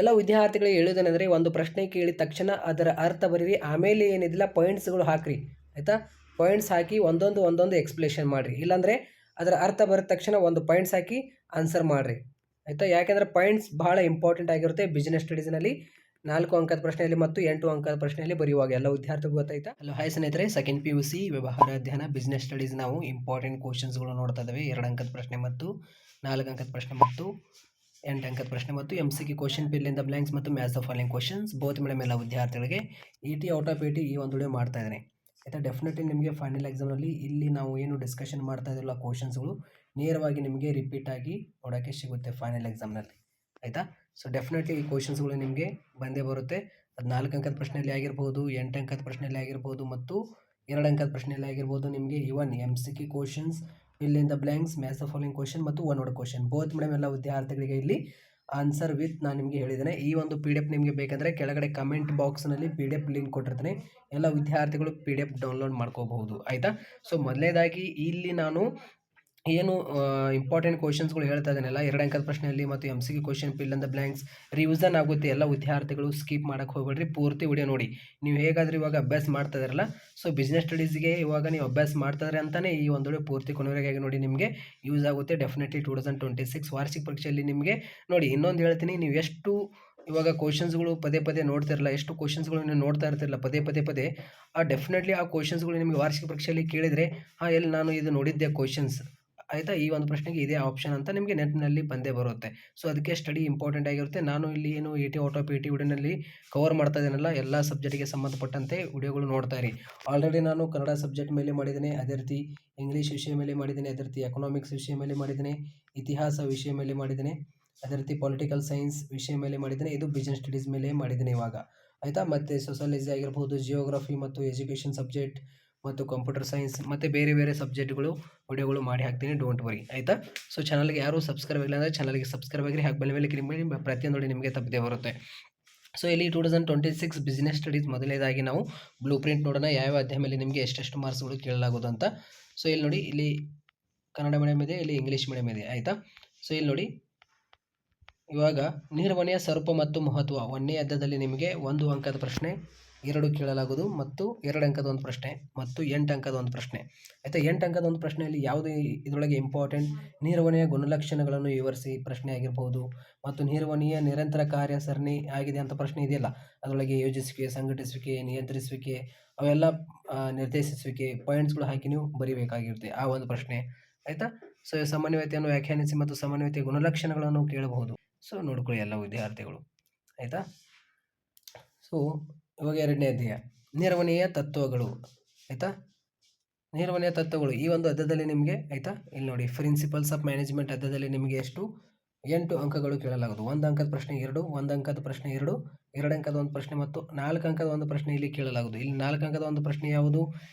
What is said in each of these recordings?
ಎಲ್ಲ ವಿದ್ಯಾರ್ಥಿಗಳಿಗೆ ಹೇಳುವುದೇನೆಂದರೆ, ಒಂದು ಪ್ರಶ್ನೆ ಕೇಳಿದ ತಕ್ಷಣ ಅದರ ಅರ್ಥ ಬರೀರಿ. ಆಮೇಲೆ ಏನಿದಿಲ್ಲ ಪಾಯಿಂಟ್ಸ್ಗಳು ಹಾಕಿರಿ, ಆಯಿತಾ. ಪಾಯಿಂಟ್ಸ್ ಹಾಕಿ ಒಂದೊಂದು ಎಕ್ಸ್ಪ್ಲೇಷನ್ ಮಾಡಿರಿ. ಇಲ್ಲಾಂದರೆ ಅದರ ಅರ್ಥ ಬರೆದ ತಕ್ಷಣ ಒಂದು ಪಾಯಿಂಟ್ಸ್ ಹಾಕಿ ಆನ್ಸರ್ ಮಾಡಿರಿ, ಆಯಿತಾ. ಯಾಕೆಂದರೆ ಪಾಯಿಂಟ್ಸ್ ಬಹಳ ಇಂಪಾರ್ಟೆಂಟ್ ಆಗಿರುತ್ತೆ ಬಿಸ್ನೆಸ್ ಸ್ಟಡೀಸ್ನಲ್ಲಿ. 4 ಅಂಕದ ಪ್ರಶ್ನೆಯಲ್ಲಿ ಮತ್ತು 8 ಅಂಕದ ಪ್ರಶ್ನೆಯಲ್ಲಿ ಬರೆಯುವಾಗ ಎಲ್ಲ ವಿದ್ಯಾರ್ಥಿಗಳು ಗೊತ್ತಾಯ್ತಾ. ಹಲೋ ಹಾಯ್ ಸ್ನೇಹಿತರೆ, ಸೆಕೆಂಡ್ PUC ವ್ಯವಹಾರ ಅಧ್ಯಯನ ಬಿಸ್ನೆಸ್ ಸ್ಟಡೀಸ್ ನಾವು ಇಂಪಾರ್ಟೆಂಟ್ ಕ್ವಶನ್ಸ್ಗಳು ನೋಡ್ತಾ ಇದ್ದೇವೆ. 2 ಅಂಕದ ಪ್ರಶ್ನೆ ಮತ್ತು 4 ಅಂಕದ ಪ್ರಶ್ನೆ ಮತ್ತು 8 ಅಂಕದ ಪ್ರಶ್ನೆ ಮತ್ತು MCQ question, fill in the blanks ಮತ್ತು match the following questions. Both medium ಎಲ್ಲ ವಿದ್ಯಾರ್ಥಿಗಳಿಗೆ ET ಔಟ್ ಆಫ್ ET ಈ ಒಂದು ವಿಡಿಯೋ ಮಾಡ್ತಾ ಇದ್ದೇನೆ, ಆಯಿತಾ. ಡೆಫಿನೆಟ್ಲಿ ನಿಮಗೆ ಫೈನಲ್ ಎಕ್ಸಾಮ್ನಲ್ಲಿ ಇಲ್ಲಿ ನಾವು ಏನು ಡಿಸ್ಕಷನ್ ಮಾಡ್ತಾ ಇದ್ದಿಲ್ಲ ಕ್ವಶನ್ಸ್ಗಳು ನೇರವಾಗಿ ನಿಮಗೆ ರಿಪೀಟ್ ಆಗಿ ನೋಡೋಕ್ಕೆ ಸಿಗುತ್ತೆ ಫೈನಲ್ ಎಕ್ಸಾಮ್ನಲ್ಲಿ, ಆಯಿತಾ. ಸೊ ಡೆಫಿನೆಟ್ಲಿ ಈ ಕ್ವಶನ್ಸ್ಗಳು ನಿಮಗೆ ಬಂದೇ ಬರುತ್ತೆ. ಅದು 4 ಅಂಕದ ಪ್ರಶ್ನೆಯಲ್ಲಿ ಆಗಿರ್ಬೋದು, 8 ಅಂಕದ ಪ್ರಶ್ನೆಯಲ್ಲಿ ಆಗಿರ್ಬೋದು ಮತ್ತು 2 ಅಂಕದ ಪ್ರಶ್ನೆಯಲ್ಲಿ ಆಗಿರ್ಬೋದು. ನಿಮಗೆ even MCQ questions, fill in the blanks, match the following question ಮತ್ತು one word question. Both medium ಎಲ್ಲ ವಿದ್ಯಾರ್ಥಿಗಳಿಗೆ ಇಲ್ಲಿ ಆನ್ಸರ್ ವಿತ್ ನಾನು ನಿಮಗೆ ಹೇಳಿದ್ದೇನೆ. ಈ ಒಂದು PDF ನಿಮಗೆ ಬೇಕಂದರೆ ಕೆಳಗಡೆ ಕಮೆಂಟ್ ಬಾಕ್ಸ್ನಲ್ಲಿ PDF ಲಿಂಕ್ ಕೊಟ್ಟಿರ್ತೀನಿ, ಎಲ್ಲ ವಿದ್ಯಾರ್ಥಿಗಳು PDF ಡೌನ್ಲೋಡ್ ಮಾಡ್ಕೋಬಹುದು, ಆಯಿತಾ. ಸೊ ಮೊದಲನೇದಾಗಿ ಇಲ್ಲಿ ನಾನು ಏನು ಇಂಪಾರ್ಟೆಂಟ್ ಕ್ವಶನ್ಸ್ಗಳು ಹೇಳ್ತಾ ಇದ್ದೇನಲ್ಲ 2 ಅಂಕದ ಪ್ರಶ್ನೆಯಲ್ಲಿ ಮತ್ತು MCQ question, fill in the blanks revision ಆಗುತ್ತೆ. ಎಲ್ಲ ವಿದ್ಯಾರ್ಥಿಗಳು ಸ್ಕಿಪ್ ಮಾಡೋಕ್ಕೆ ಹೋಗ್ಬೇಡ್ರಿ, ಪೂರ್ತಿ ವಿಡಿಯೋ ನೋಡಿ. ನೀವು ಹೇಗಾದರೂ ಇವಾಗ ಅಭ್ಯಾಸ ಮಾಡ್ತಾ ಇದ್ದಾರಲ್ಲ, ಸೊ ಬಿಸ್ನೆಸ್ ಸ್ಟಡೀಸ್ಗೆ ಇವಾಗ ನೀವು ಅಭ್ಯಾಸ ಮಾಡ್ತಾ ಇದ್ದಾರೆ ಅಂತಲೇ ಈ ಒಂದು ವಿಡಿಯೋ ಪೂರ್ತಿ ಕೊನೆವರೆಗೆ ನೋಡಿ, ನಿಮಗೆ ಯೂಸ್ ಆಗುತ್ತೆ ಡೆಫಿನೆಟ್ಲಿ. 2026 ವಾರ್ಷಿಕ ಪರೀಕ್ಷೆಯಲ್ಲಿ ನಿಮಗೆ ನೋಡಿ. ಇನ್ನೊಂದು ಹೇಳ್ತೀನಿ, ನೀವು ಎಷ್ಟು ಇವಾಗ ಕ್ವಶನ್ಸ್ಗಳು ಪದೇ ನೋಡ್ತಿರಲ್ಲ, ಎಷ್ಟು ಕ್ವಶನ್ಸ್ಗಳು ನೀವು ನೋಡ್ತಾ ಇರ್ತಿರಲ್ಲ ಪದೇ ಆ ಡೆಫಿನೆಟ್ಲಿ ಆ ಕ್ವಶನ್ಸ್ಗಳು ನಿಮಗೆ ವಾರ್ಷಿಕ ಪರೀಕ್ಷೆಯಲ್ಲಿ ಕೇಳಿದರೆ ಎಲ್ಲಿ ನಾನು ಇದು ನೋಡಿದ್ದೆ ಕ್ವಶನ್ಸ್, ಆಯಿತಾ. ಈ ಒಂದು ಪ್ರಶ್ನೆಗೆ ಇದೇ ಆಪ್ಷನ್ ಅಂತ ನಿಮಗೆ ನೆನಪಿನಲ್ಲಿ ಬಂದೇ ಬರುತ್ತೆ. ಸೊ ಅದಕ್ಕೆ ಸ್ಟಡಿ ಇಂಪಾರ್ಟೆಂಟ್ ಆಗಿರುತ್ತೆ. ನಾನು ಇಲ್ಲಿ ಏನು ET ಔಟ್ ಆಫ್ ET ವಿಡಿಯೋನಲ್ಲಿ ಕವರ್ ಮಾಡ್ತಾ ಇದ್ದೀನಲ್ಲ, ಎಲ್ಲ ಸಬ್ಜೆಕ್ಟಿಗೆ ಸಂಬಂಧಪಟ್ಟಂತೆ ವಿಡಿಯೋಗಳು ನೋಡ್ತಾ ಇರಿ. ಆಲ್ರೆಡಿ ನಾನು ಕನ್ನಡ ಸಬ್ಜೆಕ್ಟ್ ಮೇಲೆ ಮಾಡಿದ್ದೇನೆ, ಅದೇ ರೀತಿ ಇಂಗ್ಲೀಷ್ ವಿಷಯ ಮೇಲೆ ಮಾಡಿದ್ದೇನೆ, ಅದೇ ರೀತಿ ಎಕನಾಮಿಕ್ಸ್ ವಿಷಯ ಮೇಲೆ ಮಾಡಿದ್ದೇನೆ, ಇತಿಹಾಸ ವಿಷಯ ಮೇಲೆ ಮಾಡಿದ್ದೇನೆ, ಅದೇ ರೀತಿ ಪೊಲಿಟಿಕಲ್ ಸೈನ್ಸ್ ವಿಷಯ ಮೇಲೆ ಮಾಡಿದ್ದೇನೆ. ಇದು ಬಿಸ್ನೆಸ್ ಸ್ಟಡೀಸ್ ಮೇಲೆ ಮಾಡಿದ್ದೇನೆ ಇವಾಗ, ಆಯಿತಾ. ಮತ್ತು ಸೋಷಾಲಜಿ ಆಗಿರ್ಬೋದು, ಜಿಯೋಗ್ರಫಿ ಮತ್ತು ಎಜುಕೇಷನ್ ಸಬ್ಜೆಕ್ಟ್ ಮತ್ತು ಕಂಪ್ಯೂಟರ್ ಸೈನ್ಸ್ ಮತ್ತು ಬೇರೆ ಸಬ್ಜೆಕ್ಟ್ಗಳು ವಿಡಿಯೋಗಳು ಮಾಡಿ ಹಾಕ್ತೀನಿ, ಡೋಂಟ್ ವರಿ, ಆಯಿತಾ. ಸೊ ಚಾನಲ್ಗೆ ಯಾರು ಸಬ್ಸ್ಕ್ರೈಬ್ ಆಗಿಲ್ಲ ಅಂದರೆ ಚಾನಲ್ಗೆ ಸಬ್ಸ್ಕ್ರೈಬ್ ಆಗಿರಿ, ಹಾಗೆ ಮೇಲೆ ಕ್ಲಿಕ್ ಮಾಡಿ ಪ್ರತಿಯೊಂದು ನೋಡಿ ನಿಮಗೆ ತಪ್ಪದೇ ಬರುತ್ತೆ. ಸೊ ಇಲ್ಲಿ 2026 ಬಿಸ್ನೆಸ್ ಸ್ಟಡೀಸ್ ಮೊದಲನೇದಾಗಿ ನಾವು ಬ್ಲೂ ಪ್ರಿಂಟ್ ನೋಡೋಣ, ಯಾವ ಅಧ್ಯಾಯ ಮೇಲೆ ನಿಮಗೆ ಎಷ್ಟೆಷ್ಟು ಮಾರ್ಕ್ಸ್ಗಳು ಕೇಳಲಾಗೋದು ಅಂತ. ಸೊ ಇಲ್ಲಿ ನೋಡಿ, ಇಲ್ಲಿ ಕನ್ನಡ ಮೀಡಿಯಮ್ ಇದೆ, ಇಲ್ಲಿ ಇಂಗ್ಲೀಷ್ ಮೀಡಿಯಮ್ ಇದೆ, ಆಯಿತಾ. ಸೊ ಇಲ್ಲಿ ನೋಡಿ, ಇವಾಗ ನಿರ್ವಹಣೆಯ ಸ್ವರೂಪ ಮತ್ತು ಮಹತ್ವ 1ನೇ ಅಧ್ಯಾಯದಲ್ಲಿ ನಿಮಗೆ 1 ಅಂಕದ ಪ್ರಶ್ನೆ 2 ಕೇಳಲಾಗುವುದು ಮತ್ತು 2 ಅಂಕದ ಒಂದು ಪ್ರಶ್ನೆ ಮತ್ತು 8 ಅಂಕದ ಒಂದು ಪ್ರಶ್ನೆ, ಆಯಿತಾ. 8 ಅಂಕದ ಒಂದು ಪ್ರಶ್ನೆಯಲ್ಲಿ ಯಾವುದು ಇದರೊಳಗೆ ಇಂಪಾರ್ಟೆಂಟ್, ನಿರ್ವಹಣೆಯ ಗುಣಲಕ್ಷಣಗಳನ್ನು ವಿವರಿಸಿ ಪ್ರಶ್ನೆ ಆಗಿರ್ಬೋದು, ಮತ್ತು ನಿರ್ವಹಣೆಯ ನಿರಂತರ ಕಾರ್ಯಾಚರಣೆ ಆಗಿದೆ ಅಂತ ಪ್ರಶ್ನೆ ಇದೆಯಲ್ಲ, ಅದರೊಳಗೆ ಯೋಜಿಸುವಿಕೆ, ಸಂಘಟಿಸುವಿಕೆ, ನಿಯಂತ್ರಿಸುವಿಕೆ, ಅವೆಲ್ಲ ನಿರ್ದೇಶಿಸುವಿಕೆ ಪಾಯಿಂಟ್ಸ್ಗಳು ಹಾಕಿ ನೀವು ಬರೀಬೇಕಾಗಿರುತ್ತೆ ಆ ಒಂದು ಪ್ರಶ್ನೆ, ಆಯಿತಾ. ಸೊ ಸಮನ್ವಯತೆಯನ್ನು ವ್ಯಾಖ್ಯಾನಿಸಿ ಮತ್ತು ಸಮನ್ವಯತೆಯ ಗುಣಲಕ್ಷಣಗಳನ್ನು ಕೇಳಬಹುದು. ಸೊ ನೋಡ್ಕೊಳ್ಳಿ ಎಲ್ಲ ವಿದ್ಯಾರ್ಥಿಗಳು, ಆಯಿತಾ. ಸೊ ಇವಾಗ 2ನೇ ಅಧ್ಯಾಯ ನಿರ್ವಹಣೆಯ ತತ್ವಗಳು, ಆಯಿತಾ. ನಿರ್ವಹಣೆಯ ತತ್ವಗಳು ಈ ಒಂದು ಅಧ್ಯಾಯದಲ್ಲಿ ನಿಮಗೆ, ಆಯಿತಾ. ಇಲ್ಲಿ ನೋಡಿ, ಪ್ರಿನ್ಸಿಪಲ್ಸ್ ಆಫ್ ಮ್ಯಾನೇಜ್ಮೆಂಟ್ ಅಧ್ಯಾಯದಲ್ಲಿ ನಿಮಗೆ ಎಷ್ಟು 8 ಅಂಕಗಳು ಕೇಳಲಾಗುವುದು. 1 ಅಂಕದ ಪ್ರಶ್ನೆ 2, 1 ಅಂಕದ ಪ್ರಶ್ನೆ 2, 2 ಅಂಕದ ಒಂದು ಪ್ರಶ್ನೆ ಮತ್ತು 4 ಅಂಕದ ಒಂದು ಪ್ರಶ್ನೆ ಇಲ್ಲಿ ಕೇಳಲಾಗುವುದು. ಇಲ್ಲಿ 4 ಅಂಕದ ಒಂದು ಪ್ರಶ್ನೆ ಯಾವುದು,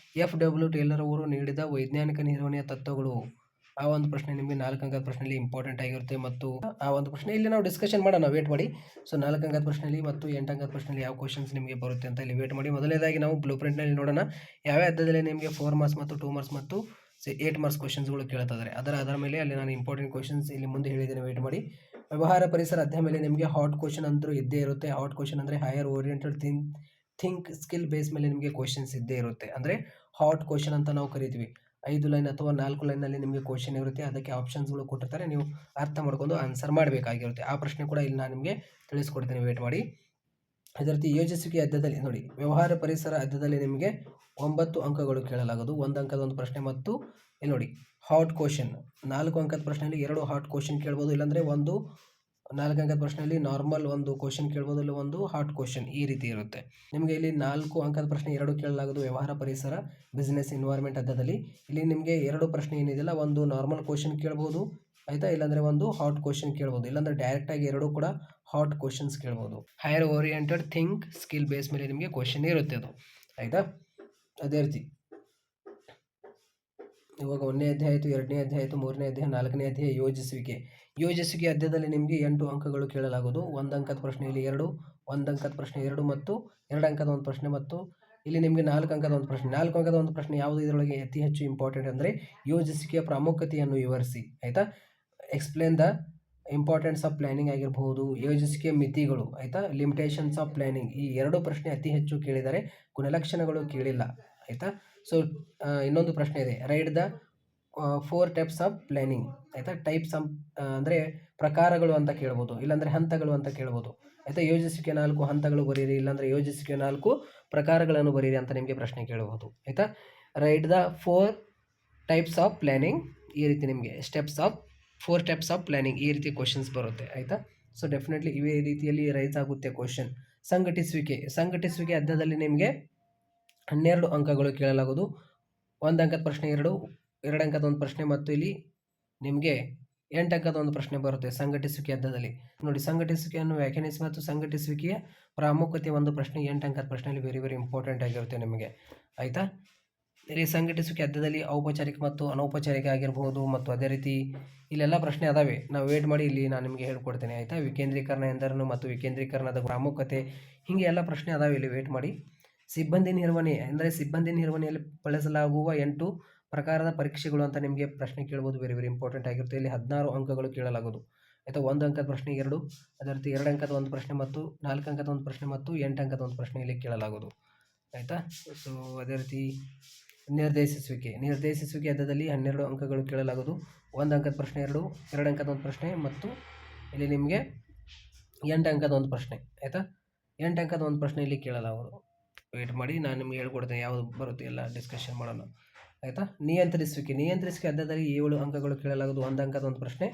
FW ಟೇಲರ್ ಅವರು ನೀಡಿದ ವೈಜ್ಞಾನಿಕ ನಿರ್ವಹಣೆಯ ತತ್ವಗಳು. ಆ ಒಂದು ಪ್ರಶ್ನೆ ನಿಮಗೆ 4 ಅಂಕದ ಪ್ರಶ್ನೆಯಲ್ಲಿ ಇಂಪಾರ್ಟೆಂಟ್ ಆಗಿರುತ್ತೆ ಮತ್ತು ಆ ಒಂದು ಪ್ರಶ್ನೆ ಇಲ್ಲಿ ನಾವು ಡಿಸ್ಕಷನ್ ಮಾಡೋಣ, ವೇಟ್ ಮಾಡಿ. ಸೊ 4 ಅಂಕದ ಪ್ರಶ್ನೆಯಲ್ಲಿ ಮತ್ತು 8 ಅಂಕದ ಪ್ರಶ್ನೆಯಲ್ಲಿ ಯಾವ ಕ್ವಶನ್ಸ್ ನಿಮಗೆ ಬರುತ್ತೆ ಅಂತ ಇಲ್ಲಿ ವೇಟ್ ಮಾಡಿ. ಮೊದಲನೇದಾಗಿ ನಾವು ಬ್ಲೂ ಪ್ರಿಂಟ್ನಲ್ಲಿ ನೋಡೋಣ, ಯಾವ ಅಧ್ಯಾಯದಲ್ಲಿ ನಿಮಗೆ 4 ಮಾರ್ಕ್ಸ್ ಮತ್ತು 2 ಮಾರ್ಕ್ಸ್ ಮತ್ತು 8 ಮಾರ್ಕ್ಸ್ ಕ್ವಶನ್ಸ್ಗಳು ಕೇಳ್ತಾ ಇದ್ದಾರೆ. ಅದರ ಮೇಲೆ ಅಲ್ಲಿ ನಾನು ಇಂಪಾರ್ಟೆಂಟ್ ಕ್ವಶನ್ಸ್ ಇಲ್ಲಿ ಮುಂದೆ ಹೇಳಿದ್ದೇನೆ, ವೇಟ್ ಮಾಡಿ. ವ್ಯವಹಾರ ಪರಿಸರ ಅಧ್ಯಾಯ ಮೇಲೆ ನಿಮಗೆ ಹಾಟ್ ಕ್ವಶನ್ ಅಂತೂ ಇದ್ದೇ ಇರುತ್ತೆ. ಹಾಟ್ ಕ್ವಶನ್ ಅಂದರೆ higher oriented think skill base ಮೇಲೆ ನಿಮಗೆ ಕ್ವಶನ್ಸ್ ಇದ್ದೇ ಇರುತ್ತೆ, ಅಂದರೆ ಹಾಟ್ ಕ್ವಶನ್ ಅಂತ ನಾವು ಕರಿತೀವಿ. 5 ಲೈನ್ ಅಥವಾ 4 ಲೈನಲ್ಲಿ ನಿಮಗೆ ಕ್ವಶನ್ ಇರುತ್ತೆ, ಅದಕ್ಕೆ ಆಪ್ಷನ್ಸ್ಗಳು ಕೊಟ್ಟಿರ್ತಾರೆ, ನೀವು ಅರ್ಥ ಮಾಡ್ಕೊಂಡು ಆನ್ಸರ್ ಮಾಡಬೇಕಾಗಿರುತ್ತೆ. ಆ ಪ್ರಶ್ನೆ ಕೂಡ ಇಲ್ಲಿ ನಾನು ನಿಮಗೆ ತಿಳಿಸ್ಕೊಡ್ತೀನಿ, ವೇಟ್ ಮಾಡಿ. ಅದೇ ರೀತಿ ಯೋಜಿಸುವಿಕೆ ಅಧ್ಯಾಯದಲ್ಲಿ ನೋಡಿ, ವ್ಯವಹಾರ ಪರಿಸರ ಅಧ್ಯಾಯದಲ್ಲಿ ನಿಮಗೆ 9 ಅಂಕಗಳು ಕೇಳಲಾಗೋದು. 1 ಅಂಕದ ಒಂದು ಪ್ರಶ್ನೆ ಮತ್ತು ಇಲ್ಲಿ ನೋಡಿ ಹಾಟ್ ಕ್ವಶನ್ 4 ಅಂಕದ ಪ್ರಶ್ನೆಯಲ್ಲಿ 2 ಹಾಟ್ ಕ್ವಶನ್ ಕೇಳ್ಬೋದು, ಇಲ್ಲಾಂದರೆ 4 ಅಂಕದ ಪ್ರಶ್ನೆಯಲ್ಲಿ ನಾರ್ಮಲ್ ಒಂದು ಕ್ವಶನ್ ಕೇಳ್ಬೋದು, ಇಲ್ಲ ಒಂದು ಹಾಟ್ ಕ್ವಶನ್, ಈ ರೀತಿ ಇರುತ್ತೆ. ನಿಮಗೆ ಇಲ್ಲಿ 4 ಅಂಕದ ಪ್ರಶ್ನೆ 2 ಕೇಳಲಾಗೋದು ವ್ಯವಹಾರ ಪರಿಸರ ಬಿಸ್ನೆಸ್ ಎನ್ವೈರ್ಮೆಂಟ್ ಅಧ್ಯಾಯದಲ್ಲಿ. ಇಲ್ಲಿ ನಿಮಗೆ 2 ಪ್ರಶ್ನೆ ಏನಿದೆಯಲ್ಲ, ಒಂದು ನಾರ್ಮಲ್ ಕ್ವಶನ್ ಕೇಳ್ಬೋದು, ಆಯಿತಾ, ಇಲ್ಲಾಂದರೆ ಒಂದು ಹಾಟ್ ಕ್ವಶನ್ ಕೇಳ್ಬೋದು, ಇಲ್ಲಾಂದರೆ ಡೈರೆಕ್ಟಾಗಿ 2 ಕೂಡ ಹಾಟ್ ಕ್ವಶನ್ಸ್ ಕೇಳ್ಬೋದು. Higher oriented think skill base ಮೇಲೆ ನಿಮಗೆ ಕ್ವಶನ್ ಇರುತ್ತೆ ಅದು, ಆಯಿತಾ. ಅದೇ ರೀತಿ ಇವಾಗ 1ನೇ ಅಧ್ಯಾಯ ಆಯಿತು, 2ನೇ ಅಧ್ಯಾಯ ಆಯಿತು, 3ನೇ ಅಧ್ಯಾಯ, 4ನೇ ಅಧ್ಯಾಯ ಯೋಜಿಸುವಿಕೆ ಅಧ್ಯಾಯದಲ್ಲಿ ನಿಮಗೆ 8 ಅಂಕಗಳು ಕೇಳಲಾಗೋದು. 1 ಅಂಕದ ಪ್ರಶ್ನೆಯಲ್ಲಿ 2, 1 ಅಂಕದ ಪ್ರಶ್ನೆ 2 ಮತ್ತು 2 ಅಂಕದ ಒಂದು ಪ್ರಶ್ನೆ ಮತ್ತು ಇಲ್ಲಿ ನಿಮಗೆ 4 ಅಂಕದ ಒಂದು ಪ್ರಶ್ನೆ. 4 ಅಂಕದ ಒಂದು ಪ್ರಶ್ನೆ ಯಾವುದು ಇದರೊಳಗೆ ಅತಿ ಹೆಚ್ಚು ಇಂಪಾರ್ಟೆಂಟ್ ಅಂದರೆ ಯೋಜಿಸುವಿಕೆಯ ಪ್ರಾಮುಖ್ಯತೆಯನ್ನು ವಿವರಿಸಿ, ಆಯಿತಾ. Explain the importance of planning ಆಗಿರ್ಬೋದು, ಯೋಜಿಸುವಿಕೆ ಮಿತಿಗಳು ಆಯಿತಾ, ಲಿಮಿಟೇಷನ್ಸ್ ಆಫ್ ಪ್ಲ್ಯಾನಿಂಗ್, ಈ 2 ಪ್ರಶ್ನೆ ಅತಿ ಹೆಚ್ಚು ಕೇಳಿದ್ದಾರೆ, ಗುಣಲಕ್ಷಣಗಳು ಕೇಳಿಲ್ಲ ಆಯಿತಾ. ಸೊ ಇನ್ನೊಂದು ಪ್ರಶ್ನೆ ಇದೆ, right the 4 types of planning ಆಯಿತಾ. ಟೈಪ್ಸ್ ಆಫ್ ಅಂದರೆ ಪ್ರಕಾರಗಳು ಅಂತ ಕೇಳ್ಬೋದು, ಇಲ್ಲಾಂದರೆ ಹಂತಗಳು ಅಂತ ಕೇಳ್ಬೋದು ಆಯಿತಾ. ಯೋಜಿಸುವಿಕೆ 4 ಹಂತಗಳು ಬರೀರಿ, ಇಲ್ಲಾಂದರೆ ಯೋಜಿಸುವಿಕೆ 4 ಪ್ರಕಾರಗಳನ್ನು ಬರೀರಿ ಅಂತ ನಿಮಗೆ ಪ್ರಶ್ನೆ ಕೇಳಬಹುದು ಆಯಿತಾ. Right the 4 types of planning, ಈ ರೀತಿ ನಿಮಗೆ 4 ಸ್ಟೆಪ್ಸ್ ಆಫ್ ಪ್ಲ್ಯಾನಿಂಗ್ ಈ ರೀತಿ ಕ್ವಶನ್ಸ್ ಬರುತ್ತೆ ಆಯಿತಾ. ಸೊ ಡೆಫಿನೆಟ್ಲಿ ಇವೇ ರೀತಿಯಲ್ಲಿ ರೈಸ್ ಆಗುತ್ತೆ ಕ್ವಶನ್. ಸಂಘಟಿಸುವಿಕೆ ಅಧ್ಯಾಯದಲ್ಲಿ ನಿಮಗೆ 12 ಅಂಕಗಳು ಕೇಳಲಾಗುವುದು. 1 ಅಂಕದ ಪ್ರಶ್ನೆ 2 ಅಂಕದ ಒಂದು ಪ್ರಶ್ನೆ, ಮತ್ತು ಇಲ್ಲಿ ನಿಮಗೆ 8 ಅಂಕದ ಒಂದು ಪ್ರಶ್ನೆ ಬರುತ್ತೆ ಸಂಘಟಿಸುವಿಕೆ ಅಧ್ಯಾಯದಲ್ಲಿ. ನೋಡಿ, ಸಂಘಟಿಸುವಿಕೆಯನ್ನು ವ್ಯಾಖ್ಯಾನಿಸಿ ಮತ್ತು ಸಂಘಟಿಸುವಿಕೆಯ ಪ್ರಾಮುಖ್ಯತೆ ಒಂದು ಪ್ರಶ್ನೆ 8 ಅಂಕದ ಪ್ರಶ್ನೆಯಲ್ಲಿ ವೆರಿ ಇಂಪಾರ್ಟೆಂಟ್ ಆಗಿರುತ್ತೆ ನಿಮಗೆ ಆಯಿತಾ. ಇಲ್ಲಿ ಸಂಘಟಿಸುವಿಕೆ ಅಧ್ಯಾಯದಲ್ಲಿ ಔಪಚಾರಿಕ ಮತ್ತು ಅನೌಪಚಾರಿಕ ಆಗಿರ್ಬೋದು, ಮತ್ತು ಅದೇ ರೀತಿ ಇಲ್ಲೆಲ್ಲ ಪ್ರಶ್ನೆ ಅದಾವೆ, ನಾವು ವೇಟ್ ಮಾಡಿ ಇಲ್ಲಿ ನಾನು ನಿಮಗೆ ಹೇಳ್ಕೊಡ್ತೇನೆ ಆಯಿತಾ. ವಿಕೇಂದ್ರೀಕರಣ ಎಂದರೇನು ಮತ್ತು ವಿಕೇಂದ್ರೀಕರಣದ ಪ್ರಾಮುಖ್ಯತೆ, ಹೀಗೆ ಎಲ್ಲ ಪ್ರಶ್ನೆ ಅದಾವೆ, ಇಲ್ಲಿ ವೇಟ್ ಮಾಡಿ. ಸಿಬ್ಬಂದಿ ನಿರ್ವಹಣೆ ಅಂದರೆ ಸಿಬ್ಬಂದಿ ನಿರ್ವಹಣೆಯಲ್ಲಿ ಬಳಸಲಾಗುವ 8 ಪ್ರಕಾರದ ಪರೀಕ್ಷೆಗಳು ಅಂತ ನಿಮಗೆ ಪ್ರಶ್ನೆ ಕೇಳ್ಬೋದು, ವೆರಿ ಇಂಪಾರ್ಟೆಂಟ್ ಆಗಿರುತ್ತೆ. ಇಲ್ಲಿ 16 ಅಂಕಗಳು ಕೇಳಲಾಗೋದು ಆಯಿತಾ. 1 ಅಂಕದ ಪ್ರಶ್ನೆ 2, ಅದೇ ರೀತಿ 2 ಅಂಕದ ಒಂದು ಪ್ರಶ್ನೆ ಮತ್ತು 4 ಅಂಕದ ಒಂದು ಪ್ರಶ್ನೆ ಮತ್ತು 8 ಅಂಕದ ಒಂದು ಪ್ರಶ್ನೆ ಇಲ್ಲಿ ಕೇಳಲಾಗೋದು ಆಯಿತಾ. ಸೊ ಅದೇ ರೀತಿ ನಿರ್ದೇಶಿಸುವಿಕೆ ಅಧ್ಯಾಯದಲ್ಲಿ 12 ಅಂಕಗಳು ಕೇಳಲಾಗೋದು. 1 ಅಂಕದ ಪ್ರಶ್ನೆ 2 ಅಂಕದ ಒಂದು ಪ್ರಶ್ನೆ ಮತ್ತು ಇಲ್ಲಿ ನಿಮಗೆ 8 ಅಂಕದ ಒಂದು ಪ್ರಶ್ನೆ ಆಯಿತಾ. 8 ಅಂಕದ ಒಂದು ಪ್ರಶ್ನೆ ಇಲ್ಲಿ ಕೇಳಲಾಗೋದು, ವೇಟ್ ಮಾಡಿ, ನಾನು ನಿಮಗೆ ಹೇಳ್ಕೊಡ್ತೇನೆ ಯಾವುದು ಬರುತ್ತೆ ಎಲ್ಲ ಡಿಸ್ಕಷನ್ ಮಾಡೋಣ ಆಯಿತಾ. ನಿಯಂತ್ರಿಸುವಿಕೆ ಅಧ್ಯಾಯದಲ್ಲಿ 7 ಅಂಕಗಳು ಕೇಳಲಾಗೋದು. 1 ಅಂಕದ ಒಂದು ಪ್ರಶ್ನೆ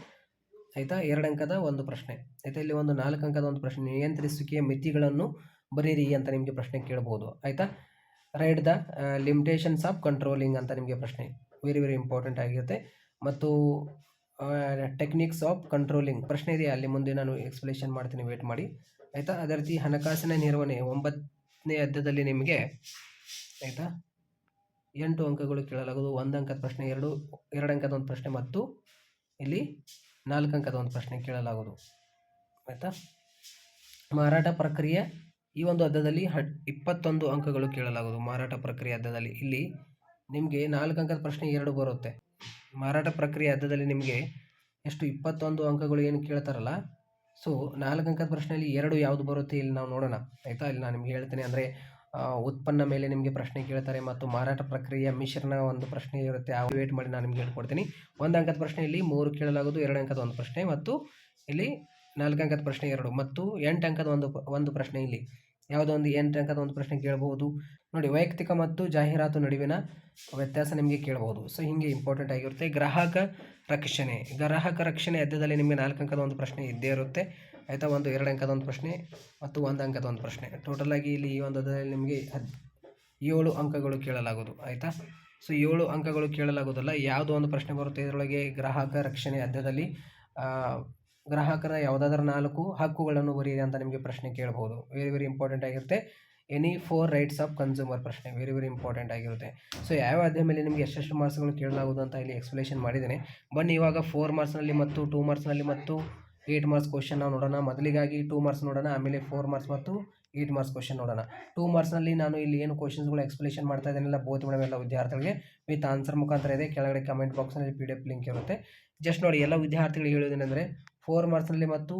ಆಯಿತಾ, 2 ಅಂಕದ ಒಂದು ಪ್ರಶ್ನೆ ಆಯಿತಾ. ಇಲ್ಲಿ ಒಂದು 4 ಅಂಕದ ಒಂದು ಪ್ರಶ್ನೆ, ನಿಯಂತ್ರಿಸುವಿಕೆಯ ಮಿತಿಗಳನ್ನು ಬರೀರಿ ಅಂತ ನಿಮಗೆ ಪ್ರಶ್ನೆ ಕೇಳ್ಬೋದು ಆಯಿತಾ. Right the limitations of controlling ಅಂತ ನಿಮಗೆ ಪ್ರಶ್ನೆ ವೆರಿ ಇಂಪಾರ್ಟೆಂಟ್ ಆಗಿರುತ್ತೆ. ಮತ್ತು ಟೆಕ್ನಿಕ್ಸ್ ಆಫ್ ಕಂಟ್ರೋಲಿಂಗ್ ಪ್ರಶ್ನೆ ಇದೆ, ಅಲ್ಲಿ ಮುಂದೆ ನಾನು ಎಕ್ಸ್ಪ್ಲೇಷನ್ ಮಾಡ್ತೀನಿ, ವೇಟ್ ಮಾಡಿ ಆಯಿತಾ. ಅದೇ ರೀತಿ ಹಣಕಾಸಿನ ನಿರ್ವಹಣೆ 9ನೇ ಅಧ್ಯಾಯದಲ್ಲಿ ನಿಮಗೆ ಆಯಿತಾ 8 ಅಂಕಗಳು ಕೇಳಲಾಗುವುದು. 1 ಅಂಕದ ಪ್ರಶ್ನೆ 2 ಅಂಕದ ಒಂದು ಪ್ರಶ್ನೆ ಮತ್ತು ಇಲ್ಲಿ 4 ಅಂಕದ ಒಂದು ಪ್ರಶ್ನೆ ಕೇಳಲಾಗುವುದು ಆಯಿತಾ. ಮಾರಾಟ ಪ್ರಕ್ರಿಯೆ ಈ ಒಂದು ಅಧ್ಯಾಯದಲ್ಲಿ 21 ಅಂಕಗಳು ಕೇಳಲಾಗುವುದು. ಮಾರಾಟ ಪ್ರಕ್ರಿಯೆ ಅಧ್ಯಾಯದಲ್ಲಿ ಇಲ್ಲಿ ನಿಮಗೆ 4 ಅಂಕದ ಪ್ರಶ್ನೆ 2 ಬರುತ್ತೆ. ಮಾರಾಟ ಪ್ರಕ್ರಿಯೆ ಅಧ್ಯಾಯದಲ್ಲಿ ನಿಮಗೆ ಎಷ್ಟು 21 ಅಂಕಗಳು ಏನು ಕೇಳ್ತಾರಲ್ಲ, ಸೊ 4 ಅಂಕದ ಪ್ರಶ್ನೆಯಲ್ಲಿ 2 ಯಾವುದು ಬರುತ್ತೆ ಇಲ್ಲಿ ನಾವು ನೋಡೋಣ ಆಯಿತಾ. ಇಲ್ಲಿ ನಾನು ನಿಮಗೆ ಹೇಳ್ತೇನೆ, ಅಂದರೆ ಉತ್ಪನ್ನ ಮೇಲೆ ನಿಮಗೆ ಪ್ರಶ್ನೆ ಕೇಳ್ತಾರೆ ಮತ್ತು ಮಾರಾಟ ಪ್ರಕ್ರಿಯೆಯ ಮಿಶ್ರಣ ಒಂದು ಪ್ರಶ್ನೆ ಇರುತ್ತೆ, ವೇಟ್ ಮಾಡಿ ನಾನು ನಿಮಗೆ ಹೇಳ್ಕೊಡ್ತೀನಿ. 1 ಅಂಕದ ಪ್ರಶ್ನೆಯಲ್ಲಿ 3 ಕೇಳಲಾಗುವುದು, 2 ಅಂಕದ ಒಂದು ಪ್ರಶ್ನೆ ಮತ್ತು ಇಲ್ಲಿ 4 ಅಂಕದ ಪ್ರಶ್ನೆ 2 ಮತ್ತು 8 ಅಂಕದ ಒಂದು ಪ್ರಶ್ನೆ, ಇಲ್ಲಿ ಯಾವುದೋ ಒಂದು 8 ಅಂಕದ ಒಂದು ಪ್ರಶ್ನೆ ಕೇಳಬಹುದು. ನೋಡಿ, ವೈಯಕ್ತಿಕ ಮತ್ತು ಜಾಹೀರಾತು ನಡುವಿನ ವ್ಯತ್ಯಾಸ ನಿಮಗೆ ಕೇಳಬಹುದು. ಸೊ ಹಿಂಗೆ ಇಂಪಾರ್ಟೆಂಟ್ ಆಗಿರುತ್ತೆ. ಗ್ರಾಹಕ ರಕ್ಷಣೆ ಅಧ್ಯಾಯದಲ್ಲಿ ನಿಮಗೆ 4 ಅಂಕದ ಒಂದು ಪ್ರಶ್ನೆ ಇದ್ದೇ ಇರುತ್ತೆ ಆಯಿತಾ. 2 ಅಂಕದ ಒಂದು ಪ್ರಶ್ನೆ ಮತ್ತು 1 ಅಂಕದ ಒಂದು ಪ್ರಶ್ನೆ, ಟೋಟಲ್ ಆಗಿ ಇಲ್ಲಿ ಈ ಒಂದು ಅಧ್ಯಾಯದಲ್ಲಿ ನಿಮಗೆ 7 ಅಂಕಗಳು ಕೇಳಲಾಗೋದು ಆಯಿತಾ. ಸೊ 7 ಅಂಕಗಳು ಕೇಳಲಾಗೋದಲ್ಲ, ಯಾವುದೋ ಒಂದು ಪ್ರಶ್ನೆ ಬರುತ್ತೆ ಇದರೊಳಗೆ. ಗ್ರಾಹಕ ರಕ್ಷಣೆ ಅಧ್ಯಾಯದಲ್ಲಿ ಗ್ರಾಹಕರ ಯಾವುದಾದ್ರೂ 4 ಹಕ್ಕುಗಳನ್ನು ಬರೀರಿ ಅಂತ ನಿಮಗೆ ಪ್ರಶ್ನೆ ಕೇಳಬಹುದು, ವೆರಿ ಇಂಪಾರ್ಟೆಂಟ್ ಆಗಿರುತ್ತೆ. ಎನಿ 4 ರೈಟ್ಸ್ ಆಫ್ ಕನ್ಸ್ಯೂಮರ್ ಪ್ರಶ್ನೆ ವೆರಿ ಇಂಪಾರ್ಟೆಂಟ್ ಆಗಿರುತ್ತೆ. ಸೊ ಯಾವ ಅಧ್ಯಾಯ ಮೇಲೆ ನಿಮಗೆ ಎಷ್ಟೆಷ್ಟು ಮಾರ್ಕ್ಸ್ಗಳು ಕೇಳಲಾಗುವುದು ಅಂತ ಇಲ್ಲಿ ಎಕ್ಸ್ಪ್ಲೇಷನ್ ಮಾಡಿದ್ದೇನೆ. ಬನ್ನಿ ಇವಾಗ 4 ಮಾರ್ಕ್ಸ್ನಲ್ಲಿ ಮತ್ತು 2 ಮಾರ್ಕ್ಸ್ನಲ್ಲಿ ಮತ್ತು 8 ಮಾರ್ಕ್ಸ್ ಕ್ವಶನ್ ನಾವು ನೋಡೋಣ. ಮೊದಲಿಗಾಗಿ 2 ಮಾರ್ಕ್ಸ್ ನೋಡೋಣ, ಆಮೇಲೆ 4 ಮಾರ್ಕ್ಸ್ ಮತ್ತು 8 ಮಾರ್ಕ್ಸ್ ಕ್ವಶನ್ ನೋಡೋಣ. 2 ಮಾರ್ಕ್ಸ್ನಲ್ಲಿ ನಾನು ಇಲ್ಲಿ ಏನು ಕ್ವಶನ್ಸ್ಗಳು ಎಕ್ಸ್ಪ್ಲೇಷನ್ ಮಾಡ್ತಾ ಇದ್ದೇನೆಲ್ಲ ಬೋತ್ ಮೇಡಮ್ ಎಲ್ಲ ವಿದ್ಯಾರ್ಥಿಗಳಿಗೆ ವಿತ್ ಆನ್ಸರ್ ಮುಖಾಂತರ ಇದೆ. ಕೆಳಗಡೆ ಕಮೆಂಟ್ ಬಾಕ್ಸ್ನಲ್ಲಿ PDF ಲಿಂಕ್ ಇರುತ್ತೆ, ಜಸ್ಟ್ ನೋಡಿ. ಎಲ್ಲ ವಿದ್ಯಾರ್ಥಿಗಳಿಗೆ ಹೇಳೋದೇನೆಂದರೆ 4 ಮಾರ್ಕ್ಸ್ನಲ್ಲಿ ಮತ್ತು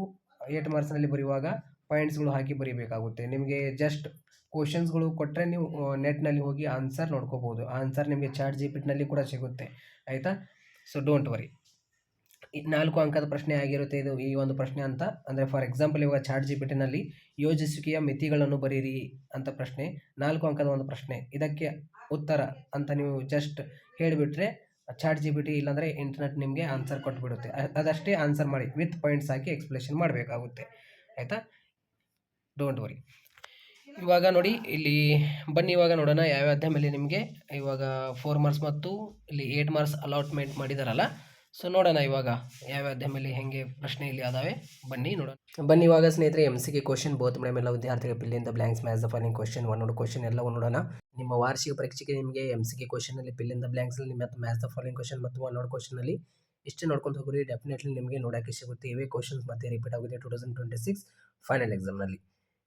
8 ಮಾರ್ಕ್ಸ್ನಲ್ಲಿ ಬರೆಯುವಾಗ ಪಾಯಿಂಟ್ಸ್ಗಳು ಹಾಕಿ ಬರೀಬೇಕಾಗುತ್ತೆ. ನಿಮಗೆ ಜಸ್ಟ್ ಕ್ವಶನ್ಸ್ಗಳು ಕೊಟ್ಟರೆ ನೀವು ನೆಟ್ನಲ್ಲಿ ಹೋಗಿ ಆನ್ಸರ್ ನೋಡ್ಕೋಬೋದು. ಆನ್ಸರ್ ನಿಮಗೆ ChatGPTನಲ್ಲಿ ಕೂಡ ಸಿಗುತ್ತೆ ಆಯಿತಾ. So don't worry. 4 ಅಂಕದ ಪ್ರಶ್ನೆ ಆಗಿರುತ್ತೆ ಇದು, ಈ ಒಂದು ಪ್ರಶ್ನೆ ಅಂತ. ಅಂದರೆ ಫಾರ್ ಎಕ್ಸಾಂಪಲ್ ಇವಾಗ ChatGPTನಲ್ಲಿ ಯೋಜಿಸುವಿಕೆಯ ಮಿತಿಗಳನ್ನು ಬರೀರಿ ಅಂತ ಪ್ರಶ್ನೆ, 4 ಅಂಕದ ಒಂದು ಪ್ರಶ್ನೆ, ಇದಕ್ಕೆ ಉತ್ತರ ಅಂತ ನೀವು ಜಸ್ಟ್ ಹೇಳಿಬಿಟ್ರೆ ChatGPT ಇಲ್ಲಾಂದರೆ ಇಂಟರ್ನೆಟ್ ನಿಮಗೆ ಆನ್ಸರ್ ಕೊಟ್ಬಿಡುತ್ತೆ. ಅದಷ್ಟೇ ಆನ್ಸರ್ ಮಾಡಿ ವಿತ್ ಪಾಯಿಂಟ್ಸ್ ಹಾಕಿ ಎಕ್ಸ್ಪ್ಲೇಷನ್ ಮಾಡಬೇಕಾಗುತ್ತೆ ಆಯಿತಾ. Don't worry. ಇವಾಗ ನೋಡಿ, ಇಲ್ಲಿ ಬನ್ನಿ ಇವಾಗ ನೋಡೋಣ ಯಾವ ಅಧ್ಯಾಯ ಮೇಲೆ ನಿಮಗೆ ಇವಾಗ 4 ಮಾರ್ಕ್ಸ್ ಮತ್ತು ಇಲ್ಲಿ 8 ಮಾರ್ಕ್ಸ್ ಅಲಾಟ್ಮೆಂಟ್ ಮಾಡಿದಾರಲ್ಲ. ಸೊ ನೋಡೋಣ ಇವಾಗ ಯಾವ ಅಧ್ಯಾಯ ಮೇಲೆ ಹೆಂಗೆ ಪ್ರಶ್ನೆ ಇಲ್ಲಿ ಅದಾವೆ, ಬನ್ನಿ ನೋಡೋಣ. ಬನ್ನಿ ಇವಾಗ ಸ್ನೇಹಿತರೆ MCQ ಕ್ವಶನ್ ಬೋತ್ ಮೇಡಮ್ ಎಲ್ಲ ವಿದ್ಯಾರ್ಥಿಗಳ ಪಿಲ್ಲಿಂದ blanks match the following question 1 question ಎಲ್ಲವೂ ನೋಡೋಣ. ನಿಮ್ಮ ವಾರ್ಷಿಕ ಪರೀಕ್ಷೆಗೆ ನಿಮಗೆ MCQ ಕ್ವಶನಲ್ಲಿ ಪಿಲ್ಲಿಂದ ಬ್ಲ್ಯಾಂಕ್ಸ್ನಲ್ಲಿ ಮತ್ತು ಮ್ಯಾಚ್ ದ ಫಾಲೋಯಿಂಗ್ ಕ್ವಶನ್ ಮತ್ತು 1 ಕ್ವಶನಲ್ಲಿ ಇಷ್ಟು ನೋಡ್ಕೊಂಡು ಹೋಗ್ರಿ, ಡೆಫಿನೆಟ್ಲಿ ನಿಮಗೆ ನೋಡೋಕ್ಕೆ ಸಿಗುತ್ತೆ. ಇವೇ ಕ್ವಶನ್ಸ್ ಮತ್ತೆ ರಿಪೀಟ್ ಆಗುತ್ತೆ 2026 ಫೈನಲ್ ಎಕ್ಸಾಮ್ನಲ್ಲಿ.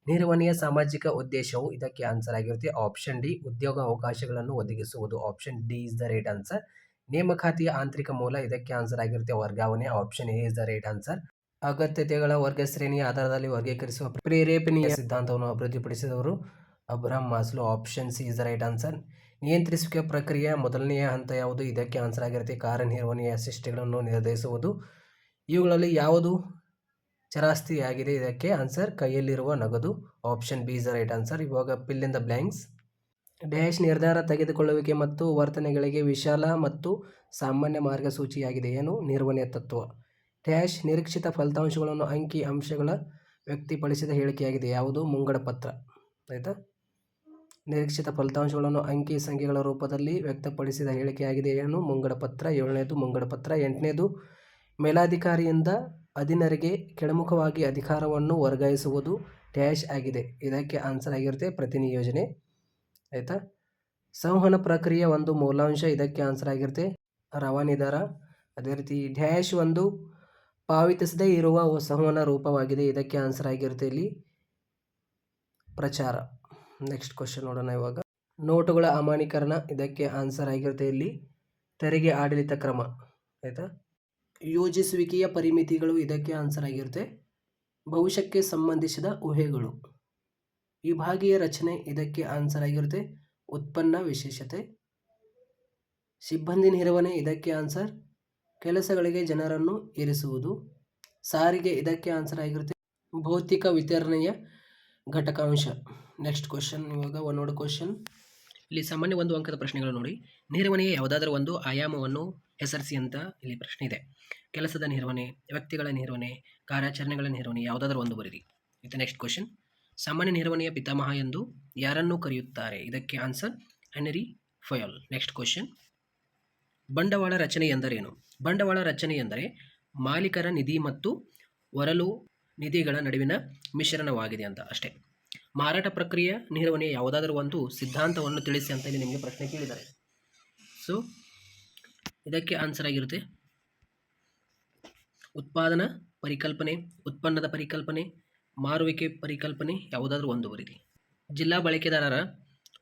ನಿರ್ವಹಣೆಯ ಸಾಮಾಜಿಕ ಉದ್ದೇಶವು ಇದಕ್ಕೆ ಆನ್ಸರ್ ಆಗಿರುತ್ತೆ. ಆಪ್ಷನ್ ಡಿ, ಉದ್ಯೋಗ ಅವಕಾಶಗಳನ್ನು ಒದಗಿಸುವುದು. Option D is the right answer. ನೇಮಕಾತಿಯ ಆಂತರಿಕ ಮೂಲ ಇದಕ್ಕೆ ಆನ್ಸರ್ ಆಗಿರುತ್ತೆ ವರ್ಗಾವಣೆ. Option A is the right answer. ಅಗತ್ಯತೆಗಳ ವರ್ಗ ಶ್ರೇಣಿಯ ಆಧಾರದಲ್ಲಿ ವರ್ಗೀಕರಿಸುವ ಪ್ರೇರೇಪಣೆಯ ಸಿದ್ಧಾಂತವನ್ನು ಅಭಿವೃದ್ಧಿಪಡಿಸಿದವರು Abraham Maslow. Option C is the right answer. ನಿಯಂತ್ರಿಸುವಿಕೆ ಪ್ರಕ್ರಿಯೆಯ ಮೊದಲನೆಯ ಹಂತ ಯಾವುದು? ಇದಕ್ಕೆ ಆನ್ಸರ್ ಆಗಿರುತ್ತೆ ಕಾರ್ಯನಿರ್ವಹಣೆಯ ಶಿಷ್ಟಗಳನ್ನು ನಿರ್ಧರಿಸುವುದು. ಇವುಗಳಲ್ಲಿ ಯಾವುದು ಚರಾಸ್ತಿಯಾಗಿದೆ? ಇದಕ್ಕೆ ಆನ್ಸರ್ ಕೈಯಲ್ಲಿರುವ ನಗದು. Option B is the right answer. ಇವಾಗ fill in the blanks. Dash ನಿರ್ಧಾರ ತೆಗೆದುಕೊಳ್ಳುವಿಕೆ ಮತ್ತು ವರ್ತನೆಗಳಿಗೆ ವಿಶಾಲ ಮತ್ತು ಸಾಮಾನ್ಯ ಮಾರ್ಗಸೂಚಿಯಾಗಿದೆ. ಏನು? ನಿರ್ವಹಣೆಯ ತತ್ವ. ಡ್ಯಾಶ್ ನಿರೀಕ್ಷಿತ ಫಲಿತಾಂಶಗಳನ್ನು ಅಂಕಿ ಅಂಶಗಳ ವ್ಯಕ್ತಪಡಿಸಿದ ಹೇಳಿಕೆಯಾಗಿದೆ. ಯಾವುದು? ಮುಂಗಡ ಪತ್ರ. ಆಯಿತಾ? ನಿರೀಕ್ಷಿತ ಫಲಿತಾಂಶಗಳನ್ನು ಅಂಕಿ ಸಂಖ್ಯೆಗಳ ರೂಪದಲ್ಲಿ ವ್ಯಕ್ತಪಡಿಸಿದ ಹೇಳಿಕೆಯಾಗಿದೆ. ಏನು? ಮುಂಗಡ ಪತ್ರ. 7ನೇದು ಮುಂಗಡ ಪತ್ರ. 8ನೇದು ಮೇಲಾಧಿಕಾರಿಯಿಂದ ಅಧೀನರಿಗೆ ಕೆಳಮುಖವಾಗಿ ಅಧಿಕಾರವನ್ನು ವರ್ಗಾಯಿಸುವುದು ಡ್ಯಾಶ್ ಆಗಿದೆ. ಇದಕ್ಕೆ ಆನ್ಸರ್ ಆಗಿರುತ್ತೆ ಪ್ರತಿನಿಯೋಜನೆ. ಆಯಿತಾ? ಸಂವಹನ ಪ್ರಕ್ರಿಯೆ ಒಂದು ಮೂಲಾಂಶ. ಇದಕ್ಕೆ ಆನ್ಸರ್ ಆಗಿರುತ್ತೆ ರವಾನಿದಾರ. ಅದೇ ರೀತಿ ಡ್ಯಾಶ್ ಒಂದು ಪಾವತಿಸದೇ ಇರುವ ಸಂವಹನ ರೂಪವಾಗಿದೆ. ಇದಕ್ಕೆ ಆನ್ಸರ್ ಆಗಿರುತ್ತೆ ಇಲ್ಲಿ ಪ್ರಚಾರ. ನೆಕ್ಸ್ಟ್ ಕ್ವಶನ್ ನೋಡೋಣ ಇವಾಗ. ನೋಟುಗಳ ಅಮಾನ್ಯೀಕರಣ. ಇದಕ್ಕೆ ಆನ್ಸರ್ ಆಗಿರುತ್ತೆ ಇಲ್ಲಿ ತೆರಿಗೆ ಆಡಳಿತ ಕ್ರಮ. ಆಯಿತಾ? ಯೋಜಿಸುವಿಕೆಯ ಪರಿಮಿತಿಗಳು. ಇದಕ್ಕೆ ಆನ್ಸರ್ ಆಗಿರುತ್ತೆ ಭವಿಷ್ಯಕ್ಕೆ ಸಂಬಂಧಿಸಿದ ಊಹೆಗಳು. ವಿಭಾಗೀಯ ರಚನೆ. ಇದಕ್ಕೆ ಆನ್ಸರ್ ಆಗಿರುತ್ತೆ ಉತ್ಪನ್ನ ವಿಶೇಷತೆ. ಸಿಬ್ಬಂದಿ ನಿರ್ವಹಣೆ. ಇದಕ್ಕೆ ಆನ್ಸರ್ ಕೆಲಸಗಳಿಗೆ ಜನರನ್ನು ಇರಿಸುವುದು. ಸಾರಿಗೆ. ಇದಕ್ಕೆ ಆನ್ಸರ್ ಆಗಿರುತ್ತೆ ಭೌತಿಕ ವಿತರಣೆಯ ಘಟಕಾಂಶ. ನೆಕ್ಸ್ಟ್ ಕ್ವಶನ್ ಇವಾಗ ಒಂದೊಂದು ಕ್ವಶನ್. ಇಲ್ಲಿ ಸಾಮಾನ್ಯ 1 ಅಂಕದ ಪ್ರಶ್ನೆಗಳು ನೋಡಿ. ನಿರ್ವಹಣೆಯ ಯಾವುದಾದರೂ ಒಂದು ಆಯಾಮವನ್ನು ಹೆಸರಿಸಿ ಅಂತ ಇಲ್ಲಿ ಪ್ರಶ್ನೆ ಇದೆ. ಕೆಲಸದ ನಿರ್ವಹಣೆ, ವ್ಯಕ್ತಿಗಳ ನಿರ್ವಹಣೆ, ಕಾರ್ಯಾಚರಣೆಗಳ ನಿರ್ವಹಣೆ, ಯಾವುದಾದರೂ ಒಂದು ಬರೀರಿ. ಇದು ನೆಕ್ಸ್ಟ್ ಕ್ವಶನ್. ಸಾಮಾನ್ಯ ನಿರ್ವಹಣೆಯ ಪಿತಾಮಹ ಎಂದು ಯಾರನ್ನು ಕರೆಯುತ್ತಾರೆ? ಇದಕ್ಕೆ answer Henri Fayol. Next question. ಬಂಡವಾಳ ರಚನೆ ಎಂದರೇನು? ಬಂಡವಾಳ ರಚನೆ ಎಂದರೆ ಮಾಲೀಕರ ನಿಧಿ ಮತ್ತು ಹೊರಲು ನಿಧಿಗಳ ನಡುವಿನ ಮಿಶ್ರಣವಾಗಿದೆ ಅಂತ ಅಷ್ಟೇ. ಮಾರಾಟ ಪ್ರಕ್ರಿಯೆ ನಿರ್ವಹಣೆಯ ಯಾವುದಾದರೂ ಒಂದು ಸಿದ್ಧಾಂತವನ್ನು ತಿಳಿಸಿ ಅಂತ ಇಲ್ಲಿ ನಿಮಗೆ ಪ್ರಶ್ನೆ ಕೇಳಿದ್ದಾರೆ. ಸೊ ಇದಕ್ಕೆ ಆನ್ಸರ್ ಆಗಿರುತ್ತೆ ಉತ್ಪಾದನಾ ಪರಿಕಲ್ಪನೆ, ಉತ್ಪನ್ನದ ಪರಿಕಲ್ಪನೆ, ಮಾರುವಿಕೆ ಪರಿಕಲ್ಪನೆ, ಯಾವುದಾದ್ರೂ ಒಂದು ಬರೀರಿ. ಜಿಲ್ಲಾ ಬಳಕೆದಾರರ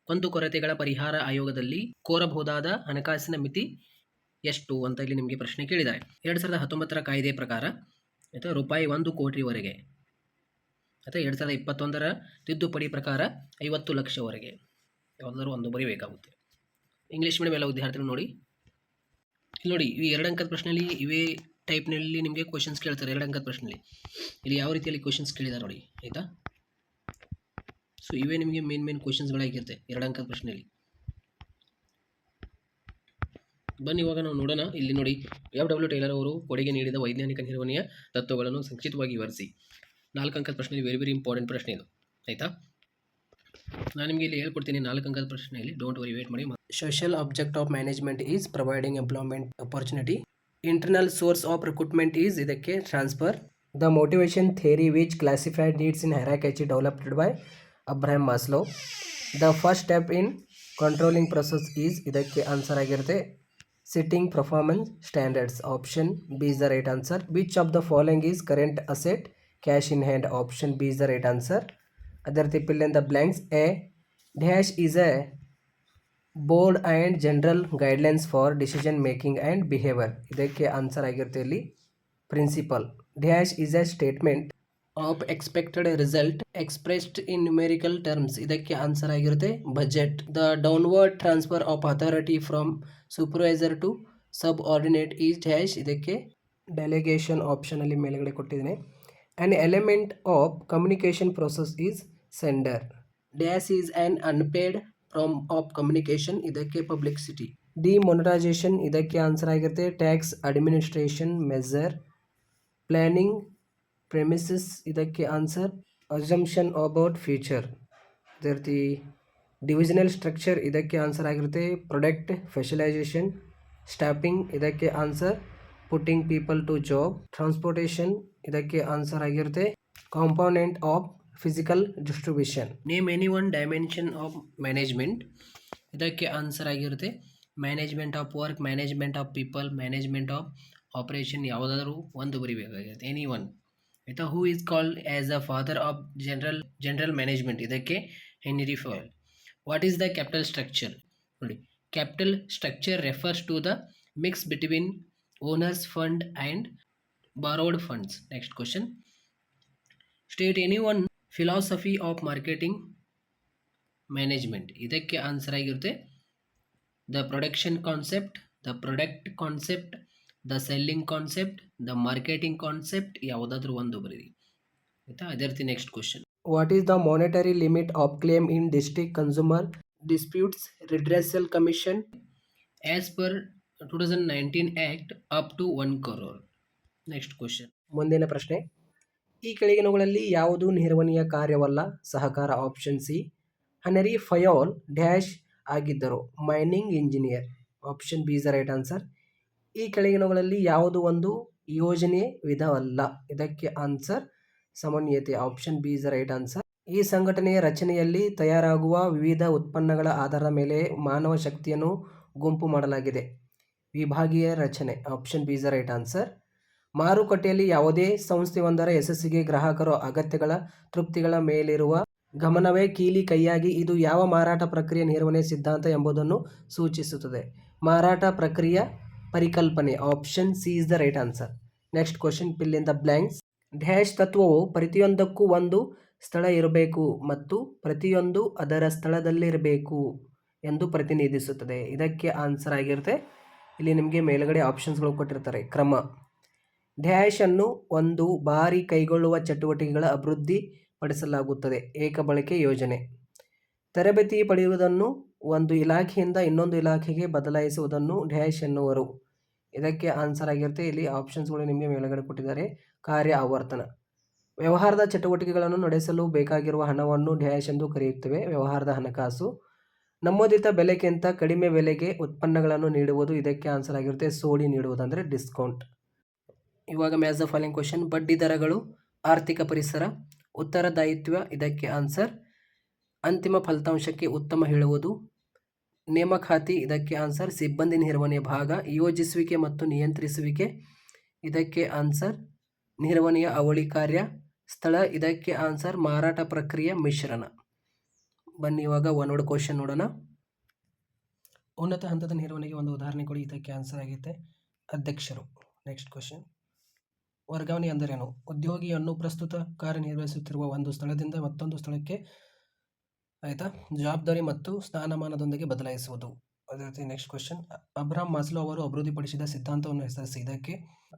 ಕುಂದುಕೊರತೆಗಳ ಪರಿಹಾರ ಆಯೋಗದಲ್ಲಿ ಕೋರಬಹುದಾದ ಹಣಕಾಸಿನ ಮಿತಿ ಎಷ್ಟು ಅಂತ ಇಲ್ಲಿ ನಿಮಗೆ ಪ್ರಶ್ನೆ ಕೇಳಿದ್ದಾರೆ. 2019 ಕಾಯ್ದೆ ಪ್ರಕಾರ ಅಥವಾ ರೂಪಾಯಿ 1 ಕೋಟಿವರೆಗೆ ಅಥವಾ 2021 ತಿದ್ದುಪಡಿ ಪ್ರಕಾರ 50 ಲಕ್ಷವರೆಗೆ ಯಾವುದಾದ್ರೂ ಒಂದು ಬರೀಬೇಕಾಗುತ್ತೆ. ಇಂಗ್ಲೀಷ್ ಮೀಡಿಯಂ ಎಲ್ಲ ವಿದ್ಯಾರ್ಥಿಗಳು ನೋಡಿ. ಇಲ್ಲಿ ನೋಡಿ ಈ 2 ಅಂಕದ ಪ್ರಶ್ನೆಯಲ್ಲಿ ಇವೇ ಟೈಪ್ನಲ್ಲಿ ನಿಮಗೆ ಕ್ವಶನ್ಸ್ ಕೇಳ್ತಾರೆ. 2 ಅಂಕದ ಪ್ರಶ್ನೆಯಲ್ಲಿ ಇಲ್ಲಿ ಯಾವ ರೀತಿಯಲ್ಲಿ ಕ್ವಶನ್ಸ್ ಕೇಳಿದ್ದಾರೆ ನೋಡಿ. ಆಯಿತಾ? ಸೊ ಇವೇ ನಿಮಗೆ ಮೇನ್ ಕ್ವಶನ್ಸ್ಗಳಾಗಿರುತ್ತೆ 2 ಅಂಕದ ಪ್ರಶ್ನೆಯಲ್ಲಿ. ಬನ್ನಿ ಇವಾಗ ನಾವು ನೋಡೋಣ. ಇಲ್ಲಿ ನೋಡಿ FW ಟೇಲರ್ ಅವರು ಕೊಡುಗೆ ನೀಡಿದ ವೈಜ್ಞಾನಿಕ ನಿರ್ವಹಣೆಯ ತತ್ವಗಳನ್ನು ಸಂಕ್ಷಿಪ್ತವಾಗಿ ವಿವರಿಸಿ. 4 ಅಂಕದ ಪ್ರಶ್ನೆಯಲ್ಲಿ ವೆರಿ ಇಂಪಾರ್ಟೆಂಟ್ ಪ್ರಶ್ನೆ ಇದು. ಆಯಿತಾ? ನಾನು ನಿಮಗೆ ಇಲ್ಲಿ ಹೇಳ್ಕೊಡ್ತೀನಿ 4 ಅಂಕದ ಪ್ರಶ್ನೆಯಲ್ಲಿ. ಡೋಂಟ್ ವರಿ, ವೇಟ್ ಮಾಡಿ. Social object of management is providing employment opportunity. Internal source of recruitment is ಇದಕ್ಕೆ transfer. The motivation theory which classified needs in hierarchy developed by Abraham Maslow. The first step in controlling process is ಇದಕ್ಕೆ answer ಆಗಿರುತ್ತೆ setting performance standards. Option B is the right answer. Which of the following is current asset cash in hand. Option B is the right answer. ಅದೇ ರೀತಿ fill in the blanks. A dash is a board and general guidelines for decision making and behavior. ಇದಕ್ಕೆ answer ಆಗಿರುತ್ತೆ ಇಲ್ಲಿ principle. Dash is a statement of expected result expressed in numerical terms. ಇದಕ್ಕೆ answer ಆಗಿರುತ್ತೆ budget. The downward transfer of authority from supervisor to subordinate is dash. ಇದಕ್ಕೆ delegation. ಆಪ್ಷನಲ್ಲಿ ಮೇಲ್ಗಡೆ ಕೊಟ್ಟಿದ್ದೇನೆ. An element of communication process is sender. Dash is an unpaid form of communication. ಇದಕ್ಕೆ publicity. Demonetization ಇದಕ್ಕೆ answer ಆಗಿರುತ್ತೆ tax administration measure. Planning premises ಇದಕ್ಕೆ answer assumption about future. ಅದೇ ರೀತಿ ಡಿವಿಷನಲ್ ಸ್ಟ್ರಕ್ಚರ್ ಇದಕ್ಕೆ ಆನ್ಸರ್ ಆಗಿರುತ್ತೆ ಪ್ರಾಡಕ್ಟ್ ಸ್ಪೆಷಲೈಸೇಷನ್. ಸ್ಟಾಫಿಂಗ್ ಇದಕ್ಕೆ answer putting people to job. Transportation ಇದಕ್ಕೆ ಆನ್ಸರ್ ಆಗಿರುತ್ತೆ component of physical distribution. Name any one dimension of management. ಇದಕ್ಕೆ answer ಆಗಿರುತ್ತೆ management of work, management of people, management of operation, ಯಾವುದಾದ್ರೂ ಒಂದು ಬರಿಬೇಕಾಗಿರುತ್ತೆ any one. ಆಯಿತಾ? Who is called as the father of general management. ಇದಕ್ಕೆ Henri Fayol. What is the capital structure? ನೋಡಿ, capital structure refers to the mix between owners fund and borrowed funds. Next question, state any one philosophy of marketing management. ಇದಕ್ಕೆ answer ಆಗಿರುತ್ತೆ the production concept, the product concept, the selling concept, the marketing concept, ಯಾವುದಾದ್ರೂ ಒಂದು ಬರೀರಿ ಆಯಿತಾ. ಅದೇ ರೀತಿ next question, what is the monetary limit of claim in district consumer disputes redressal commission as per 2019 act up to 1 crore. Next question, ಮುಂದಿನ ಪ್ರಶ್ನೆ, ಈ ಕೆಳಗಿನವುಗಳಲ್ಲಿ ಯಾವುದು ನಿರ್ವಹಣೆಯ ಕಾರ್ಯವಲ್ಲ? ಸಹಕಾರ option C. Henri Fayol dash ಆಗಿದ್ದರು mining engineer. Option B is the right answer. ಈ ಕೆಳಗಿನವುಗಳಲ್ಲಿ ಯಾವುದು ಒಂದು ಯೋಜನೆ ವಿಧವಲ್ಲ? ಇದಕ್ಕೆ ಆನ್ಸರ್ ಸಮನ್ವಯತೆ. Option B is the right answer. ಈ ಸಂಘಟನೆಯ ರಚನೆಯಲ್ಲಿ ತಯಾರಾಗುವ ವಿವಿಧ ಉತ್ಪನ್ನಗಳ ಆಧಾರದ ಮೇಲೆ ಮಾನವ ಶಕ್ತಿಯನ್ನು ಗುಂಪು ಮಾಡಲಾಗಿದೆ. ವಿಭಾಗೀಯ ರಚನೆ. Option B is the right answer. ಮಾರುಕಟ್ಟೆಯಲ್ಲಿ ಯಾವುದೇ ಸಂಸ್ಥೆಯೊಂದರ ಯಶಸ್ಸಿಗೆ ಗ್ರಾಹಕರ ಅಗತ್ಯಗಳ ತೃಪ್ತಿಗಳ ಮೇಲಿರುವ ಗಮನವೇ ಕೀಲಿ ಕೈಯಾಗಿ ಇದು ಯಾವ ಮಾರಾಟ ಪ್ರಕ್ರಿಯೆ ನಿರ್ವಹಣೆ ಸಿದ್ಧಾಂತ ಎಂಬುದನ್ನು ಸೂಚಿಸುತ್ತದೆ? ಮಾರಾಟ ಪ್ರಕ್ರಿಯೆ ಪರಿಕಲ್ಪನೆ. Option C is the right answer. Next question, fill in the blanks. Dash ತತ್ವವು ಪ್ರತಿಯೊಂದಕ್ಕೂ ಒಂದು ಸ್ಥಳ ಇರಬೇಕು ಮತ್ತು ಪ್ರತಿಯೊಂದು ಅದರ ಸ್ಥಳದಲ್ಲಿರಬೇಕು ಎಂದು ಪ್ರತಿನಿಧಿಸುತ್ತದೆ. ಇದಕ್ಕೆ ಆನ್ಸರ್ ಆಗಿರುತ್ತೆ, ಇಲ್ಲಿ ನಿಮಗೆ ಮೇಲುಗಡೆ ಆಪ್ಷನ್ಸ್ಗಳು ಕೊಟ್ಟಿರ್ತಾರೆ. ಕ್ರಮ, ಡ್ಯಾಶ್ ಅನ್ನು ಒಂದು ಬಾರಿ ಕೈಗೊಳ್ಳುವ ಚಟುವಟಿಕೆಗಳ ಅಭಿವೃದ್ಧಿ ಪಡಿಸಲಾಗುತ್ತದೆ. ಏಕ ಬಳಕೆ ಯೋಜನೆ, ತರಬೇತಿ ಪಡೆಯುವುದನ್ನು ಒಂದು ಇಲಾಖೆಯಿಂದ ಇನ್ನೊಂದು ಇಲಾಖೆಗೆ ಬದಲಾಯಿಸುವುದನ್ನು ಡ್ಯಾಶ್ ಎನ್ನುವರು. ಇದಕ್ಕೆ ಆನ್ಸರ್ ಆಗಿರುತ್ತೆ, ಇಲ್ಲಿ ಆಪ್ಷನ್ಸ್ಗಳು ನಿಮಗೆ ಮೇಲುಗಡೆ ಕೊಟ್ಟಿದ್ದಾರೆ. ಕಾರ್ಯ ಆವರ್ತನ, ವ್ಯವಹಾರದ ಚಟುವಟಿಕೆಗಳನ್ನು ನಡೆಸಲು ಬೇಕಾಗಿರುವ ಹಣವನ್ನು ಡ್ಯಾಶ್ ಎಂದು ಕರೆಯುತ್ತೇವೆ, ವ್ಯವಹಾರದ ಹಣಕಾಸು. ನಮೂದಿತ ಬೆಲೆಗಿಂತ ಕಡಿಮೆ ಬೆಲೆಗೆ ಉತ್ಪನ್ನಗಳನ್ನು ನೀಡುವುದು. ಇದಕ್ಕೆ ಆನ್ಸರ್ ಆಗಿರುತ್ತೆ ಸೋಡಿ ನೀಡುವುದು ಅಂದರೆ ಡಿಸ್ಕೌಂಟ್. ಇವಾಗ ಮ್ಯಾಚ್ ದ ಫಾಲೋಯಿಂಗ್ ಕ್ವಶನ್, ಬಡ್ಡಿ ದರಗಳು, ಆರ್ಥಿಕ ಪರಿಸರ, ಉತ್ತರದಾಯಿತ್ವ. ಇದಕ್ಕೆ ಆನ್ಸರ್ ಅಂತಿಮ ಫಲಿತಾಂಶಕ್ಕೆ ಉತ್ತಮ ಹೇಳುವುದು. ನೇಮಕಾತಿ. ಇದಕ್ಕೆ ಆನ್ಸರ್ ಸಿಬ್ಬಂದಿ ನಿರ್ವಹಣೆಯ ಭಾಗ. ಯೋಜಿಸುವಿಕೆ ಮತ್ತು ನಿಯಂತ್ರಿಸುವಿಕೆ. ಇದಕ್ಕೆ ಆನ್ಸರ್ ನಿರ್ವಹಣೆಯ ಅವಳಿ ಕಾರ್ಯ. ಸ್ಥಳ. ಇದಕ್ಕೆ ಆನ್ಸರ್ ಮಾರಾಟ ಪ್ರಕ್ರಿಯೆ ಮಿಶ್ರಣ. ಬನ್ನಿ ಇವಾಗ ಒನ್ ವರ್ಡ್ ಕ್ವಶನ್ ನೋಡೋಣ. ಉನ್ನತ ಹಂತದ ನಿರ್ವಹಣೆಗೆ ಒಂದು ಉದಾಹರಣೆ ಕೊಡಿ. ಇದಕ್ಕೆ ಆನ್ಸರ್ ಆಗುತ್ತೆ ಅಧ್ಯಕ್ಷರು. ನೆಕ್ಸ್ಟ್ ಕ್ವಶನ್, ವರ್ಗಾವಣೆ ಎಂದರೇನು? ಉದ್ಯೋಗಿಯನ್ನು ಪ್ರಸ್ತುತ ಕಾರ್ಯನಿರ್ವಹಿಸುತ್ತಿರುವ ಒಂದು ಸ್ಥಳದಿಂದ ಮತ್ತೊಂದು ಸ್ಥಳಕ್ಕೆ ಆಯಿತಾ ಜವಾಬ್ದಾರಿ ಮತ್ತು ಸ್ಥಾನಮಾನದೊಂದಿಗೆ ಬದಲಾಯಿಸುವುದು. ಅದೇ ರೀತಿ ನೆಕ್ಸ್ಟ್ ಕ್ವಶನ್, ಅಬ್ರಹಾಂ ಮಾಸ್ಲೋ ಅವರು ಅಭಿವೃದ್ಧಿಪಡಿಸಿದ ಸಿದ್ಧಾಂತವನ್ನು ಹೆಸರಿಸಿ. ಇದಕ್ಕೆ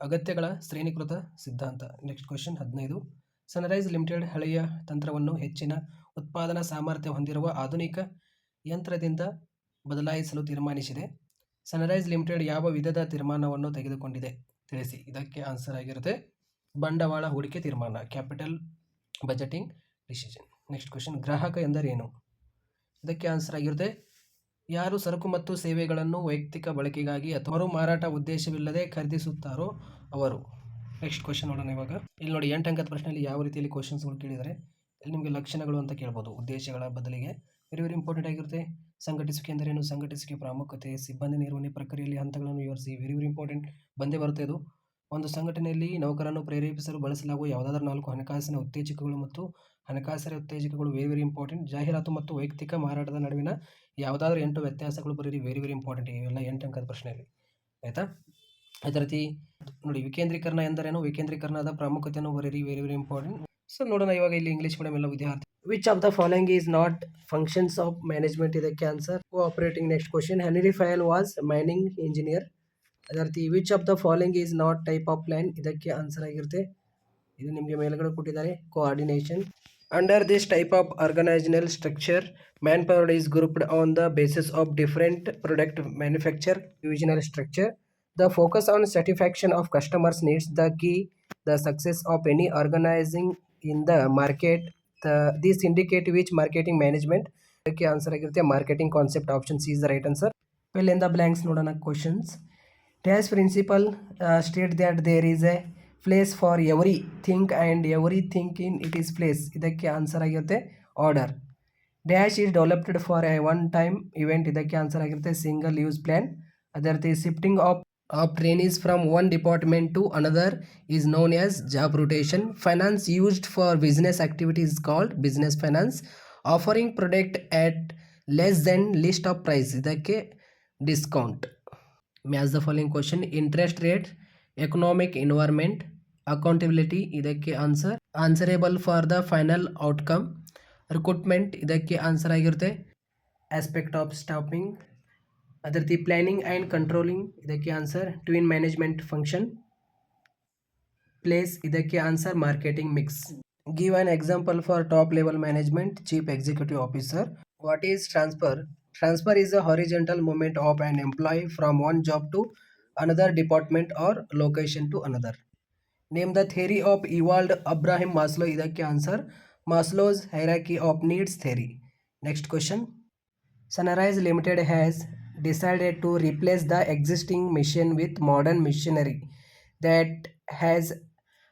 ಅಗತ್ಯಗಳ ಶ್ರೇಣೀಕೃತ ಸಿದ್ಧಾಂತ. ನೆಕ್ಸ್ಟ್ ಕ್ವಶನ್ 15, ಸನ್ರೈಸ್ ಲಿಮಿಟೆಡ್ ಹಳೆಯ ತಂತ್ರವನ್ನು ಹೆಚ್ಚಿನ ಉತ್ಪಾದನಾ ಸಾಮರ್ಥ್ಯ ಹೊಂದಿರುವ ಆಧುನಿಕ ಯಂತ್ರದಿಂದ ಬದಲಾಯಿಸಲು ತೀರ್ಮಾನಿಸಿದೆ. ಸನ್ರೈಸ್ ಲಿಮಿಟೆಡ್ ಯಾವ ವಿಧದ ತೀರ್ಮಾನವನ್ನು ತೆಗೆದುಕೊಂಡಿದೆ ತಿಳಿಸಿ. ಇದಕ್ಕೆ ಆನ್ಸರ್ ಆಗಿರುತ್ತೆ ಬಂಡವಾಳ ಹೂಡಿಕೆ ತೀರ್ಮಾನ, capital budgeting decision. Next question, ಗ್ರಾಹಕ ಎಂದರೇನು? ಇದಕ್ಕೆ ಆನ್ಸರ್ ಆಗಿರುತ್ತೆ ಯಾರು ಸರಕು ಮತ್ತು ಸೇವೆಗಳನ್ನು ವೈಯಕ್ತಿಕ ಬಳಕೆಗಾಗಿ ಅಥವಾ ಮಾರಾಟ ಉದ್ದೇಶವಿಲ್ಲದೆ ಖರೀದಿಸುತ್ತಾರೋ ಅವರು. ನೆಕ್ಸ್ಟ್ ಕ್ವಶನ್ ನೋಡೋಣ ಇವಾಗ. ಇಲ್ಲಿ ನೋಡಿ 8 ಅಂಕದ ಪ್ರಶ್ನೆಯಲ್ಲಿ ಯಾವ ರೀತಿಯಲ್ಲಿ ಕ್ವಶನ್ಸ್ಗಳು ಕೇಳಿದರೆ ಇಲ್ಲಿ ನಿಮಗೆ ಲಕ್ಷಣಗಳು ಅಂತ ಕೇಳ್ಬೋದು. ಉದ್ದೇಶಗಳ ಬದಲಿಗೆ ವೆರಿ ವೆರಿ ಇಂಪಾರ್ಟೆಂಟ್ ಆಗಿರುತ್ತೆ. ಸಂಘಟಿಸುವಿಕೆ ಎಂದರೇನು? ಸಂಘಟಿಸುವಿಕೆ ಪ್ರಾಮುಖ್ಯತೆ, ಸಿಬ್ಬಂದಿ ನಿರ್ವಹಣೆ ಪ್ರಕ್ರಿಯೆಯಲ್ಲಿ ಹಂತಗಳನ್ನು ವಿವರಿಸಿ. ವೆರಿ ವೆರಿ ಇಂಪಾರ್ಟೆಂಟ್ ಬಂದೇ ಬರುತ್ತೆ ಇದು. ಒಂದು ಸಂಘಟನೆಯಲ್ಲಿ ನೌಕರನ್ನು ಪ್ರೇರೇಪಿಸಲು ಬಳಸಲಾಗುವ ಯಾವುದಾದ್ರೂ 4 ಹಣಕಾಸಿನ ಉತ್ತೇಜಕಗಳು ಮತ್ತು ಹಣಕಾಸಿನ ಉತ್ತೇಜಕಗಳು. Very very important. ಜಾಹೀರಾತು ಮತ್ತು ವೈಯಕ್ತಿಕ ಮಾರಾಟದ ನಡುವಿನ ಯಾವುದಾದ್ರೂ 8 ವ್ಯತ್ಯಾಸಗಳು ಬರೀರಿ. Very very important. ಇವೆಲ್ಲ 8 ಅಂಕದ ಪ್ರಶ್ನೆಯಲ್ಲಿ ಆಯಿತಾ. ಅದೇ ರೀತಿ ನೋಡಿ, ವಿಕೇಂದ್ರೀಕರಣ ಎಂದರೇನು? ವಿಕೇಂದ್ರೀಕರಣದ ಪ್ರಾಮುಖ್ಯತೆಯನ್ನು ಬರೀರಿ. Very very important. ಸೊ ನೋಡೋಣ ಇವಾಗ ಇಲ್ಲಿ ಇಂಗ್ಲೀಷ್ ಮೀಡಿಯಂ ಎಲ್ಲ ವಿದ್ಯಾರ್ಥಿ. Which of the following is not functions of management? ಇದಕ್ಕೆ answer cooperating. Next question, Henri Fayol was mining engineer. ಅದೇ ರೀತಿ which of the following is not type of plan? ಇದಕ್ಕೆ answer ಆಗಿರುತ್ತೆ, ಇದು ನಿಮಗೆ ಮೇಲ್ಗಡೆ ಕೊಟ್ಟಿದ್ದಾರೆ, coordination. Under this type of organisational structure man power is grouped on the basis of different product manufacture. Divisional structure. The focus on satisfaction of customers needs the key the success of any organizing in the market. This indicate which marketing management. ಇದಕ್ಕೆ answer ಆಗಿರುತ್ತೆ marketing concept. Option C is the right answer. Fill in the blanks ನೋಡೋಣ questions. Dash principle state that there is a place for every thing and every thing in it is place. ಇದಕ್ಕೆ answer ಆಗಿರುತ್ತೆ order. Dash is developed for a one time event. ಇದಕ್ಕೆ answer ಆಗಿರುತ್ತೆ single use plan. ಅದೇ ರೀತಿ shifting of trainees from one department to another is known as job rotation. Finance used for business activity is called business finance. Offering product at less than list of price. ಇದಕ್ಕೆ discount. Match the following question. Interest rate, economic environment, accountability ಇದಕ್ಕೆ answer. Answerable for the final outcome. Recruitment ಇದಕ್ಕೆ answer ಆಗಿರುತ್ತೆ. Aspect of staffing. ಅದೇ ರೀತಿ planning and controlling ಇದಕ್ಕೆ answer. Twin management function. Place ಇದಕ್ಕೆ answer. Marketing mix. Give an example for top level management. Chief executive officer. What is transfer? Transfer is a horizontal movement of an employee from one job to another department or location to another. Name the theory of evolved Abraham Maslow. ಇದಕ್ಕೆ answer. Maslow's hierarchy of needs theory. Next question. Sunrise Limited has decided to replace the existing machine with modern machinery that has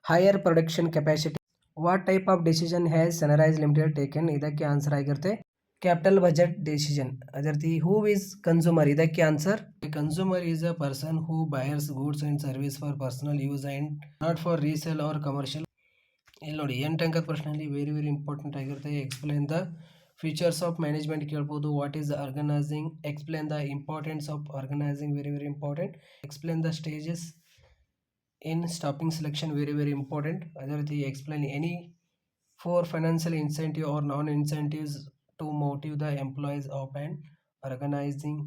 higher production capacity. What type of decision has Sunrise Limited taken? ಇದಕ್ಕೆ answer ಆಗಿರುತ್ತೆ. Capital budget decision. ಅದೇ ರೀತಿ who is consumer ಇದಕ್ಕೆ answer. Consumer is a person who buyers goods and service for personal use and not for resale or commercial. ಇಲ್ಲಿ ನೋಡಿ 8 ಅಂಕದ ಪ್ರಶ್ನೆಯಲ್ಲಿ very important ಆಗಿರುತ್ತೆ. Explain the features of management ಕೇಳ್ಬೋದು. What is organising. Explain the importance of organising. Very important. Explain the stages in staffing selection. Very important. ಅದೇ ರೀತಿ explain any for financial incentive or non incentives to motive the employees of an organizing.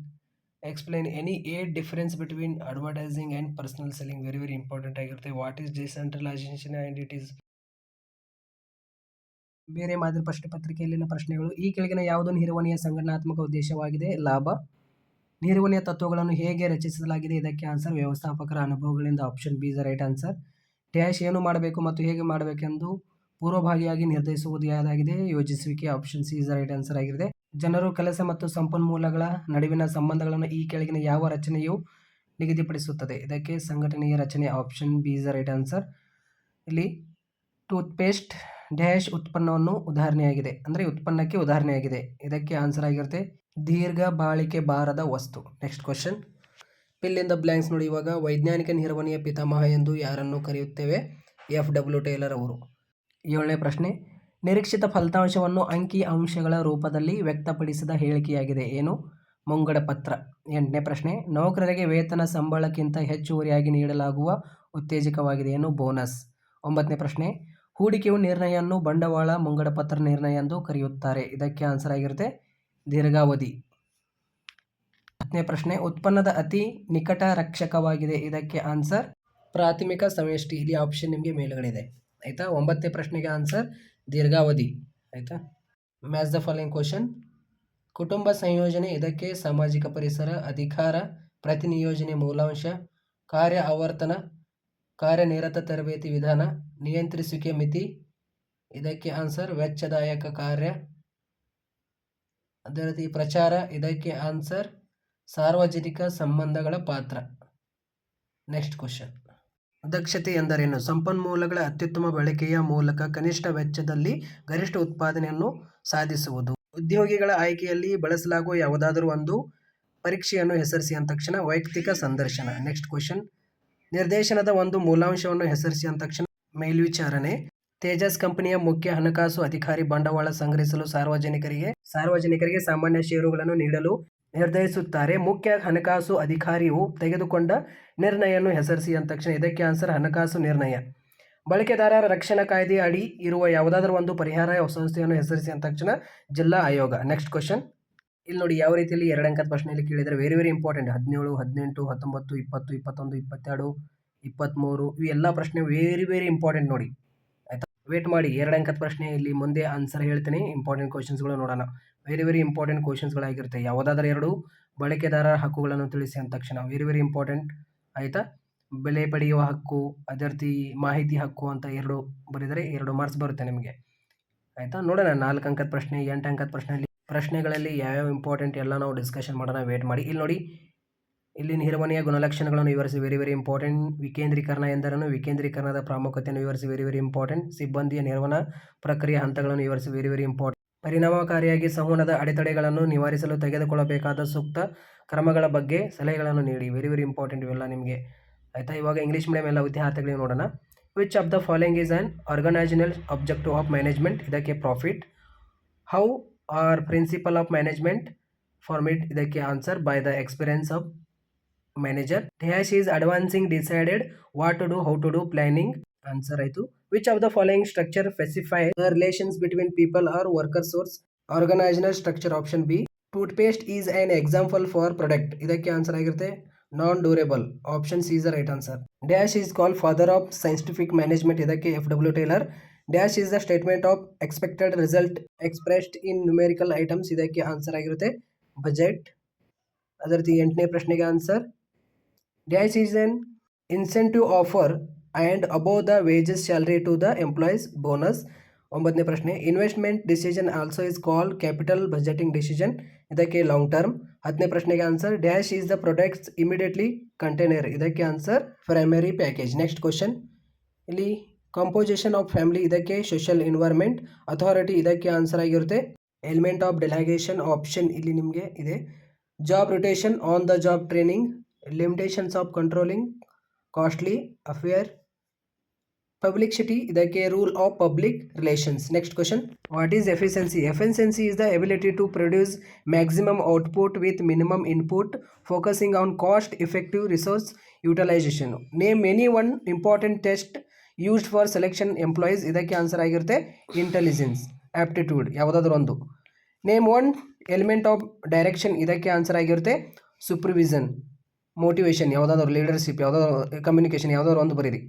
Explain any 8 difference between advertising and personal selling. Very important ಆಗಿರುತ್ತೆ. What is decentralization and it is. ಬೇರೆ ಮಾದರಿ ಪ್ರಶ್ನೆ ಪತ್ರಿಕೆಯಲ್ಲಿನ ಪ್ರಶ್ನೆಗಳು. ಈ ಕೆಳಗಿನ ಯಾವುದು ನಿರ್ವಹಣೆಯ ಸಂಘಟನಾತ್ಮಕ ಉದ್ದೇಶವಾಗಿದೆ? ಲಾಭ. ನಿರ್ವಹಣೆಯ ತತ್ವಗಳನ್ನು ಹೇಗೆ ರಚಿಸಲಾಗಿದೆ? ಇದಕ್ಕೆ ಆನ್ಸರ್. ವ್ಯವಸ್ಥಾಪಕರ ಅನುಭವಗಳಿಂದ. Option B is the right answer. Dash ಏನು ಮಾಡಬೇಕು ಮತ್ತು ಹೇಗೆ ಮಾಡಬೇಕೆಂದು ಪೂರ್ವಭಾವಿಯಾಗಿ ನಿರ್ಧರಿಸುವುದು ಯಾವುದಾಗಿದೆ? ಯೋಜಿಸುವಿಕೆ. Option C is the right answer ಆಗಿರುತ್ತೆ. ಜನರು, ಕೆಲಸ ಮತ್ತು ಸಂಪನ್ಮೂಲಗಳ ನಡುವಿನ ಸಂಬಂಧಗಳನ್ನು ಈ ಕೆಳಗಿನ ಯಾವ ರಚನೆಯು ನಿಗದಿಪಡಿಸುತ್ತದೆ? ಇದಕ್ಕೆ ಸಂಘಟನೆಯ ರಚನೆ. Option B is the right answer. ಇಲ್ಲಿ ಟೂತ್ಪೇಸ್ಟ್ ಡ್ಯಾಶ್ ಉತ್ಪನ್ನವನ್ನು ಉದಾಹರಣೆಯಾಗಿದೆ, ಅಂದರೆ ಉತ್ಪನ್ನಕ್ಕೆ ಉದಾಹರಣೆಯಾಗಿದೆ. ಇದಕ್ಕೆ ಆನ್ಸರ್ ಆಗಿರುತ್ತೆ. ದೀರ್ಘ ಬಾಳಿಕೆ ಬಾರದ ವಸ್ತು. Next question. Fill in the blanks ನೋಡಿ. ಇವಾಗ ವೈಜ್ಞಾನಿಕ ನಿರ್ವಹಣೆಯ ಪಿತಾಮಹ ಎಂದು ಯಾರನ್ನು ಕರೆಯುತ್ತೇವೆ? FW ಟೇಲರ್ ಅವರು. 7ನೇ ಪ್ರಶ್ನೆ. ನಿರೀಕ್ಷಿತ ಫಲಿತಾಂಶವನ್ನು ಅಂಕಿ ಅಂಶಗಳ ರೂಪದಲ್ಲಿ ವ್ಯಕ್ತಪಡಿಸಿದ ಹೇಳಿಕೆಯಾಗಿದೆ. ಏನು? ಮುಂಗಡ ಪತ್ರ. 8ನೇ ಪ್ರಶ್ನೆ. ನೌಕರರಿಗೆ ವೇತನ ಸಂಬಳಕ್ಕಿಂತ ಹೆಚ್ಚುವರಿಯಾಗಿ ನೀಡಲಾಗುವ ಉತ್ತೇಜಕವಾಗಿದೆ. ಏನು? ಬೋನಸ್. 9ನೇ ಪ್ರಶ್ನೆ. ಹೂಡಿಕೆಯು ನಿರ್ಣಯವನ್ನು ಬಂಡವಾಳ ಮುಂಗಡ ಪತ್ರ ನಿರ್ಣಯ ಎಂದು ಕರೆಯುತ್ತಾರೆ. ಇದಕ್ಕೆ ಆನ್ಸರ್ ಆಗಿರುತ್ತೆ ದೀರ್ಘಾವಧಿ. 10ನೇ ಪ್ರಶ್ನೆ. ಉತ್ಪನ್ನದ ಅತಿ ನಿಕಟ ರಕ್ಷಕವಾಗಿದೆ. ಇದಕ್ಕೆ ಆನ್ಸರ್ ಪ್ರಾಥಮಿಕ ಸಮಷ್ಟಿ. ಇಲ್ಲಿ ಆಪ್ಷನ್ ನಿಮಗೆ ಮೇಲುಗಡೆ ಇದೆ, ಆಯಿತಾ. 9ನೇ ಪ್ರಶ್ನೆಗೆ ಆನ್ಸರ್ ದೀರ್ಘಾವಧಿ, ಆಯಿತಾ. Match the following question. ಕುಟುಂಬ ಸಂಯೋಜನೆ. ಇದಕ್ಕೆ ಸಾಮಾಜಿಕ ಪರಿಸರ, ಅಧಿಕಾರ, ಪ್ರತಿನಿಯೋಜನೆ ಮೂಲಾಂಶ, ಕಾರ್ಯ ಆವರ್ತನ, ಕಾರ್ಯನಿರತ ತರಬೇತಿ ವಿಧಾನ, ನಿಯಂತ್ರಿಸುವಿಕೆ ಮಿತಿ. ಇದಕ್ಕೆ ಆನ್ಸರ್ ವೆಚ್ಚದಾಯಕ ಕಾರ್ಯ. ಅದೇ ರೀತಿ ಪ್ರಚಾರ. ಇದಕ್ಕೆ ಆನ್ಸರ್ ಸಾರ್ವಜನಿಕ ಸಂಬಂಧಗಳ ಪಾತ್ರ. Next question. ದಕ್ಷತೆ ಎಂದರೇನು? ಸಂಪನ್ಮೂಲಗಳ ಅತ್ಯುತ್ತಮ ಬಳಕೆಯ ಮೂಲಕ ಕನಿಷ್ಠ ವೆಚ್ಚದಲ್ಲಿ ಗರಿಷ್ಠ ಉತ್ಪಾದನೆಯನ್ನು ಸಾಧಿಸುವುದು. ಉದ್ಯೋಗಿಗಳ ಆಯ್ಕೆಯಲ್ಲಿ ಬಳಸಲಾಗುವ ಯಾವುದಾದರೂ ಒಂದು ಪರೀಕ್ಷೆಯನ್ನು ಹೆಸರಿಸಿ ಅಂದ ತಕ್ಷಣ ವೈಯಕ್ತಿಕ ಸಂದರ್ಶನ. Next question. ನಿರ್ದೇಶನದ ಒಂದು ಮೂಲಾಂಶವನ್ನು ಹೆಸರಿಸಿ ಅಂದ ತಕ್ಷಣ ಮೇಲ್ವಿಚಾರಣೆ. ತೇಜಸ್ ಕಂಪನಿಯ ಮುಖ್ಯ ಹಣಕಾಸು ಅಧಿಕಾರಿ ಬಂಡವಾಳ ಸಂಗ್ರಹಿಸಲು ಸಾರ್ವಜನಿಕರಿಗೆ ಸಾಮಾನ್ಯ ಷೇರುಗಳನ್ನು ನೀಡಲು ನಿರ್ಧರಿಸುತ್ತಾರೆ. ಮುಖ್ಯ ಹಣಕಾಸು ಅಧಿಕಾರಿಯು ತೆಗೆದುಕೊಂಡ ನಿರ್ಣಯವನ್ನು ಹೆಸರಿಸಿ ಅಂದ ತಕ್ಷಣ ಇದಕ್ಕೆ ಆನ್ಸರ್ ಹಣಕಾಸು ನಿರ್ಣಯ. ಬಳಕೆದಾರರ ರಕ್ಷಣಾ ಕಾಯ್ದೆ ಅಡಿ ಇರುವ ಯಾವುದಾದ್ರೂ ಒಂದು ಪರಿಹಾರ ಸಂಸ್ಥೆಯನ್ನು ಹೆಸರಿಸಿ ಅಂದ ತಕ್ಷಣ ಜಿಲ್ಲಾ ಆಯೋಗ. Next question. ಇಲ್ಲಿ ನೋಡಿ ಯಾವ ರೀತಿಯಲ್ಲಿ 2 ಅಂಕದ ಪ್ರಶ್ನೆಯಲ್ಲಿ ಕೇಳಿದರೆ ವೆರಿ ಇಂಪಾರ್ಟೆಂಟ್. 17, 18, 19, 20, 21, 22, 23 ಇವೆಲ್ಲ ಪ್ರಶ್ನೆ ವೆರಿ ಇಂಪಾರ್ಟೆಂಟ್ ನೋಡಿ, ಆಯಿತಾ. ವೇಟ್ ಮಾಡಿ, 2 ಅಂಕದ ಪ್ರಶ್ನೆ ಇಲ್ಲಿ ಮುಂದೆ ಆನ್ಸರ್ ಹೇಳ್ತೀನಿ. ಇಂಪಾರ್ಟೆಂಟ್ ಕ್ವಶನ್ಸ್ಗಳು ನೋಡೋಣ. ವೆರಿ ಇಂಪಾರ್ಟೆಂಟ್ ಕ್ವಶನ್ಸ್ಗಳಾಗಿರುತ್ತೆ. ಯಾವುದಾದ್ರೂ 2 ಬಳಕೆದಾರರ ಹಕ್ಕುಗಳನ್ನು ತಿಳಿಸಿ ಅಂದ ತಕ್ಷಣ ವೆರಿ ಇಂಪಾರ್ಟೆಂಟ್, ಆಯಿತಾ. ಬೆಲೆ ಪಡೆಯುವ ಹಕ್ಕು, ಅದೇ ರೀತಿ ಮಾಹಿತಿ ಹಕ್ಕು ಅಂತ 2 ಬರೆದರೆ 2 ಮಾರ್ಕ್ಸ್ ಬರುತ್ತೆ ನಿಮಗೆ, ಆಯಿತಾ. ನೋಡೋಣ 4 ಅಂಕದ ಪ್ರಶ್ನೆ, 8 ಅಂಕದ ಪ್ರಶ್ನೆಗಳಲ್ಲಿ ಯಾವ್ಯಾವ ಇಂಪಾರ್ಟೆಂಟ್ ಎಲ್ಲ ನಾವು ಡಿಸ್ಕಷನ್ ಮಾಡೋಣ. ವೇಟ್ ಮಾಡಿ. ಇಲ್ಲಿ ನೋಡಿ, ಇಲ್ಲಿ ನಿರ್ವಹಣೆಯ ಗುಣಲಕ್ಷಣಗಳನ್ನು ವಿವರಿಸಿ ವೆರಿ ಇಂಪಾರ್ಟೆಂಟ್. ವಿಕೇಂದ್ರೀಕರಣ ಎಂದರೇನು? ವಿಕೇಂದ್ರೀಕರಣದ ಪ್ರಾಮುಖ್ಯತೆಯನ್ನು ವಿವರಿಸಿ ವೆರಿ ಇಂಪಾರ್ಟೆಂಟ್. ಸಿಬ್ಬಂದಿಯ ನಿರ್ವಹಣಾ ಪ್ರಕ್ರಿಯೆ ಹಂತಗಳನ್ನು ವಿವರಿಸಿ ವೆರಿ ಇಂಪಾರ್ಟೆಂಟ್. ಪರಿಣಾಮಕಾರಿಯಾಗಿ ಸಂವಹನದ ಅಡೆತಡೆಗಳನ್ನು ನಿವಾರಿಸಲು ತೆಗೆದುಕೊಳ್ಳಬೇಕಾದ ಸೂಕ್ತ ಕ್ರಮಗಳ ಬಗ್ಗೆ ಸಲಹೆಗಳನ್ನು ನೀಡಿ. ವೆರಿ ಇಂಪಾರ್ಟೆಂಟ್ ಇವೆಲ್ಲ ನಿಮಗೆ, ಆಯಿತಾ. ಇವಾಗ ಇಂಗ್ಲೀಷ್ ಮೀಡಿಯಂ ಎಲ್ಲ ವಿದ್ಯಾರ್ಥಿಗಳಿಗೆ ನೋಡೋಣ. Which of the following is an organisational objective of management? ಇದಕ್ಕೆ profit. How are principle of management format? ಇದಕ್ಕೆ answer by the experience of manager. Dash is advancing decided what to do, how to do, planning. Answer ಆಯಿತು. Which of the following structure specify the relations between people or worker source organisational structure. Option B. Toothpaste is an example for product. ಇದಕ್ಕೆ answer ಆಗಿರುತ್ತೆ non durable. Option C is the right answer. Dash is called father of scientific management. ಇದಕ್ಕೆ FW Taylor. Dash is the statement of expected result expressed in numerical items. ಇದಕ್ಕೆ answer ಆಗಿರುತ್ತೆ budget. ಅದರ 8ನೇ ಪ್ರಶ್ನೆಗೆ answer. Dash is an incentive offer and above the wages salary to the employees bonus. 9ನೇ ಪ್ರಶ್ನೆ. Investment decision also is called capital budgeting decision. ಇದಕ್ಕೆ long term. 10ನೇ ಪ್ರಶ್ನೆಗೆ answer. Dash is the products immediately container. ಇದಕ್ಕೆ answer primary package. Next question. ಇಲ್ಲಿ composition of family. ಇದಕ್ಕೆ social environment authority. ಇದಕ್ಕೆ answer ಆಗಿರುತ್ತೆ ಎಲಿಮೆಂಟ್ ಆಫ್ ಡೆಲಿಗೇಷನ್. ಆಪ್ಷನ್ ಇಲ್ಲಿ ನಿಮಗೆ ಇದೆ. Job rotation, on the job training, limitations of controlling costly affair, publicity. ಇದಕ್ಕೆ rule of public relations. Next question. What is efficiency? Efficiency is the ability to produce maximum output with minimum input, focusing on cost effective resource utilization. Name any one important test used for selection employees. ಇದಕ್ಕೆ answer ಆಗಿರುತ್ತೆ intelligence, aptitude ಯಾವುದಾದ್ರೂ ಒಂದು. Name one element of direction. ಇದಕ್ಕೆ answer ಆಗಿರುತ್ತೆ supervision, motivation ಯಾವುದಾದ್ರು, leadership ಯಾವುದಾದ್ರು, communication ಯಾವುದಾದ್ರು ಒಂದು ಬರೀರಿ.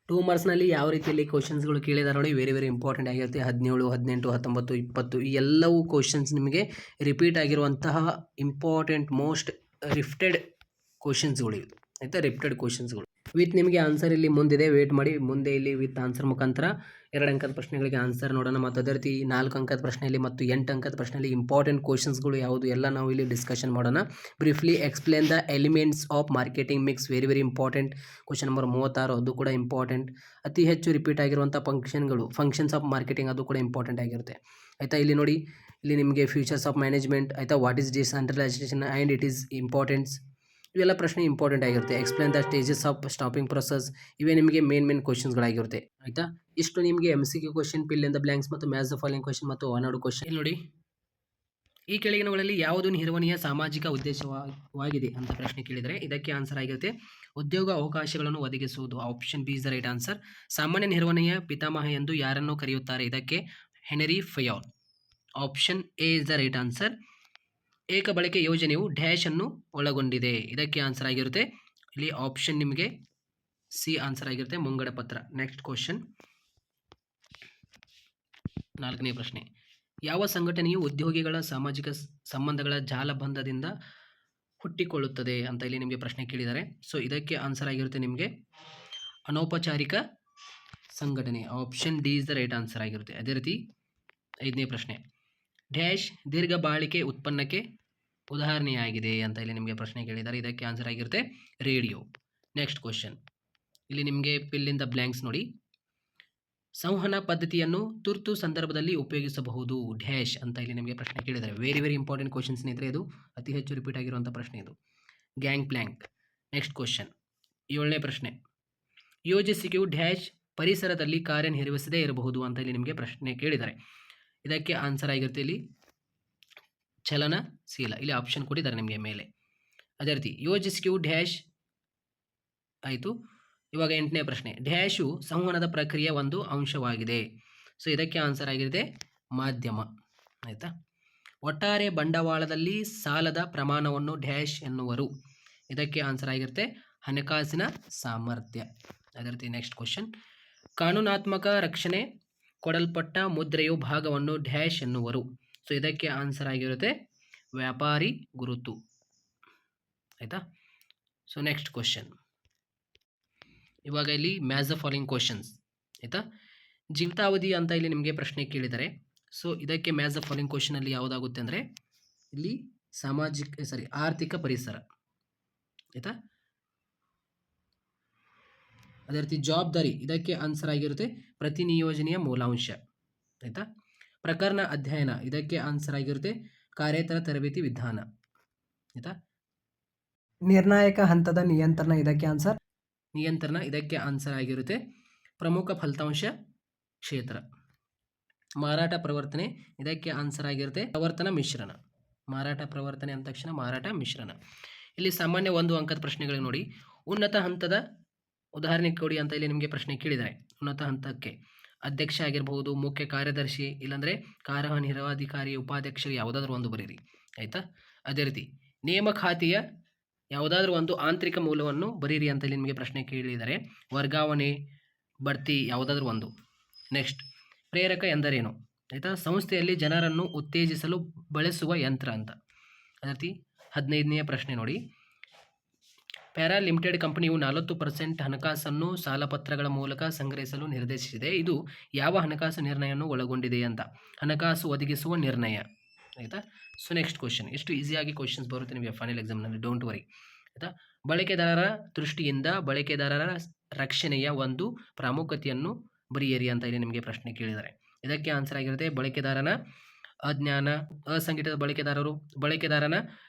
2 ಮಾರ್ಕ್ಸ್ನಲ್ಲಿ ಯಾವ ರೀತಿಯಲ್ಲಿ ಕ್ವಶನ್ಸ್ಗಳು ಕೇಳಿದಾರೆ ನೋಡಿ, ವೆರಿ ಇಂಪಾರ್ಟೆಂಟ್ ಆಗಿರುತ್ತೆ. 17, 18, 19, 20 ಈ ಎಲ್ಲವೂ ಕ್ವಶನ್ಸ್ ನಿಮಗೆ ರಿಪೀಟ್ ಆಗಿರುವಂತಹ ಇಂಪಾರ್ಟೆಂಟ್ ಮೋಸ್ಟ್ ರಿಫ್ಟೆಡ್ ಕ್ವಶನ್ಸ್ಗಳು ಇದು ಆಯಿತಾ. ರಿಪೀಟೆಡ್ ಕ್ವಶನ್ಸ್ಗಳು ವಿತ್ ನಿಮಗೆ ಆನ್ಸರ್ ಇಲ್ಲಿ ಮುಂದಿದೆ, ವೇಟ್ ಮಾಡಿ. ಮುಂದೆ ಇಲ್ಲಿ ವಿತ್ ಆನ್ಸರ್ ಮುಖಾಂತರ 2 ಅಂಕದ ಪ್ರಶ್ನೆಗಳಿಗೆ ಆನ್ಸರ್ ನೋಡೋಣ. ಮತ್ತು ಅದೇ ರೀತಿ 4 ಅಂಕದ ಪ್ರಶ್ನೆಯಲ್ಲಿ ಮತ್ತು 8 ಅಂಕದ ಪ್ರಶ್ನೆಯಲ್ಲಿ ಇಂಪಾರ್ಟೆಂಟ್ ಕ್ವಶನ್ಸ್ಗಳು ಯಾವುದು ಎಲ್ಲ ನಾವು ಇಲ್ಲಿ ಡಿಸ್ಕಷನ್ ಮಾಡೋಣ. Briefly explain the elements of marketing mix. Very important. Question number 36 ಅದು ಕೂಡ ಇಂಪಾರ್ಟೆಂಟ್. ಅತಿ ಹೆಚ್ಚು ರಿಪೀಟ್ ಆಗಿರುವಂಥ ಫಂಕ್ಷನ್ಸ್ ಆಫ್ ಮಾರ್ಕೆಟಿಂಗ್ ಅದು ಕೂಡ ಇಂಪಾರ್ಟೆಂಟ್ ಆಗಿರುತ್ತೆ ಆಯಿತಾ. ಇಲ್ಲಿ ನೋಡಿ, ಇಲ್ಲಿ ನಿಮಗೆ ಫ್ಯೂಚರ್ಸ್ ಆಫ್ ಮ್ಯಾನೇಜ್ಮೆಂಟ್ ಆಯಿತಾ. What is decentralisation and it is importance. ಇವೆಲ್ಲ ಪ್ರಶ್ನೆ ಇಂಪಾರ್ಟೆಂಟ್ ಆಗಿರುತ್ತೆ. Explain the stages of staffing process. ಇವೇ ನಿಮಗೆ ಮೇನ್ ಕ್ವಶನ್ಸ್ಗಳಾಗಿರುತ್ತೆ ಆಯಿತಾ. ಇಷ್ಟು ನಿಮಗೆ MCQ question, fill in the blanks ಮತ್ತು ಮ್ಯಾಚ್ ದ ಫಾಲೋಯಿಂಗ್ ಕ್ವಶನ್ ಮತ್ತು ಒನ್ ವರ್ಡ್ ಕ್ವಶನ್. ಇಲ್ಲಿ ನೋಡಿ, ಈ ಕೆಳಗಿನವುಗಳಲ್ಲಿ ಯಾವುದು ನಿರ್ವಹಣೆಯ ಸಾಮಾಜಿಕ ಉದ್ದೇಶವಾಗಿದೆ ಅಂತ ಪ್ರಶ್ನೆ ಕೇಳಿದರೆ ಇದಕ್ಕೆ ಆನ್ಸರ್ ಆಗಿರುತ್ತೆ ಉದ್ಯೋಗ ಅವಕಾಶಗಳನ್ನು ಒದಗಿಸುವುದು. Option B is the right answer. ಸಾಮಾನ್ಯ ನಿರ್ವಹಣೆಯ ಪಿತಾಮಹ ಎಂದು ಯಾರನ್ನು ಕರೆಯುತ್ತಾರೆ? ಇದಕ್ಕೆ Henry Fayol. Option A is the right answer. ಏಕ ಬಳಕೆ ಯೋಜನೆಯು ಡ್ಯಾಶ್ ಅನ್ನು ಒಳಗೊಂಡಿದೆ. ಇದಕ್ಕೆ ಆನ್ಸರ್ ಆಗಿರುತ್ತೆ ಇಲ್ಲಿ ಆಪ್ಷನ್ ನಿಮಗೆ ಸಿ ಆನ್ಸರ್ ಆಗಿರುತ್ತೆ, ಮುಂಗಡ ಪತ್ರ. Next question. 4ನೇ ಪ್ರಶ್ನೆ. ಯಾವ ಸಂಘಟನೆಯು ಉದ್ಯೋಗಿಗಳ ಸಾಮಾಜಿಕ ಸಂಬಂಧಗಳ ಜಾಲಬಂಧದಿಂದ ಹುಟ್ಟಿಕೊಳ್ಳುತ್ತದೆ ಅಂತ ಇಲ್ಲಿ ನಿಮಗೆ ಪ್ರಶ್ನೆ ಕೇಳಿದ್ದಾರೆ. ಸೊ ಇದಕ್ಕೆ ಆನ್ಸರ್ ಆಗಿರುತ್ತೆ ನಿಮಗೆ ಅನೌಪಚಾರಿಕ ಸಂಘಟನೆ. Option D is the right answer ಆಗಿರುತ್ತೆ. ಅದೇ ರೀತಿ 5ನೇ ಪ್ರಶ್ನೆ. ಡ್ಯಾಶ್ ದೀರ್ಘ ಬಾಳಿಕೆ ಉತ್ಪನ್ನಕ್ಕೆ ಉದಾಹರಣೆಯಾಗಿದೆ ಅಂತ ಇಲ್ಲಿ ನಿಮಗೆ ಪ್ರಶ್ನೆ ಕೇಳಿದ್ದಾರೆ. ಇದಕ್ಕೆ ಆನ್ಸರ್ ಆಗಿರುತ್ತೆ ರೇಡಿಯೋ. Next question. ಇಲ್ಲಿ ನಿಮಗೆ ಫಿಲ್ ಇನ್ ದ ಬ್ಲ್ಯಾಂಕ್ಸ್ ನೋಡಿ. ಸಂವಹನ ಪದ್ಧತಿಯನ್ನು ತುರ್ತು ಸಂದರ್ಭದಲ್ಲಿ ಉಪಯೋಗಿಸಬಹುದು ಡ್ಯಾಶ್ ಅಂತ ಇಲ್ಲಿ ನಿಮಗೆ ಪ್ರಶ್ನೆ ಕೇಳಿದ್ದಾರೆ. ವೆರಿ ಇಂಪಾರ್ಟೆಂಟ್ ಕ್ವಶನ್ ಸ್ನೇಹಿತರೆ. ಇದು ಅತಿ ಹೆಚ್ಚು ರಿಪೀಟ್ ಆಗಿರುವಂಥ ಪ್ರಶ್ನೆ ಇದು. Gang plank. Next question. 7ನೇ ಪ್ರಶ್ನೆ. ಯೋಜಿಸಿಕೆಯು ಡ್ಯಾಶ್ ಪರಿಸರದಲ್ಲಿ ಕಾರ್ಯನಿರ್ವಹಿಸದೇ ಇರಬಹುದು ಅಂತ ಇಲ್ಲಿ ನಿಮಗೆ ಪ್ರಶ್ನೆ ಕೇಳಿದ್ದಾರೆ. ಇದಕ್ಕೆ ಆನ್ಸರ್ ಆಗಿರುತ್ತೆ ಇಲ್ಲಿ ಚಲನಶೀಲ. ಇಲ್ಲಿ ಆಪ್ಷನ್ ಕೊಟ್ಟಿದ್ದಾರೆ ನಿಮಗೆ ಮೇಲೆ. ಅದೇ ರೀತಿ ಯೋಜಿಸಿಕೆಯು ಡ್ಯಾಶ್ ಆಯಿತು. ಇವಾಗ 8ನೇ ಪ್ರಶ್ನೆ. ಡ್ಯಾಶು ಸಂವಹನದ ಪ್ರಕ್ರಿಯೆಯ ಒಂದು ಅಂಶವಾಗಿದೆ. ಸೊ ಇದಕ್ಕೆ ಆನ್ಸರ್ ಆಗಿರುತ್ತೆ ಮಾಧ್ಯಮ ಆಯಿತಾ. ಒಟ್ಟಾರೆ ಬಂಡವಾಳದಲ್ಲಿ ಸಾಲದ ಪ್ರಮಾಣವನ್ನು ಡ್ಯಾಶ್ ಎನ್ನುವರು. ಇದಕ್ಕೆ ಆನ್ಸರ್ ಆಗಿರುತ್ತೆ ಹಣಕಾಸಿನ ಸಾಮರ್ಥ್ಯ. ಅದೇ ರೀತಿ ನೆಕ್ಸ್ಟ್ ಕ್ವಶನ್. ಕಾನೂನಾತ್ಮಕ ರಕ್ಷಣೆ ಕೊಡಲ್ಪಟ್ಟ ಮುದ್ರೆಯು ಭಾಗವನ್ನು ಡ್ಯಾಶ್ ಎನ್ನುವರು. ಸೊ ಇದಕ್ಕೆ ಆನ್ಸರ್ ಆಗಿರುತ್ತೆ ವ್ಯಾಪಾರಿ ಗುರುತು ಆಯಿತಾ. So next question. ಇವಾಗ ಇಲ್ಲಿ ಮ್ಯಾಚ್ ದ ಫಾಲೋಯಿಂಗ್ ಕ್ವಶನ್ಸ್ ಆಯಿತಾ. ಜೀವಿತಾವಧಿ ಅಂತ ಇಲ್ಲಿ ನಿಮಗೆ ಪ್ರಶ್ನೆ ಕೇಳಿದ್ದಾರೆ. ಸೊ ಇದಕ್ಕೆ ಮ್ಯಾಚ್ ದ ಫಾಲೋಯಿಂಗ್ ಕ್ವಶನಲ್ಲಿ ಯಾವುದಾಗುತ್ತೆ ಅಂದರೆ ಇಲ್ಲಿ ಆರ್ಥಿಕ ಪರಿಸರ ಆಯಿತಾ. ಅದೇ ರೀತಿ ಜವಾಬ್ದಾರಿ. ಇದಕ್ಕೆ ಆನ್ಸರ್ ಆಗಿರುತ್ತೆ ಪ್ರತಿ ನಿಯೋಜನೆಯ ಮೂಲಾಂಶ ಆಯಿತಾ. ಪ್ರಕರಣ ಅಧ್ಯಯನ. ಇದಕ್ಕೆ ಆನ್ಸರ್ ಆಗಿರುತ್ತೆ ಕಾರ್ಯೇತರ ತರಬೇತಿ ವಿಧಾನ ಆಯಿತಾ. ನಿರ್ಣಾಯಕ ಹಂತದ ನಿಯಂತ್ರಣ. ಇದಕ್ಕೆ ಆನ್ಸರ್ ನಿಯಂತ್ರಣ. ಇದಕ್ಕೆ ಆನ್ಸರ್ ಆಗಿರುತ್ತೆ ಪ್ರಮುಖ ಫಲಿತಾಂಶ ಕ್ಷೇತ್ರ. ಮಾರಾಟ ಪ್ರವರ್ತನೆ. ಇದಕ್ಕೆ ಆನ್ಸರ್ ಆಗಿರುತ್ತೆ ಪ್ರವರ್ತನ ಮಿಶ್ರಣ. ಮಾರಾಟ ಪ್ರವರ್ತನೆ ಅಂದ ತಕ್ಷಣ ಮಾರಾಟ ಮಿಶ್ರಣ. ಇಲ್ಲಿ ಸಾಮಾನ್ಯ 1 ಅಂಕದ ಪ್ರಶ್ನೆಗಳಿಗೆ ನೋಡಿ. ಉನ್ನತ ಹಂತದ ಉದಾಹರಣೆ ಕೊಡಿ ಅಂತ ಇಲ್ಲಿ ನಿಮಗೆ ಪ್ರಶ್ನೆ ಕೇಳಿದ್ದಾರೆ. ಉನ್ನತ ಹಂತಕ್ಕೆ ಅಧ್ಯಕ್ಷ ಆಗಿರಬಹುದು, ಮುಖ್ಯ ಕಾರ್ಯದರ್ಶಿ, ಇಲ್ಲಾಂದರೆ ಕಾರ್ಯನಿರ್ವಹಣಾಧಿಕಾರಿ, ಉಪಾಧ್ಯಕ್ಷರು ಯಾವುದಾದ್ರೂ ಒಂದು ಬರೀರಿ ಆಯಿತಾ. ಅದೇ ರೀತಿ ನೇಮಕಾತಿಯ ಯಾವುದಾದ್ರೂ ಒಂದು ಆಂತರಿಕ ಮೂಲವನ್ನು ಬರೀರಿ ಅಂತ ಇಲ್ಲಿ ನಿಮಗೆ ಪ್ರಶ್ನೆ ಕೇಳಿದ್ದಾರೆ. ವರ್ಗಾವಣೆ, ಬಡ್ತಿ ಯಾವುದಾದ್ರೂ ಒಂದು. ನೆಕ್ಸ್ಟ್, ಪ್ರೇರಕ ಎಂದರೇನು ಆಯಿತಾ. ಸಂಸ್ಥೆಯಲ್ಲಿ ಜನರನ್ನು ಉತ್ತೇಜಿಸಲು ಬಳಸುವ ಯಂತ್ರ ಅಂತ. ಅದೇ ರೀತಿ 15ನೇ ಪ್ರಶ್ನೆ ನೋಡಿ. ಪ್ಯಾರಾ ಲಿಮಿಟೆಡ್ ಕಂಪನಿಯು 40% ಹಣಕಾಸನ್ನು ಸಾಲಪತ್ರಗಳ ಮೂಲಕ ಸಂಗ್ರಹಿಸಲು ನಿರ್ದೇಶಿಸಿದೆ. ಇದು ಯಾವ ಹಣಕಾಸು ನಿರ್ಣಯವನ್ನು ಒಳಗೊಂಡಿದೆ ಅಂತ. ಹಣಕಾಸು ಒದಗಿಸುವ ನಿರ್ಣಯ ಆಯಿತಾ. ಸೊ ನೆಕ್ಸ್ಟ್ ಕ್ವಶನ್, ಎಷ್ಟು ಈಸಿಯಾಗಿ ಕ್ವಶನ್ಸ್ ಬರುತ್ತೆ ನಿಮಗೆ ಫೈನಲ್ ಎಕ್ಸಾಮ್ನಲ್ಲಿ, ಡೋಂಟ್ ವರಿ ಆಯಿತಾ. ಬಳಕೆದಾರರ ದೃಷ್ಟಿಯಿಂದ ಬಳಕೆದಾರರ ರಕ್ಷಣೆಯ ಒಂದು ಪ್ರಾಮುಖ್ಯತೆಯನ್ನು ಬರೆಯಿರಿ ಅಂತ ಇಲ್ಲಿ ನಿಮಗೆ ಪ್ರಶ್ನೆ ಕೇಳಿದ್ದಾರೆ. ಇದಕ್ಕೆ ಆನ್ಸರ್ ಆಗಿರುತ್ತೆ ಬಳಕೆದಾರನ ಅಜ್ಞಾನ, ಅಸಂಘಟಿತ ಬಳಕೆದಾರನ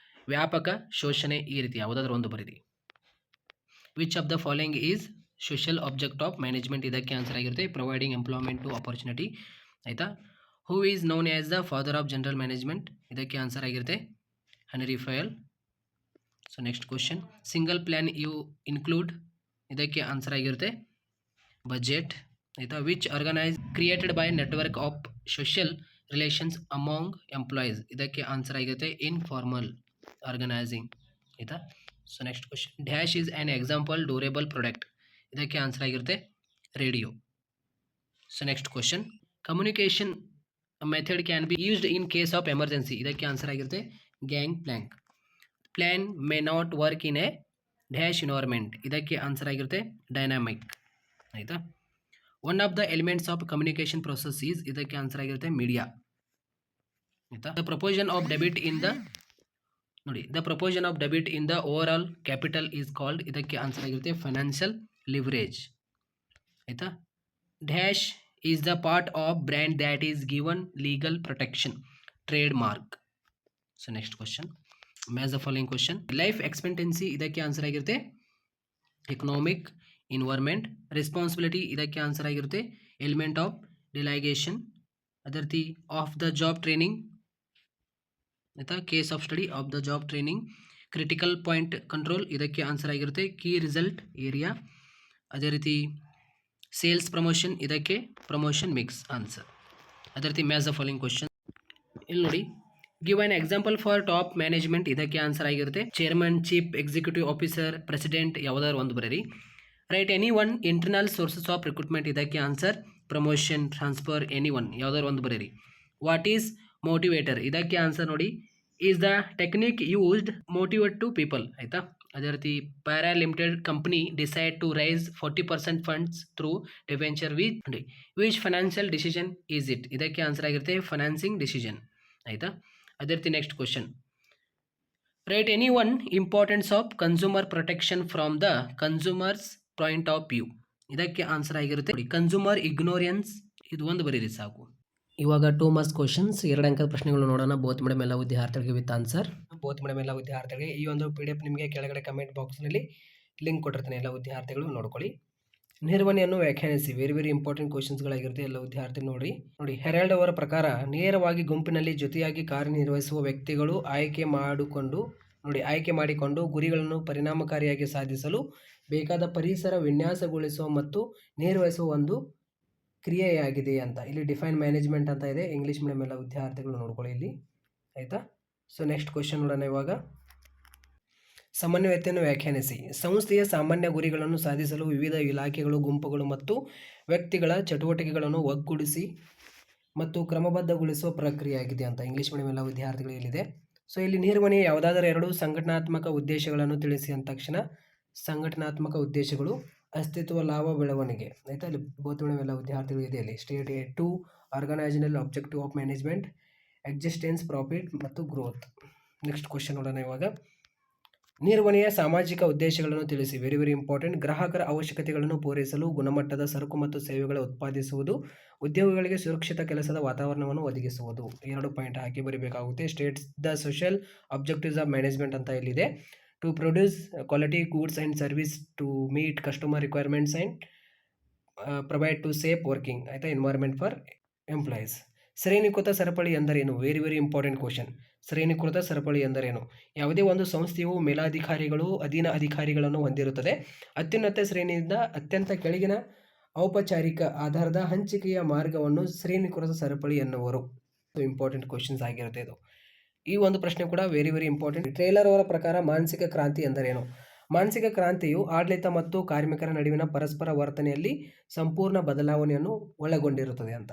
ವ್ಯಾಪಕ ಶೋಷಣೆ, ಈ ರೀತಿ ಯಾವುದಾದ್ರೂ ಒಂದು ಬರೀರಿ. Which of the following is social object of management, ಇದಕ್ಕೆ ಆನ್ಸರ್ ಆಗಿರುತ್ತೆ ಪ್ರೊವೈಡಿಂಗ್ ಎಂಪ್ಲಾಯ್ಮೆಂಟ್ ಟು ಆಪರ್ಚುನಿಟಿ ಆಯಿತಾ. Who is known as the father of general management, ಇದಕ್ಕೆ ಆನ್ಸರ್ ಆಗಿರುತ್ತೆ Henry Fayol. So next question, single plan you include, ಇದಕ್ಕೆ answer ಆಗಿರುತ್ತೆ budget ಆಯಿತಾ. Which organise created by network of social relations among employees, ಇದಕ್ಕೆ answer ಆಗಿರುತ್ತೆ informal organising ಆಯಿತಾ. So next question, dash is an example durable product, ಇದಕ್ಕೆ answer ಆಗಿರುತ್ತೆ radio. So next question, communication method can be used in case of emergency, ಇದಕ್ಕೆ answer ಆಗಿರುತ್ತೆ gang plank. Plan may not work in a dash environment, ಇದಕ್ಕೆ answer ಆಗಿರುತ್ತೆ dynamic ಆಯಿತಾ. One of the elements of communication process is, ಇದಕ್ಕೆ answer ಆಗಿರುತ್ತೆ media ಆಯಿತಾ. The proportion of debit in the ನೋಡಿ, the proportion of debit in the overall capital is called, ಇದಕ್ಕೆ answer ಆಗಿರುತ್ತೆ financial leverage ಆಯಿತಾ. Dash is the part of brand that is given legal protection, trade mark. So next question, match the following question. Life expectancy, ಇದಕ್ಕೆ answer ಆಗಿರುತ್ತೆ economic ಇನ್ವೈರ್ಮೆಂಟ್. Responsibility, ಇದಕ್ಕೆ answer ಆಗಿರುತ್ತೆ element of ಡಿಲೈಗೇಷನ್. ಅದೇ ರೀತಿ of the job training ಆಯಿತಾ, case of study of the job training. Critical point control, ಇದಕ್ಕೆ answer ಆಗಿರುತ್ತೆ key result area. ಅದೇ ರೀತಿ ಸೇಲ್ಸ್ ಪ್ರಮೋಷನ್, ಇದಕ್ಕೆ ಪ್ರಮೋಷನ್ ಮಿಕ್ಸ್ ಆನ್ಸರ್. ಅದೇ ರೀತಿ ಮ್ಯಾಚ್ ದ ಫಾಲೋಯಿಂಗ್ ಕ್ವಶನ್. ಇಲ್ಲಿ ನೋಡಿ, give an example for top management, ಇದಕ್ಕೆ ಆನ್ಸರ್ ಆಗಿರುತ್ತೆ chairman, chief executive officer, president ಯಾವುದಾದ್ರು ಒಂದು ಬರೀರಿ. Write any one internal sources of recruitment, ಇದಕ್ಕೆ answer promotion, transfer, any one ಯಾವುದಾದ್ರು ಒಂದು ಬರೀರಿ. ವಾಟ್ ಈಸ್ ಮೋಟಿವೇಟರ್, ಇದಕ್ಕೆ ಆನ್ಸರ್ ನೋಡಿ is the technique used motivate to people ಆಯಿತಾ. ಅದೇ ರೀತಿ para limited company decide to raise 40% funds through debenture which financial decision is it, ಇದಕ್ಕೆ ಆನ್ಸರ್ ಆಗಿರುತ್ತೆ ಫೈನಾನ್ಸಿಂಗ್ ಡಿಸಿಷನ್ ಆಯಿತಾ. ಅದೇ ರೀತಿ next question, right any one importance of consumer protection from the consumers point of view, ಇದಕ್ಕೆ answer ಆಗಿರುತ್ತೆ consumer ignorance, ಇದು ಒಂದು ಬರೀರಿ ಸಾಕು. ಇವಾಗ 2 ಮಾರ್ಕ್ಸ್ ಕ್ವಶನ್ಸ್, 2 ಅಂಕದ ಪ್ರಶ್ನೆಗಳು ನೋಡೋಣ. ಬೋತ್ ಮೇಡಮ್ ಎಲ್ಲ ವಿದ್ಯಾರ್ಥಿಗಳಿಗೆ ವಿತ್ ಆನ್ಸರ್. ಬೋತ್ ಮೇಡಮ್ ಎಲ್ಲ ವಿದ್ಯಾರ್ಥಿಗಳಿಗೆ ಈ ಒಂದು PDF ನಿಮಗೆ ಕೆಳಗಡೆ ಕಮೆಂಟ್ ಬಾಕ್ಸ್ನಲ್ಲಿ ಲಿಂಕ್ ಕೊಟ್ಟಿರ್ತೀನಿ, ಎಲ್ಲ ವಿದ್ಯಾರ್ಥಿಗಳು ನೋಡ್ಕೊಳ್ಳಿ. ನಿರ್ವಹಣೆಯನ್ನು ವ್ಯಾಖ್ಯಾನಿಸಿ, ವೆರಿ ಇಂಪಾರ್ಟೆಂಟ್ ಕ್ವಶನ್ಸ್ಗಳಾಗಿರುತ್ತೆ, ಎಲ್ಲ ವಿದ್ಯಾರ್ಥಿ ನೋಡಿ. ಹೆರಾಲ್ಡ್ ಅವರ ಪ್ರಕಾರ ನೇರವಾಗಿ ಗುಂಪಿನಲ್ಲಿ ಜೊತೆಯಾಗಿ ಕಾರ್ಯನಿರ್ವಹಿಸುವ ವ್ಯಕ್ತಿಗಳು ಆಯ್ಕೆ ಮಾಡಿಕೊಂಡು ಗುರಿಗಳನ್ನು ಪರಿಣಾಮಕಾರಿಯಾಗಿ ಸಾಧಿಸಲು ಬೇಕಾದ ಪರಿಸರ ವಿನ್ಯಾಸಗೊಳಿಸುವ ಮತ್ತು ನಿರ್ವಹಿಸುವ ಒಂದು ಕ್ರಿಯೆಯಾಗಿದೆ ಅಂತ. ಇಲ್ಲಿ ಡಿಫೈನ್ ಮ್ಯಾನೇಜ್ಮೆಂಟ್ ಅಂತ ಇದೆ, ಇಂಗ್ಲೀಷ್ ಮೀಡಿಯಂ ಎಲ್ಲ ವಿದ್ಯಾರ್ಥಿಗಳು ನೋಡ್ಕೊಳ್ಳಿ ಇಲ್ಲಿ ಆಯಿತಾ. ಸೊ ನೆಕ್ಸ್ಟ್ ಕ್ವಶನ್ ನೋಡೋಣ. ಇವಾಗ ಸಮನ್ವಯತೆಯನ್ನು ವ್ಯಾಖ್ಯಾನಿಸಿ, ಸಂಸ್ಥೆಯ ಸಾಮಾನ್ಯ ಗುರಿಗಳನ್ನು ಸಾಧಿಸಲು ವಿವಿಧ ಇಲಾಖೆಗಳು, ಗುಂಪುಗಳು ಮತ್ತು ವ್ಯಕ್ತಿಗಳ ಚಟುವಟಿಕೆಗಳನ್ನು ಒಗ್ಗೂಡಿಸಿ ಮತ್ತು ಕ್ರಮಬದ್ಧಗೊಳಿಸುವ ಪ್ರಕ್ರಿಯೆಯಾಗಿದೆ ಅಂತ. ಇಂಗ್ಲೀಷ್ ಮೀಡಿಯಂ ಎಲ್ಲ ವಿದ್ಯಾರ್ಥಿಗಳು ಇಲ್ಲಿದೆ. ಸೊ ಇಲ್ಲಿ ನಿರ್ವಹಣೆಯ ಯಾವುದಾದರೂ 2 ಸಂಘಟನಾತ್ಮಕ ಉದ್ದೇಶಗಳನ್ನು ತಿಳಿಸಿ ಅಂದ ತಕ್ಷಣ ಸಂಘಟನಾತ್ಮಕ ಉದ್ದೇಶಗಳು ಅಸ್ತಿತ್ವ, ಲಾಭ, ಬೆಳವಣಿಗೆ ಆಯಿತಾ. ಇಲ್ಲಿ ಬೋತ್ ಮೇಡಮ್ ಎಲ್ಲ ವಿದ್ಯಾರ್ಥಿಗಳು ಇದೆ. ಇಲ್ಲಿ state 2 organisational objective of management, existence, profit ಮತ್ತು ಗ್ರೋತ್. ನೆಕ್ಸ್ಟ್ ಕ್ವಶನ್ ನೋಡೋಣ. ಇವಾಗ ನಿರ್ವಹಣೆಯ ಸಾಮಾಜಿಕ ಉದ್ದೇಶಗಳನ್ನು ತಿಳಿಸಿ, ವೆರಿ ಇಂಪಾರ್ಟೆಂಟ್. ಗ್ರಾಹಕರ ಅವಶ್ಯಕತೆಗಳನ್ನು ಪೂರೈಸಲು ಗುಣಮಟ್ಟದ ಸರಕು ಮತ್ತು ಸೇವೆಗಳ ಉತ್ಪಾದಿಸುವುದು, ಉದ್ಯೋಗಿಗಳಿಗೆ ಸುರಕ್ಷಿತ ಕೆಲಸದ ವಾತಾವರಣವನ್ನು ಒದಗಿಸುವುದು. 2 ಪಾಯಿಂಟ್ ಹಾಕಿ ಬರೀಬೇಕಾಗುತ್ತೆ. States the social objectives of management ಅಂತ ಇಲ್ಲಿದೆ. To produce quality goods and service to meet customer requirements and provide to safe working ಆಯಿತಾ ಎನ್ವೈರ್ಮೆಂಟ್ ಫಾರ್ ಎಂಪ್ಲಾಯೀಸ್. ಶ್ರೇಣೀಕೃತ ಸರಪಳಿ ಎಂದರೇನು? Very very important question. ಶ್ರೇಣೀಕೃತ ಸರಪಳಿ ಎಂದರೇನು? ಯಾವುದೇ ಒಂದು ಸಂಸ್ಥೆಯು ಮೇಲಾಧಿಕಾರಿಗಳು ಅಧೀನ ಅಧಿಕಾರಿಗಳನ್ನು ಹೊಂದಿರುತ್ತದೆ. ಅತ್ಯುನ್ನತ ಶ್ರೇಣಿಯಿಂದ ಅತ್ಯಂತ ಕೆಳಗಿನ ಔಪಚಾರಿಕ ಆಧಾರದ ಹಂಚಿಕೆಯ ಮಾರ್ಗವನ್ನು ಶ್ರೇಣೀಕೃತ ಸರಪಳಿ ಎನ್ನುವರು. ಇಂಪಾರ್ಟೆಂಟ್ ಕ್ವಶನ್ಸ್ ಆಗಿರುತ್ತೆ ಇದು. ಈ ಒಂದು ಪ್ರಶ್ನೆ ಕೂಡ ವೆರಿ ವೆರಿ ಇಂಪಾರ್ಟೆಂಟ್. ಟೇಲರ್ ಅವರ ಪ್ರಕಾರ ಮಾನಸಿಕ ಕ್ರಾಂತಿ ಎಂದರೇನು? ಮಾನಸಿಕ ಕ್ರಾಂತಿಯು ಆಡಳಿತ ಮತ್ತು ಕಾರ್ಮಿಕರ ನಡುವಿನ ಪರಸ್ಪರ ವರ್ತನೆಯಲ್ಲಿ ಸಂಪೂರ್ಣ ಬದಲಾವಣೆಯನ್ನು ಒಳಗೊಂಡಿರುತ್ತದೆ ಅಂತ.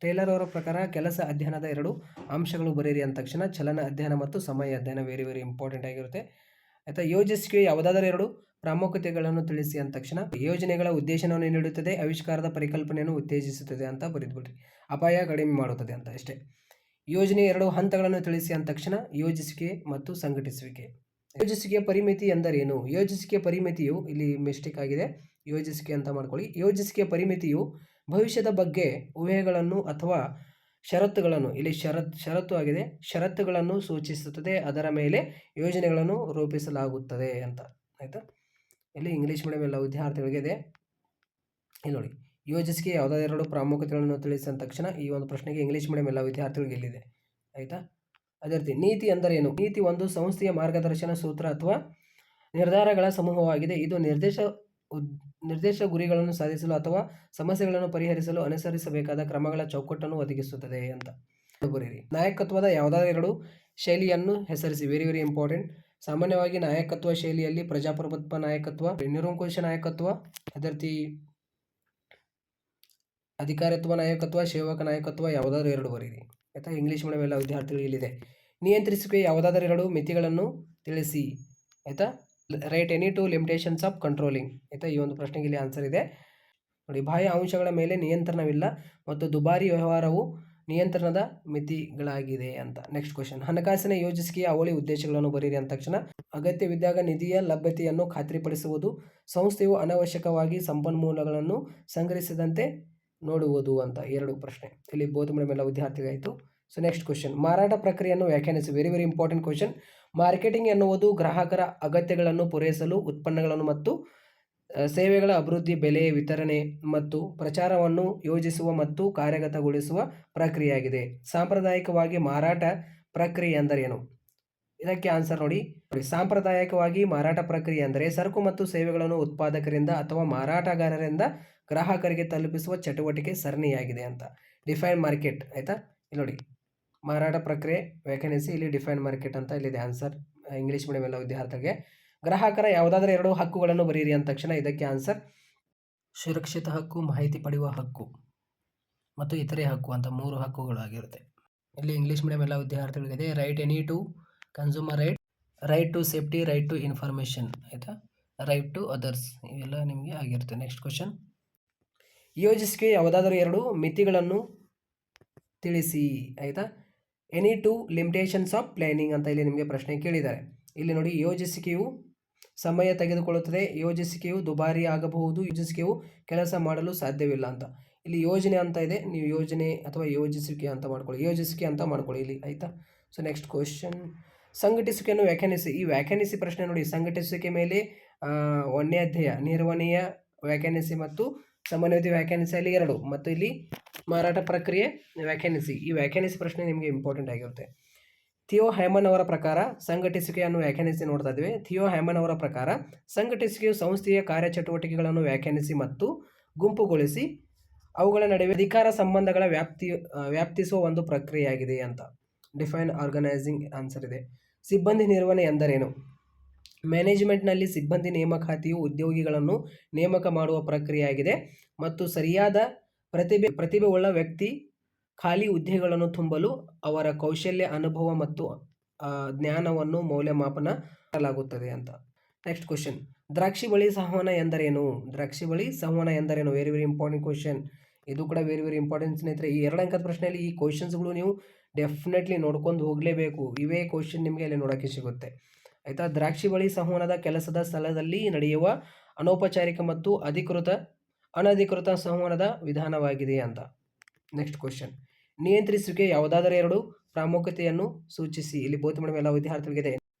ಟೇಲರ್ ಅವರ ಪ್ರಕಾರ ಕೆಲಸ ಅಧ್ಯಯನದ 2 ಅಂಶಗಳು ಬರೀರಿ ಅಂದ ತಕ್ಷಣ ಚಲನ ಅಧ್ಯಯನ ಮತ್ತು ಸಮಯ ಅಧ್ಯಯನ ವೆರಿ ವೆರಿ ಇಂಪಾರ್ಟೆಂಟ್ ಆಗಿರುತ್ತೆ. ಆಯ್ತಾ. ಯೋಜಿಸುವಿಕೆ ಯಾವುದಾದರೂ 2 ಪ್ರಾಮುಖ್ಯತೆಗಳನ್ನು ತಿಳಿಸಿ ಅಂದ ತಕ್ಷಣ ಯೋಜನೆಗಳ ಉದ್ದೇಶವನ್ನು ನೀಡುತ್ತದೆ, ಆವಿಷ್ಕಾರದ ಪರಿಕಲ್ಪನೆಯನ್ನು ಉತ್ತೇಜಿಸುತ್ತದೆ ಅಂತ ಬರೆದ್ಬಿಡ್ರಿ. ಅಪಾಯ ಕಡಿಮೆ ಮಾಡುತ್ತದೆ ಅಂತ ಅಷ್ಟೇ. ಯೋಜನೆ 2 ಹಂತಗಳನ್ನು ತಿಳಿಸಿ ಅಂದ ತಕ್ಷಣ ಯೋಜಿಸುವಿಕೆ ಮತ್ತು ಸಂಘಟಿಸುವಿಕೆ. ಯೋಜಿಸುವಿಕೆಯ ಪರಿಮಿತಿ ಎಂದರೇನು? ಯೋಜಿಸುವಿಕೆಯ ಪರಿಮಿತಿಯು, ಇಲ್ಲಿ ಮಿಸ್ಟೇಕ್ ಆಗಿದೆ, ಯೋಜಿಸುವಿಕೆ ಅಂತ ಮಾಡ್ಕೊಳ್ಳಿ. ಯೋಜಿಸುವಿಕೆಯ ಪರಿಮಿತಿಯು ಭವಿಷ್ಯದ ಬಗ್ಗೆ ಊಹೆಗಳನ್ನು ಅಥವಾ ಷರತ್ತುಗಳನ್ನು, ಇಲ್ಲಿ ಷರತ್ತು ಆಗಿದೆ, ಷರತ್ತುಗಳನ್ನು ಸೂಚಿಸುತ್ತದೆ. ಅದರ ಮೇಲೆ ಯೋಜನೆಗಳನ್ನು ರೂಪಿಸಲಾಗುತ್ತದೆ ಅಂತ. ಆಯಿತಾ. ಇಲ್ಲಿ ಇಂಗ್ಲೀಷ್ ಮೀಡಿಯಂ ಎಲ್ಲ ವಿದ್ಯಾರ್ಥಿಗಳಿಗೆ ಇದೆ. ಇಲ್ಲಿ ನೋಡಿ, ಯೋಜಿಸುವಿಕೆ ಯಾವುದಾದ್ರು 2 ಪ್ರಾಮುಖ್ಯತೆಗಳನ್ನು ತಿಳಿಸಿದ ತಕ್ಷಣ ಈ ಒಂದು ಪ್ರಶ್ನೆಗೆ ಇಂಗ್ಲೀಷ್ ಮೀಡಿಯಂ ಎಲ್ಲ ವಿದ್ಯಾರ್ಥಿಗಳಿಗೆ ಇಲ್ಲಿದೆ. ಆಯಿತಾ. ಅದೇ ರೀತಿ ನೀತಿ ಎಂದರೇನು? ನೀತಿ ಒಂದು ಸಂಸ್ಥೆಯ ಮಾರ್ಗದರ್ಶನ ಸೂತ್ರ ಅಥವಾ ನಿರ್ಧಾರಗಳ ಸಮೂಹವಾಗಿದೆ. ಇದು ನಿರ್ದೇಶ ಗುರಿಗಳನ್ನು ಸಾಧಿಸಲು ಅಥವಾ ಸಮಸ್ಯೆಗಳನ್ನು ಪರಿಹರಿಸಲು ಅನುಸರಿಸಬೇಕಾದ ಕ್ರಮಗಳ ಚೌಕಟ್ಟನ್ನು ಒದಗಿಸುತ್ತದೆ ಅಂತ ಬರೀರಿ. ನಾಯಕತ್ವದ ಯಾವುದಾದ್ರು 2 ಶೈಲಿಯನ್ನು ಹೆಸರಿಸಿ. Very very important. ಸಾಮಾನ್ಯವಾಗಿ ನಾಯಕತ್ವ ಶೈಲಿಯಲ್ಲಿ ಪ್ರಜಾಪ್ರಭುತ್ವ ನಾಯಕತ್ವ, ನಿರಂಕುಶ ನಾಯಕತ್ವ, ಅದೇ ರೀತಿ ಅಧಿಕಾರತ್ವ ನಾಯಕತ್ವ, ಸೇವಕ ನಾಯಕತ್ವ, ಯಾವುದಾದ್ರು 2 ಬರೀರಿ. ಆಯಿತಾ. ಇಂಗ್ಲೀಷ್ ಮೀಡಿಯಂ ಎಲ್ಲ ವಿದ್ಯಾರ್ಥಿಗಳು ಇಲ್ಲಿದೆ. ನಿಯಂತ್ರಿಸುವಿಕೆ ಯಾವುದಾದರೂ 2 ಮಿತಿಗಳನ್ನು ತಿಳಿಸಿ. ಆಯಿತಾ. Right any 2 limitations of controlling. ಆಯಿತಾ. ಈ ಒಂದು ಪ್ರಶ್ನೆಗೆ ಇಲ್ಲಿ ಆನ್ಸರ್ ಇದೆ ನೋಡಿ. ಬಾಹ್ಯ ಅಂಶಗಳ ಮೇಲೆ ನಿಯಂತ್ರಣವಿಲ್ಲ ಮತ್ತು ದುಬಾರಿ ವ್ಯವಹಾರವು ನಿಯಂತ್ರಣದ ಮಿತಿಗಳಾಗಿದೆ ಅಂತ. Next question. ಹಣಕಾಸಿನ ಯೋಜಿಸುವಿಕೆಯ ಅವಳಿ ಉದ್ದೇಶಗಳನ್ನು ಬರೀರಿ ಅಂದ ತಕ್ಷಣ ಅಗತ್ಯವಿದ್ದಾಗ ನಿಧಿಯ ಲಭ್ಯತೆಯನ್ನು ಖಾತ್ರಿಪಡಿಸುವುದು, ಸಂಸ್ಥೆಯು ಅನಾವಶ್ಯಕವಾಗಿ ಸಂಪನ್ಮೂಲಗಳನ್ನು ಸಂಗ್ರಹಿಸದಂತೆ ನೋಡುವುದು ಅಂತ 2 ಪ್ರಶ್ನೆ. ಇಲ್ಲಿ ಬೋಧ್ ಮೇಡಮ್ ಎಲ್ಲ ವಿದ್ಯಾರ್ಥಿಗಾಯಿತು. So next question. ಮಾರಾಟ ಪ್ರಕ್ರಿಯೆಯನ್ನು ವ್ಯಾಖ್ಯಾನಿಸಿ. Very very important question. Marketing ಎನ್ನುವುದು ಗ್ರಾಹಕರ ಅಗತ್ಯಗಳನ್ನು ಪೂರೈಸಲು ಉತ್ಪನ್ನಗಳನ್ನು ಮತ್ತು ಸೇವೆಗಳ ಅಭಿವೃದ್ಧಿ, ಬೆಲೆ, ವಿತರಣೆ ಮತ್ತು ಪ್ರಚಾರವನ್ನು ಯೋಜಿಸುವ ಮತ್ತು ಕಾರ್ಯಗತಗೊಳಿಸುವ ಪ್ರಕ್ರಿಯೆಯಾಗಿದೆ. ಸಾಂಪ್ರದಾಯಿಕವಾಗಿ ಮಾರಾಟ ಪ್ರಕ್ರಿಯೆ ಎಂದರೇನು? ಇದಕ್ಕೆ ಆನ್ಸರ್ ನೋಡಿ. ಸಾಂಪ್ರದಾಯಿಕವಾಗಿ ಮಾರಾಟ ಪ್ರಕ್ರಿಯೆ ಅಂದರೆ ಸರಕು ಮತ್ತು ಸೇವೆಗಳನ್ನು ಉತ್ಪಾದಕರಿಂದ ಅಥವಾ ಮಾರಾಟಗಾರರಿಂದ ಗ್ರಾಹಕರಿಗೆ ತಲುಪಿಸುವ ಚಟುವಟಿಕೆ ಸರಣಿಯಾಗಿದೆ ಅಂತ. Define market. ಆಯಿತಾ. ಇಲ್ಲಿ ನೋಡಿ, ಮಾರಾಟ ಪ್ರಕ್ರಿಯೆ ವ್ಯಾಖ್ಯಾನಿಸಿ. ಇಲ್ಲಿ ಡಿಫೈನ್ ಮಾರ್ಕೆಟ್ ಅಂತ ಇಲ್ಲಿದೆ ಆನ್ಸರ್. ಇಂಗ್ಲೀಷ್ ಮೀಡಿಯಂ ಎಲ್ಲ ವಿದ್ಯಾರ್ಥಿಗಳಿಗೆ. ಗ್ರಾಹಕರ ಯಾವುದಾದ್ರೂ 2 ಹಕ್ಕುಗಳನ್ನು ಬರೀರಿ ಅಂದ ತಕ್ಷಣ ಇದಕ್ಕೆ ಆನ್ಸರ್ ಸುರಕ್ಷಿತ ಹಕ್ಕು, ಮಾಹಿತಿ ಪಡೆಯುವ ಹಕ್ಕು ಮತ್ತು ಇತರೆ ಹಕ್ಕು ಅಂತ 3 ಹಕ್ಕುಗಳಾಗಿರುತ್ತೆ. ಇಲ್ಲಿ ಇಂಗ್ಲೀಷ್ ಮೀಡಿಯಂ ಎಲ್ಲ ವಿದ್ಯಾರ್ಥಿಗಳಿಗಿದೆ. Write any two consumer right, right to safety, right to information. ಆಯಿತಾ. ರೈಟ್ ಟು ಅದರ್ಸ್, ಇವೆಲ್ಲ ನಿಮಗೆ ಆಗಿರುತ್ತೆ. Next question. ಯೋಜಿಸುವಿಕೆ ಯಾವುದಾದರೂ 2 ಮಿತಿಗಳನ್ನು ತಿಳಿಸಿ. ಆಯಿತಾ. ಎನಿ 2 ಲಿಮಿಟೇಷನ್ಸ್ ಆಫ್ ಪ್ಲಾನಿಂಗ್ ಅಂತ ಇಲ್ಲಿ ನಿಮಗೆ ಪ್ರಶ್ನೆ ಕೇಳಿದ್ದಾರೆ. ಇಲ್ಲಿ ನೋಡಿ, ಯೋಜಿಸುವಿಕೆಯು ಸಮಯ ತೆಗೆದುಕೊಳ್ಳುತ್ತದೆ, ಯೋಜಿಸುವಿಕೆಯು ದುಬಾರಿ ಆಗಬಹುದು, ಯೋಜಿಸುವಿಕೆಯು ಕೆಲಸ ಮಾಡಲು ಸಾಧ್ಯವಿಲ್ಲ ಅಂತ. ಇಲ್ಲಿ ಯೋಜನೆ ಅಂತ ಇದೆ, ನೀವು ಯೋಜನೆ ಅಥವಾ ಯೋಜಿಸುವಿಕೆ ಅಂತ ಮಾಡ್ಕೊಳ್ಳಿ, ಯೋಜಿಸುವಿಕೆ ಅಂತ ಮಾಡ್ಕೊಳ್ಳಿ ಇಲ್ಲಿ. ಆಯಿತಾ. So next question. ಸಂಘಟಿಸುವಿಕೆಯನ್ನು ವ್ಯಾಖ್ಯಾನಿಸಿ. ಈ ವ್ಯಾಖ್ಯಾನಿಸಿ ಪ್ರಶ್ನೆ ನೋಡಿ, ಸಂಘಟಿಸುವಿಕೆ ಮೇಲೆ 1ನೇ ಅಧ್ಯಾಯ ನಿರ್ವಹಣೆಯ ವ್ಯಾಖ್ಯಾನಿಸಿ ಮತ್ತು ಸಮನ್ವಯತೆ ವ್ಯಾಖ್ಯಾನಿಸಿ ಅಲ್ಲಿ 2, ಮತ್ತು ಇಲ್ಲಿ ಮಾರಾಟ ಪ್ರಕ್ರಿಯೆ ವ್ಯಾಖ್ಯಾನಿಸಿ. ಈ ವ್ಯಾಖ್ಯಾನಿಸಿ ಪ್ರಶ್ನೆ ನಿಮಗೆ ಇಂಪಾರ್ಟೆಂಟ್ ಆಗಿರುತ್ತೆ. ಥಿಯೋ ಹ್ಯಾಮನ್ ಅವರ ಪ್ರಕಾರ ಸಂಘಟಿಸುವಿಕೆಯನ್ನು ವ್ಯಾಖ್ಯಾನಿಸಿ ನೋಡ್ತಾ ಇದ್ದೇವೆ. ಥಿಯೋ ಹ್ಯಾಮನ್ ಅವರ ಪ್ರಕಾರ ಸಂಘಟಿಸುವಿಕೆಯು ಸಂಸ್ಥೆಯ ಕಾರ್ಯಚಟುವಟಿಕೆಗಳನ್ನು ವ್ಯಾಖ್ಯಾನಿಸಿ ಮತ್ತು ಗುಂಪುಗೊಳಿಸಿ ಅವುಗಳ ನಡುವೆ ಅಧಿಕಾರ ಸಂಬಂಧಗಳ ವ್ಯಾಪ್ತಿಸುವ ಒಂದು ಪ್ರಕ್ರಿಯೆಯಾಗಿದೆ ಅಂತ. ಡಿಫೈನ್ ಆರ್ಗನೈಸಿಂಗ್ ಆನ್ಸರ್ ಇದೆ. ಸಿಬ್ಬಂದಿ ನಿರ್ವಹಣೆ ಎಂದರೇನು? ಮ್ಯಾನೇಜ್ಮೆಂಟ್ನಲ್ಲಿ ಸಿಬ್ಬಂದಿ ನೇಮಕಾತಿಯು ಉದ್ಯೋಗಿಗಳನ್ನು ನೇಮಕ ಮಾಡುವ ಪ್ರಕ್ರಿಯೆಯಾಗಿದೆ ಮತ್ತು ಸರಿಯಾದ ಪ್ರತಿಭೆ ಉಳ್ಳ ವ್ಯಕ್ತಿ ಖಾಲಿ ಹುದ್ದೆಗಳನ್ನು ತುಂಬಲು ಅವರ ಕೌಶಲ್ಯ, ಅನುಭವ ಮತ್ತು ಜ್ಞಾನವನ್ನು ಮೌಲ್ಯಮಾಪನ ಮಾಡಲಾಗುತ್ತದೆ ಅಂತ. Next question. ದ್ರಾಕ್ಷಿ ಬಳ್ಳಿ ಸಂವಹನ ಎಂದರೇನು? ದ್ರಾಕ್ಷಿ ಬಳ್ಳಿ ಸಂವಹನ ಎಂದರೇನು? Very very important question. ಇದು ಕೂಡ ವೆರಿ ವೆರಿ ಇಂಪಾರ್ಟೆಂಟ್ ಸ್ನೇಹಿತರೆ. ಈ 2 ಅಂಕದ ಪ್ರಶ್ನೆಯಲ್ಲಿ ಈ ಕ್ವಶನ್ಸ್ಗಳು ನೀವು ಡೆಫಿನೆಟ್ಲಿ ನೋಡ್ಕೊಂಡು ಹೋಗಲೇಬೇಕು. ಇವೇ ಕ್ವಶನ್ ನಿಮಗೆ ಅಲ್ಲಿ ನೋಡೋಕ್ಕೆ ಸಿಗುತ್ತೆ. ಆಯಿತಾ. ದ್ರಾಕ್ಷಿ ಬಳ್ಳಿ ಸಂವಹನದ ಕೆಲಸದ ಸ್ಥಳದಲ್ಲಿ ನಡೆಯುವ ಅನೌಪಚಾರಿಕ ಮತ್ತು ಅನಧಿಕೃತ ಸಂವಹನದ ವಿಧಾನವಾಗಿದೆ ಅಂತ. Next question. ನಿಯಂತ್ರಿಸುವಿಕೆ ಯಾವುದಾದರೂ 2 ಪ್ರಾಮುಖ್ಯತೆಯನ್ನು ಸೂಚಿಸಿ. ಇಲ್ಲಿ ಬೋಧ್ ಮೇಡಮ್ ಎಲ್ಲ ವಿದ್ಯಾರ್ಥಿಗಳಿಗಿದೆ.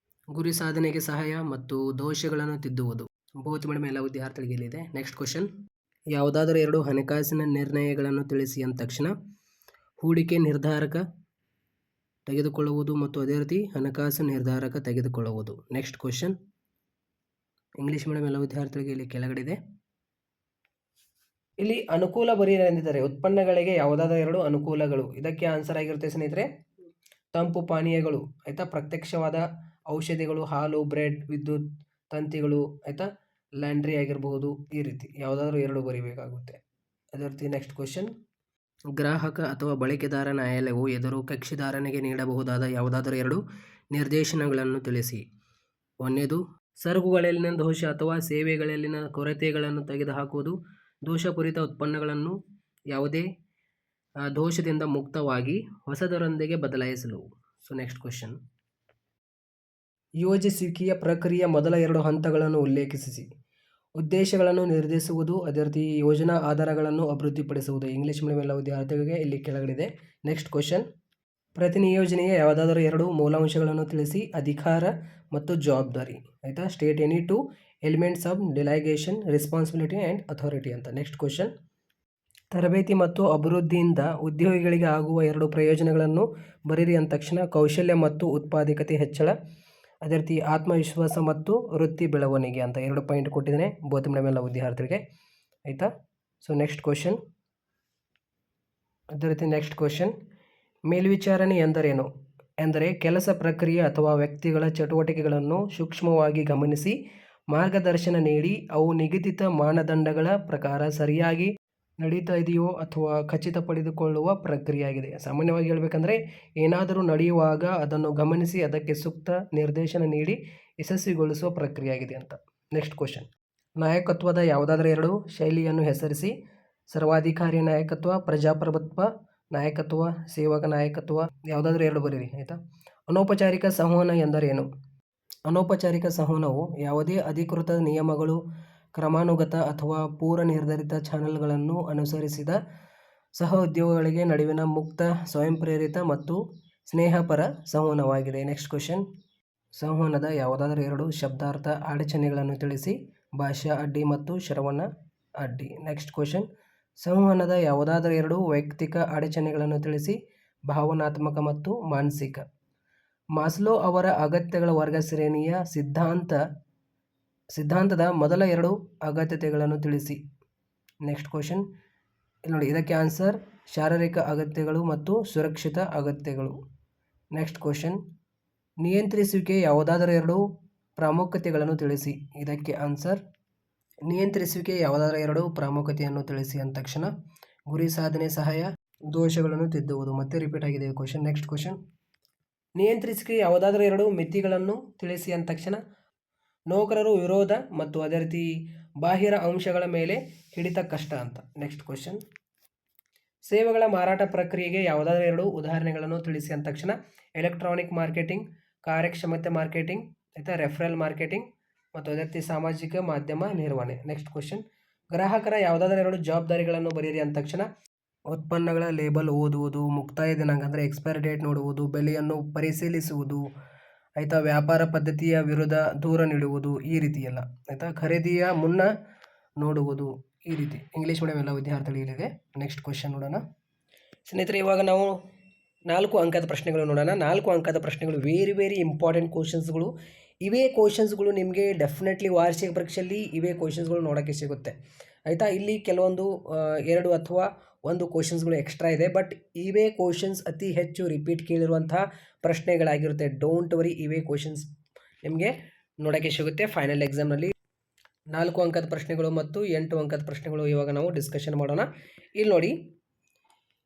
ಗುರಿ ಸಾಧನೆಗೆ ಸಹಾಯ ಮತ್ತು ದೋಷಗಳನ್ನು ತಿದ್ದುವುದು. ಬೋಧ್ ಮೇಡಮ್ ಎಲ್ಲ ವಿದ್ಯಾರ್ಥಿಗಳಿಗೆ ಇಲ್ಲಿದೆ. Next question. ಯಾವುದಾದರೂ 2 ಹಣಕಾಸಿನ ನಿರ್ಣಯಗಳನ್ನು ತಿಳಿಸಿ ಅಂದ ತಕ್ಷಣ ಹೂಡಿಕೆ ನಿರ್ಧಾರಕ ತೆಗೆದುಕೊಳ್ಳುವುದು ಮತ್ತು ಅದೇ ರೀತಿ ಹಣಕಾಸು ನಿರ್ಧಾರಕ ತೆಗೆದುಕೊಳ್ಳುವುದು. ನೆಕ್ಸ್ಟ್ ಕ್ವಶನ್, ಇಂಗ್ಲೀಷ್ ಮೀಡಿಯಂ ಎಲ್ಲ ವಿದ್ಯಾರ್ಥಿಗಳಿಗೆ ಇಲ್ಲಿ ಕೆಳಗಡೆ ಇಲ್ಲಿ ಅನುಕೂಲ ಬರೀರಿ ಎಂದಿದ್ದಾರೆ. ಉತ್ಪನ್ನಗಳಿಗೆ ಯಾವುದಾದ ಎರಡು ಅನುಕೂಲಗಳು, ಇದಕ್ಕೆ ಆನ್ಸರ್ ಆಗಿರುತ್ತೆ ಸ್ನೇಹಿತರೆ ತಂಪು ಪಾನೀಯಗಳು, ಆಯಿತಾ, ಪ್ರತ್ಯಕ್ಷವಾದ ಔಷಧಿಗಳು, ಹಾಲು, ಬ್ರೆಡ್, ವಿದ್ಯುತ್ ತಂತಿಗಳು, ಆಯಿತಾ, ಲ್ಯಾಂಡ್ರಿ ಆಗಿರಬಹುದು. ಈ ರೀತಿ ಯಾವುದಾದ್ರೂ ಎರಡು ಬರೀಬೇಕಾಗುತ್ತೆ. ಅದೇ ರೀತಿ ನೆಕ್ಸ್ಟ್ ಕ್ವಶನ್, ಗ್ರಾಹಕ ಅಥವಾ ಬಳಕೆದಾರ ನ್ಯಾಯಾಲಯವು ಎದುರು ಕಕ್ಷಿದಾರನಿಗೆ ನೀಡಬಹುದಾದ ಯಾವುದಾದರೂ ಎರಡು ನಿರ್ದೇಶನಗಳನ್ನು ತಿಳಿಸಿ. ಒಂದನೇದು ಸರಕುಗಳಲ್ಲಿನ ದೋಷ ಅಥವಾ ಸೇವೆಗಳಲ್ಲಿನ ಕೊರತೆಗಳನ್ನು ತೆಗೆದುಹಾಕುವುದು, ದೋಷಪೂರಿತ ಉತ್ಪನ್ನಗಳನ್ನು ಯಾವುದೇ ದೋಷದಿಂದ ಮುಕ್ತವಾಗಿ ಹೊಸದರೊಂದಿಗೆ ಬದಲಾಯಿಸಲು. ಸೊ ನೆಕ್ಸ್ಟ್ ಕ್ವಶನ್, ಯೋಜಿಸುವಿಕೆಯ ಪ್ರಕ್ರಿಯೆಯ ಮೊದಲ ಎರಡು ಹಂತಗಳನ್ನು ಉಲ್ಲೇಖಿಸಿ. ಉದ್ದೇಶಗಳನ್ನು ನಿರ್ಧರಿಸುವುದು, ಅದೇ ರೀತಿ ಯೋಜನಾ ಆಧಾರಗಳನ್ನು ಅಭಿವೃದ್ಧಿಪಡಿಸುವುದು. ಇಂಗ್ಲೀಷ್ ಮೀಡಿಯಂ ಎಲ್ಲ ವಿದ್ಯಾರ್ಥಿಗಳಿಗೆ ಇಲ್ಲಿ ಕೆಳಗಡೆ. ನೆಕ್ಸ್ಟ್ ಕ್ವಶನ್, ಪ್ರತಿ ನಿಯೋಜನೆಯ ಯಾವುದಾದರೂ ಎರಡು ಮೂಲಾಂಶಗಳನ್ನು ತಿಳಿಸಿ. ಅಧಿಕಾರ ಮತ್ತು ಜವಾಬ್ದಾರಿ, ಆಯಿತಾ. State any two elements of delegation, responsibility and authority ಅಂತ. ನೆಕ್ಸ್ಟ್ ಕ್ವಶನ್, ತರಬೇತಿ ಮತ್ತು ಅಭಿವೃದ್ಧಿಯಿಂದ ಉದ್ಯೋಗಿಗಳಿಗೆ ಆಗುವ ಎರಡು ಪ್ರಯೋಜನಗಳನ್ನು ಬರೀರಿ ಅಂದ ತಕ್ಷಣ ಕೌಶಲ್ಯ ಮತ್ತು ಉತ್ಪಾದಕತೆ ಹೆಚ್ಚಳ, ಅದೇ ರೀತಿ ಆತ್ಮವಿಶ್ವಾಸ ಮತ್ತು ವೃತ್ತಿ ಬೆಳವಣಿಗೆ ಅಂತ ಎರಡು ಪಾಯಿಂಟ್ ಕೊಟ್ಟಿದ್ದೇನೆ ಬೋತ್ ಮೀಡಿಯಂ ಎಲ್ಲ ವಿದ್ಯಾರ್ಥಿಗಳಿಗೆ, ಆಯಿತಾ. ಸೊ ನೆಕ್ಸ್ಟ್ ಕ್ವಶನ್, ಅದೇ ರೀತಿ ನೆಕ್ಸ್ಟ್ ಕ್ವಶನ್, ಮೇಲ್ವಿಚಾರಣೆ ಎಂದರೇನು? ಎಂದರೆ ಕೆಲಸ ಪ್ರಕ್ರಿಯೆ ಅಥವಾ ವ್ಯಕ್ತಿಗಳ ಚಟುವಟಿಕೆಗಳನ್ನು ಸೂಕ್ಷ್ಮವಾಗಿ ಗಮನಿಸಿ ಮಾರ್ಗದರ್ಶನ ನೀಡಿ ಅವು ನಿಗದಿತ ಮಾನದಂಡಗಳ ಪ್ರಕಾರ ಸರಿಯಾಗಿ ನಡೀತಾ ಇದೆಯೋ ಅಥವಾ ಖಚಿತಪಡಿಸಿಕೊಳ್ಳುವ ಪ್ರಕ್ರಿಯೆಯಾಗಿದೆ. ಸಾಮಾನ್ಯವಾಗಿ ಹೇಳಬೇಕಂದ್ರೆ ಏನಾದರೂ ನಡೆಯುವಾಗ ಅದನ್ನು ಗಮನಿಸಿ ಅದಕ್ಕೆ ಸೂಕ್ತ ನಿರ್ದೇಶನ ನೀಡಿ ಯಶಸ್ವಿಗೊಳಿಸುವ ಪ್ರಕ್ರಿಯೆಯಾಗಿದೆ ಅಂತ. ನೆಕ್ಸ್ಟ್ ಕ್ವಶನ್, ನಾಯಕತ್ವದ ಯಾವುದಾದ್ರೂ ಎರಡು ಶೈಲಿಯನ್ನು ಹೆಸರಿಸಿ. ಸರ್ವಾಧಿಕಾರಿ ನಾಯಕತ್ವ, ಪ್ರಜಾಪ್ರಭುತ್ವ ನಾಯಕತ್ವ, ಸೇವಕ ನಾಯಕತ್ವ, ಯಾವುದಾದ್ರೂ ಎರಡು ಬರೀರಿ, ಆಯಿತಾ. ಅನೌಪಚಾರಿಕ ಸಂವಹನ ಎಂದರೇನು? ಅನೌಪಚಾರಿಕ ಸಂವಹನವು ಯಾವುದೇ ಅಧಿಕೃತ ನಿಯಮಗಳು, ಕ್ರಮಾನುಗತ ಅಥವಾ ಪೂರ್ವ ನಿರ್ಧರಿತ ಚಾನೆಲ್ಗಳನ್ನು ಅನುಸರಿಸಿದ ಸಹೋದ್ಯೋಗಿಗಳಿಗೆ ನಡುವಿನ ಮುಕ್ತ, ಸ್ವಯಂಪ್ರೇರಿತ ಮತ್ತು ಸ್ನೇಹಪರ ಸಂವಹನವಾಗಿದೆ. ನೆಕ್ಸ್ಟ್ ಕ್ವಶನ್, ಸಂವಹನದ ಯಾವುದಾದ್ರೂ ಎರಡು ಶಬ್ದಾರ್ಥ ಅಡಚಣೆಗಳನ್ನು ತಿಳಿಸಿ. ಭಾಷಾ ಅಡ್ಡಿ ಮತ್ತು ಶ್ರವಣ ಅಡ್ಡಿ. ನೆಕ್ಸ್ಟ್ ಕ್ವಶನ್, ಸಂವಹನದ ಯಾವುದಾದ್ರೂ ಎರಡು ವೈಯಕ್ತಿಕ ಅಡಚಣೆಗಳನ್ನು ತಿಳಿಸಿ. ಭಾವನಾತ್ಮಕ ಮತ್ತು ಮಾನಸಿಕ. ಮಾಸ್ಲೋ ಅವರ ಅಗತ್ಯಗಳ ವರ್ಗ ಶ್ರೇಣಿಯ ಸಿದ್ಧಾಂತದ ಮೊದಲ ಎರಡು ಅಗತ್ಯತೆಗಳನ್ನು ತಿಳಿಸಿ. ನೆಕ್ಸ್ಟ್ ಕ್ವಶನ್, ನೋಡಿ ಇದಕ್ಕೆ ಆನ್ಸರ್ ಶಾರೀರಿಕ ಅಗತ್ಯಗಳು ಮತ್ತು ಸುರಕ್ಷಿತ ಅಗತ್ಯಗಳು. ನೆಕ್ಸ್ಟ್ ಕ್ವಶನ್, ನಿಯಂತ್ರಿಸುವಿಕೆ ಯಾವುದಾದರೂ ಎರಡು ಪ್ರಾಮುಖ್ಯತೆಗಳನ್ನು ತಿಳಿಸಿ. ಇದಕ್ಕೆ ಆನ್ಸರ್ ನಿಯಂತ್ರಿಸುವಿಕೆ ಯಾವುದಾದರೂ ಎರಡು ಪ್ರಾಮುಖ್ಯತೆಯನ್ನು ತಿಳಿಸಿ ಅಂದ ತಕ್ಷಣ ಗುರಿ ಸಾಧನೆ, ಸಹಾಯ, ದೋಷಗಳನ್ನು ತಿದ್ದುವುದು. ಮತ್ತೆ ರಿಪೀಟ್ ಆಗಿದೆ ಕ್ವಶನ್. ನೆಕ್ಸ್ಟ್ ಕ್ವಶನ್, ನಿಯಂತ್ರಿಸುವಿಕೆ ಯಾವುದಾದರೂ ಎರಡು ಮಿತಿಗಳನ್ನು ತಿಳಿಸಿ ಅಂದ ತಕ್ಷಣ ನೌಕರರು ವಿರೋಧ ಮತ್ತು ಅದೇ ರೀತಿ ಬಾಹ್ಯ ಅಂಶಗಳ ಮೇಲೆ ಹಿಡಿತ ಕಷ್ಟ ಅಂತ. ನೆಕ್ಸ್ಟ್ ಕ್ವಶನ್, ಸೇವೆಗಳ ಮಾರಾಟ ಪ್ರಕ್ರಿಯೆಗೆ ಯಾವುದಾದ್ರೂ ಎರಡು ಉದಾಹರಣೆಗಳನ್ನು ತಿಳಿಸಿ ಅಂದ ತಕ್ಷಣ ಎಲೆಕ್ಟ್ರಾನಿಕ್ ಮಾರ್ಕೆಟಿಂಗ್, ಕಾರ್ಯಕ್ಷಮತೆ ಮಾರ್ಕೆಟಿಂಗ್, ಆಯಿತಾ, ರೆಫರಲ್ ಮಾರ್ಕೆಟಿಂಗ್ ಮತ್ತು ಅದೇ ರೀತಿ ಸಾಮಾಜಿಕ ಮಾಧ್ಯಮ ನಿರ್ವಹಣೆ. ನೆಕ್ಸ್ಟ್ ಕ್ವಶನ್, ಗ್ರಾಹಕರ ಯಾವುದಾದ್ರೂ ಎರಡು ಜವಾಬ್ದಾರಿಗಳನ್ನು ಬರೆಯಿರಿ ಅಂದ ತಕ್ಷಣ ಉತ್ಪನ್ನಗಳ ಲೇಬಲ್ ಓದುವುದು, ಮುಕ್ತಾಯ ದಿನಾಂಕ ಅಂದರೆ ಎಕ್ಸ್ಪೈರಿ ಡೇಟ್ ನೋಡುವುದು, ಬೆಲೆಯನ್ನು ಪರಿಶೀಲಿಸುವುದು, ಆಯಿತಾ, ವ್ಯಾಪಾರ ಪದ್ಧತಿಯ ವಿರುದ್ಧ ದೂರ ನೀಡುವುದು, ಈ ರೀತಿ ಎಲ್ಲ, ಆಯಿತಾ, ಖರೀದಿಯ ಮುನ್ನ ನೋಡುವುದು, ಈ ರೀತಿ ಇಂಗ್ಲೀಷ್ ಮೀಡಿಯಂ ಎಲ್ಲ ವಿದ್ಯಾರ್ಥಿಗಳಿದೆ. ನೆಕ್ಸ್ಟ್ ಕ್ವಶನ್ ನೋಡೋಣ ಸ್ನೇಹಿತರೆ. ಇವಾಗ ನಾವು 4 ಅಂಕದ ಪ್ರಶ್ನೆಗಳು ನೋಡೋಣ. 4 ಅಂಕದ ಪ್ರಶ್ನೆಗಳು ವೆರಿ ಇಂಪಾರ್ಟೆಂಟ್ ಕ್ವಶನ್ಸ್ಗಳು. ಇವೇ ಕ್ವಶನ್ಸ್ಗಳು ನಿಮಗೆ ಡೆಫಿನೆಟ್ಲಿ ವಾರ್ಷಿಕ ಪರೀಕ್ಷೆಯಲ್ಲಿ ಇವೇ ಕ್ವಶನ್ಸ್ಗಳು ನೋಡೋಕ್ಕೆ ಸಿಗುತ್ತೆ, ಆಯಿತಾ. ಇಲ್ಲಿ ಕೆಲವೊಂದು 2 ಅಥವಾ 1 ಕ್ವಶನ್ಸ್ಗಳು ಎಕ್ಸ್ಟ್ರಾ ಇದೆ, ಬಟ್ ಇವೇ ಕ್ವಶನ್ಸ್ ಅತಿ ಹೆಚ್ಚು ರಿಪೀಟ್ ಕೇಳಿರುವಂತಹ ಪ್ರಶ್ನೆಗಳಾಗಿರುತ್ತೆ. ಡೋಂಟ್ ವರಿ, ಇವೇ ಕ್ವಶನ್ಸ್ ನಿಮಗೆ ನೋಡೋಕ್ಕೆ ಸಿಗುತ್ತೆ ಫೈನಲ್ ಎಕ್ಸಾಮ್ನಲ್ಲಿ. 4 ಅಂಕದ ಪ್ರಶ್ನೆಗಳು ಮತ್ತು 8 ಅಂಕದ ಪ್ರಶ್ನೆಗಳು ಇವಾಗ ನಾವು ಡಿಸ್ಕಷನ್ ಮಾಡೋಣ. ಇಲ್ಲಿ ನೋಡಿ,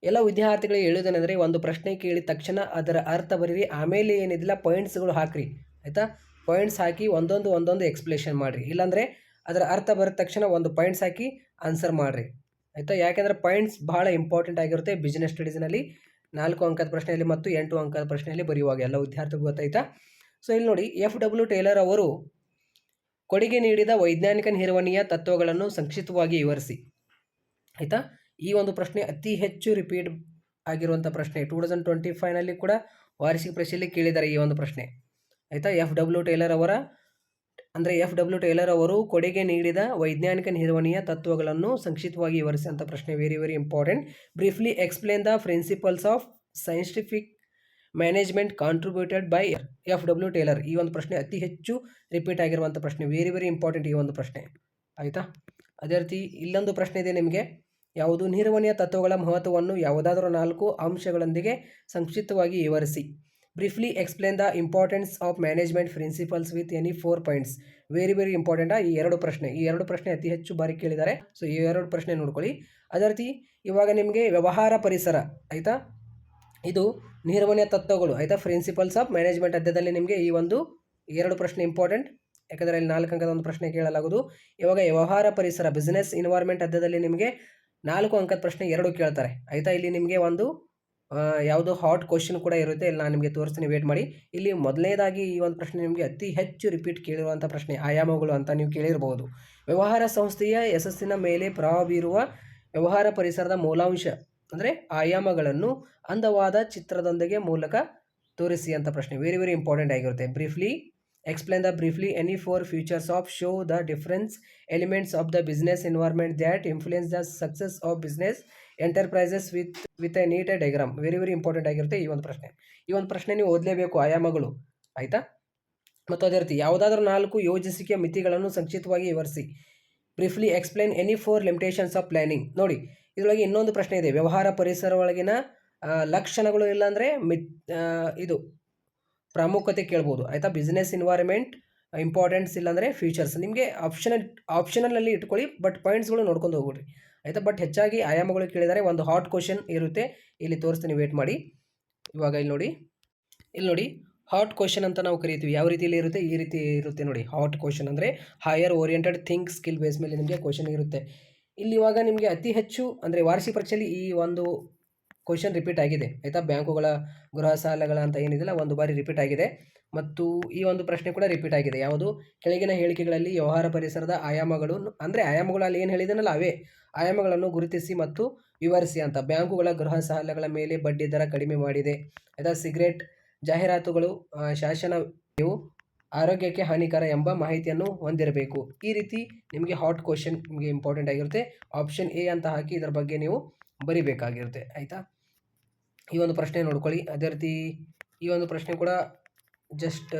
ಎಲ್ಲ ವಿದ್ಯಾರ್ಥಿಗಳಿಗೆ ಹೇಳೋದೇನೆಂದರೆ ಒಂದು ಪ್ರಶ್ನೆ ಕೇಳಿದ ತಕ್ಷಣ ಅದರ ಅರ್ಥ ಬರೀರಿ, ಆಮೇಲೆ ಏನಿದಿಲ್ಲ ಪಾಯಿಂಟ್ಸ್ಗಳು ಹಾಕಿರಿ, ಆಯಿತಾ. ಪಾಯಿಂಟ್ಸ್ ಹಾಕಿ ಒಂದೊಂದು ಎಕ್ಸ್ಪ್ಲೇಷನ್ ಮಾಡಿರಿ. ಇಲ್ಲಾಂದರೆ ಅದರ ಅರ್ಥ ಬರೆದ ತಕ್ಷಣ ಒಂದು ಪಾಯಿಂಟ್ಸ್ ಹಾಕಿ ಆನ್ಸರ್ ಮಾಡಿರಿ, ಆಯಿತಾ. ಯಾಕೆಂದರೆ ಪಾಯಿಂಟ್ಸ್ ಭಾಳ ಇಂಪಾರ್ಟೆಂಟ್ ಆಗಿರುತ್ತೆ ಬಿಸ್ನೆಸ್ ಸ್ಟಡೀಸ್ನಲ್ಲಿ. 4 ಅಂಕದ ಪ್ರಶ್ನೆಯಲ್ಲಿ ಮತ್ತು 8 ಅಂಕದ ಪ್ರಶ್ನೆಯಲ್ಲಿ ಬರೆಯುವಾಗ ಎಲ್ಲ ವಿದ್ಯಾರ್ಥಿಗಳು ಗೊತ್ತಾಯ್ತಾ. ಸೊ ಇಲ್ಲಿ ನೋಡಿ, FW ಟೇಲರ್ ಅವರು ಕೊಡುಗೆ ನೀಡಿದ ವೈಜ್ಞಾನಿಕ ನಿರ್ವಹಣೆಯ ತತ್ವಗಳನ್ನು ಸಂಕ್ಷಿಪ್ತವಾಗಿ ವಿವರಿಸಿ, ಆಯಿತಾ. ಈ ಒಂದು ಪ್ರಶ್ನೆ ಅತಿ ಹೆಚ್ಚು ರಿಪೀಟ್ ಆಗಿರುವಂಥ ಪ್ರಶ್ನೆ. 2025ನಲ್ಲಿ ಕೂಡ ವಾರ್ಷಿಕ ಪರೀಕ್ಷೆಯಲ್ಲಿ ಕೇಳಿದ್ದಾರೆ ಈ ಒಂದು ಪ್ರಶ್ನೆ, ಆಯಿತಾ. FW ಟೇಲರ್ ಅವರ ಅಂದರೆ FW ಟೇಲರ್ ಅವರು ಕೊಡುಗೆ ನೀಡಿದ ವೈಜ್ಞಾನಿಕ ನಿರ್ವಹಣೆಯ ತತ್ವಗಳನ್ನು ಸಂಕ್ಷಿಪ್ತವಾಗಿ ವಿವರಿಸಿ ಅಂತ ಪ್ರಶ್ನೆ. Very very important. Briefly explain the principles of scientific management contributed by FW Taylor. ಈ ಒಂದು ಪ್ರಶ್ನೆ ಅತಿ ಹೆಚ್ಚು ರಿಪೀಟ್ ಆಗಿರುವಂಥ ಪ್ರಶ್ನೆ. ವೆರಿ ವೆರಿ ಇಂಪಾರ್ಟೆಂಟ್ ಈ ಒಂದು ಪ್ರಶ್ನೆ, ಆಯಿತಾ. ಅದೇ ರೀತಿ ಇಲ್ಲೊಂದು ಪ್ರಶ್ನೆ ಇದೆ ನಿಮಗೆ, ಯಾವುದು ನಿರ್ವಹಣೆಯ ತತ್ವಗಳ ಮಹತ್ವವನ್ನು ಯಾವುದಾದರೂ 4 ಅಂಶಗಳೊಂದಿಗೆ ಸಂಕ್ಷಿಪ್ತವಾಗಿ ವಿವರಿಸಿ. Briefly explain the importance of management principles with any 4 points. Very very important ಈ ಎರಡು ಪ್ರಶ್ನೆ ಅತಿ ಹೆಚ್ಚು ಬಾರಿ ಕೇಳಿದ್ದಾರೆ. ಸೊ ಈ ಎರಡು ಪ್ರಶ್ನೆ ನೋಡ್ಕೊಳ್ಳಿ. ಅದೇ ರೀತಿ ಇವಾಗ ನಿಮಗೆ ವ್ಯವಹಾರ ಪರಿಸರ, ಆಯಿತಾ, ಇದು ನಿರ್ವಹಣೆಯ ತತ್ವಗಳು, ಆಯಿತಾ, ಪ್ರಿನ್ಸಿಪಲ್ಸ್ ಆಫ್ ಮ್ಯಾನೇಜ್ಮೆಂಟ್ ಅಧ್ಯಾಯದಲ್ಲಿ ನಿಮಗೆ ಈ ಒಂದು 2 ಪ್ರಶ್ನೆ ಇಂಪಾರ್ಟೆಂಟ್, ಯಾಕಂದರೆ ಅಲ್ಲಿ 4 ಅಂಕದ ಒಂದು ಪ್ರಶ್ನೆ ಕೇಳಲಾಗುವುದು. ಇವಾಗ ವ್ಯವಹಾರ ಪರಿಸರ ಬಿಸ್ನೆಸ್ ಇನ್ವೈರ್ಮೆಂಟ್ ಅಧ್ಯಾಯದಲ್ಲಿ ನಿಮಗೆ 4 ಅಂಕದ ಪ್ರಶ್ನೆ 2 ಕೇಳ್ತಾರೆ, ಆಯಿತಾ. ಇಲ್ಲಿ ನಿಮಗೆ ಒಂದು ಯಾವುದು ಹಾಟ್ ಕ್ವಶನ್ ಕೂಡ ಇರುತ್ತೆ, ಇಲ್ಲಿ ನಾನು ನಿಮಗೆ ತೋರಿಸ್ತೀನಿ, ವೇಟ್ ಮಾಡಿ. ಇಲ್ಲಿ ಮೊದಲನೇದಾಗಿ ಈ ಒಂದು ಪ್ರಶ್ನೆ ನಿಮಗೆ ಅತಿ ಹೆಚ್ಚು ರಿಪೀಟ್ ಕೇಳಿರುವಂಥ ಪ್ರಶ್ನೆ, ಆಯಾಮಗಳು ಅಂತ ನೀವು ಕೇಳಿರ್ಬೋದು. ವ್ಯವಹಾರ ಸಂಸ್ಥೆಯ ಯಶಸ್ಸಿನ ಮೇಲೆ ಪ್ರಭಾವ ಬೀರುವ ವ್ಯವಹಾರ ಪರಿಸರದ ಮೂಲಾಂಶ ಅಂದರೆ ಆಯಾಮಗಳನ್ನು ಅಂದವಾದ ಚಿತ್ರದೊಂದಿಗೆ ಮೂಲಕ ತೋರಿಸಿ ಅಂತ ಪ್ರಶ್ನೆ. ವೆರಿ ವೆರಿ ಇಂಪಾರ್ಟೆಂಟ್ ಆಗಿರುತ್ತೆ. Briefly explain the briefly any 4 features of show the difference elements of the business environment that influence the success of business enterprises with a neat diagram. Very very important ಆಗಿರುತ್ತೆ ಈ ಒಂದು ಪ್ರಶ್ನೆ. ಈ ಒಂದು ಪ್ರಶ್ನೆ ನೀವು ಓದಲೇಬೇಕು, ಆಯಾಮಗಳು, ಆಯಿತಾ. ಮತ್ತು ಅದೇ ರೀತಿ ಯಾವುದಾದ್ರೂ 4 ಯೋಜಿಸಿಕೆಯ ಮಿತಿಗಳನ್ನು ಸಂಕ್ಷಿಪ್ತವಾಗಿ ವಿವರಿಸಿ. Briefly explain any 4 limitations of planning. ನೋಡಿ, ಇದರೊಳಗೆ ಇನ್ನೊಂದು ಪ್ರಶ್ನೆ ಇದೆ, ವ್ಯವಹಾರ ಪರಿಸರ ಒಳಗಿನ ಲಕ್ಷಣಗಳು ಇಲ್ಲಾಂದರೆ ಇದು ಪ್ರಾಮುಖ್ಯತೆ ಕೇಳ್ಬೋದು, ಆಯಿತಾ. ಬಿಸ್ನೆಸ್ ಇನ್ವೈರ್ಮೆಂಟ್ ಇಂಪಾರ್ಟೆನ್ಸ್ ಇಲ್ಲಾಂದರೆ ಫ್ಯೂಚರ್ಸ್. ನಿಮಗೆ ಆಪ್ಷನಲ್ಲಿ ಇಟ್ಕೊಳ್ಳಿ, ಬಟ್ ಪಾಯಿಂಟ್ಸ್ಗಳು ನೋಡ್ಕೊಂಡು ಹೋಗ್ಬಿಡ್ರಿ, ಆಯಿತಾ. ಬಟ್ ಹೆಚ್ಚಾಗಿ ಆಯಾಮಗಳು ಕೇಳಿದರೆ ಒಂದು ಹಾಟ್ ಕ್ವಶನ್ ಇರುತ್ತೆ, ಇಲ್ಲಿ ತೋರಿಸ್ತೀನಿ, ವೇಟ್ ಮಾಡಿ. ಇವಾಗ ಇಲ್ಲಿ ನೋಡಿ ಹಾಟ್ ಕ್ವಶನ್ ಅಂತ ನಾವು ಕರಿತೀವಿ. ಯಾವ ರೀತಿಯಲ್ಲಿ ಇರುತ್ತೆ, ಈ ರೀತಿ ಇರುತ್ತೆ ನೋಡಿ. ಹಾಟ್ ಕ್ವಶನ್ ಅಂದರೆ higher oriented think skill base ಮೇಲೆ ನಿಮಗೆ ಕ್ವಶನ್ ಇರುತ್ತೆ. ಇಲ್ಲಿ ಇವಾಗ ನಿಮಗೆ ಅತಿ ಹೆಚ್ಚು ಅಂದರೆ ವಾರ್ಷಿಕ ಪರೀಕ್ಷೆಯಲ್ಲಿ ಈ ಒಂದು ಕ್ವಶನ್ ರಿಪೀಟ್ ಆಗಿದೆ, ಆಯಿತಾ. ಬ್ಯಾಂಕುಗಳ ಗೃಹ ಸಾಲಗಳ ಅಂತ ಏನಿದೆಯಲ್ಲ, ಒಂದು ಬಾರಿ ರಿಪೀಟ್ ಆಗಿದೆ. ಮತ್ತು ಈ ಒಂದು ಪ್ರಶ್ನೆ ಕೂಡ ರಿಪೀಟ್ ಆಗಿದೆ. ಯಾವುದು, ಕೆಳಗಿನ ಹೇಳಿಕೆಗಳಲ್ಲಿ ವ್ಯವಹಾರ ಪರಿಸರದ ಆಯಾಮಗಳು, ಅಂದರೆ ಆಯಾಮಗಳು ಅಲ್ಲಿ ಏನು ಹೇಳಿದನಲ್ಲ ಅವೇ ಆಯಾಮಗಳನ್ನು ಗುರುತಿಸಿ ಮತ್ತು ವಿವರಿಸಿ ಅಂತ. ಬ್ಯಾಂಕುಗಳ ಗೃಹ ಸಾಲಗಳ ಮೇಲೆ ಬಡ್ಡಿ ದರ ಕಡಿಮೆ ಮಾಡಿದೆ, ಆಯಿತಾ. ಸಿಗರೇಟ್ ಜಾಹೀರಾತುಗಳು ಶಾಸನವು ಆರೋಗ್ಯಕ್ಕೆ ಹಾನಿಕರ ಎಂಬ ಮಾಹಿತಿಯನ್ನು ಹೊಂದಿರಬೇಕು. ಈ ರೀತಿ ನಿಮಗೆ ಹಾಟ್ ಕ್ವಶನ್ ನಿಮಗೆ ಇಂಪಾರ್ಟೆಂಟ್ ಆಗಿರುತ್ತೆ. ಆಪ್ಷನ್ ಎ ಅಂತ ಹಾಕಿ ಇದರ ಬಗ್ಗೆ ನೀವು ಬರಿಬೇಕಾಗಿರುತ್ತೆ, ಆಯಿತಾ. ಈ ಒಂದು ಪ್ರಶ್ನೆ ನೋಡ್ಕೊಳ್ಳಿ. ಅದೇ ರೀತಿ ಈ ಒಂದು ಪ್ರಶ್ನೆ ಕೂಡ ಜಸ್ಟ್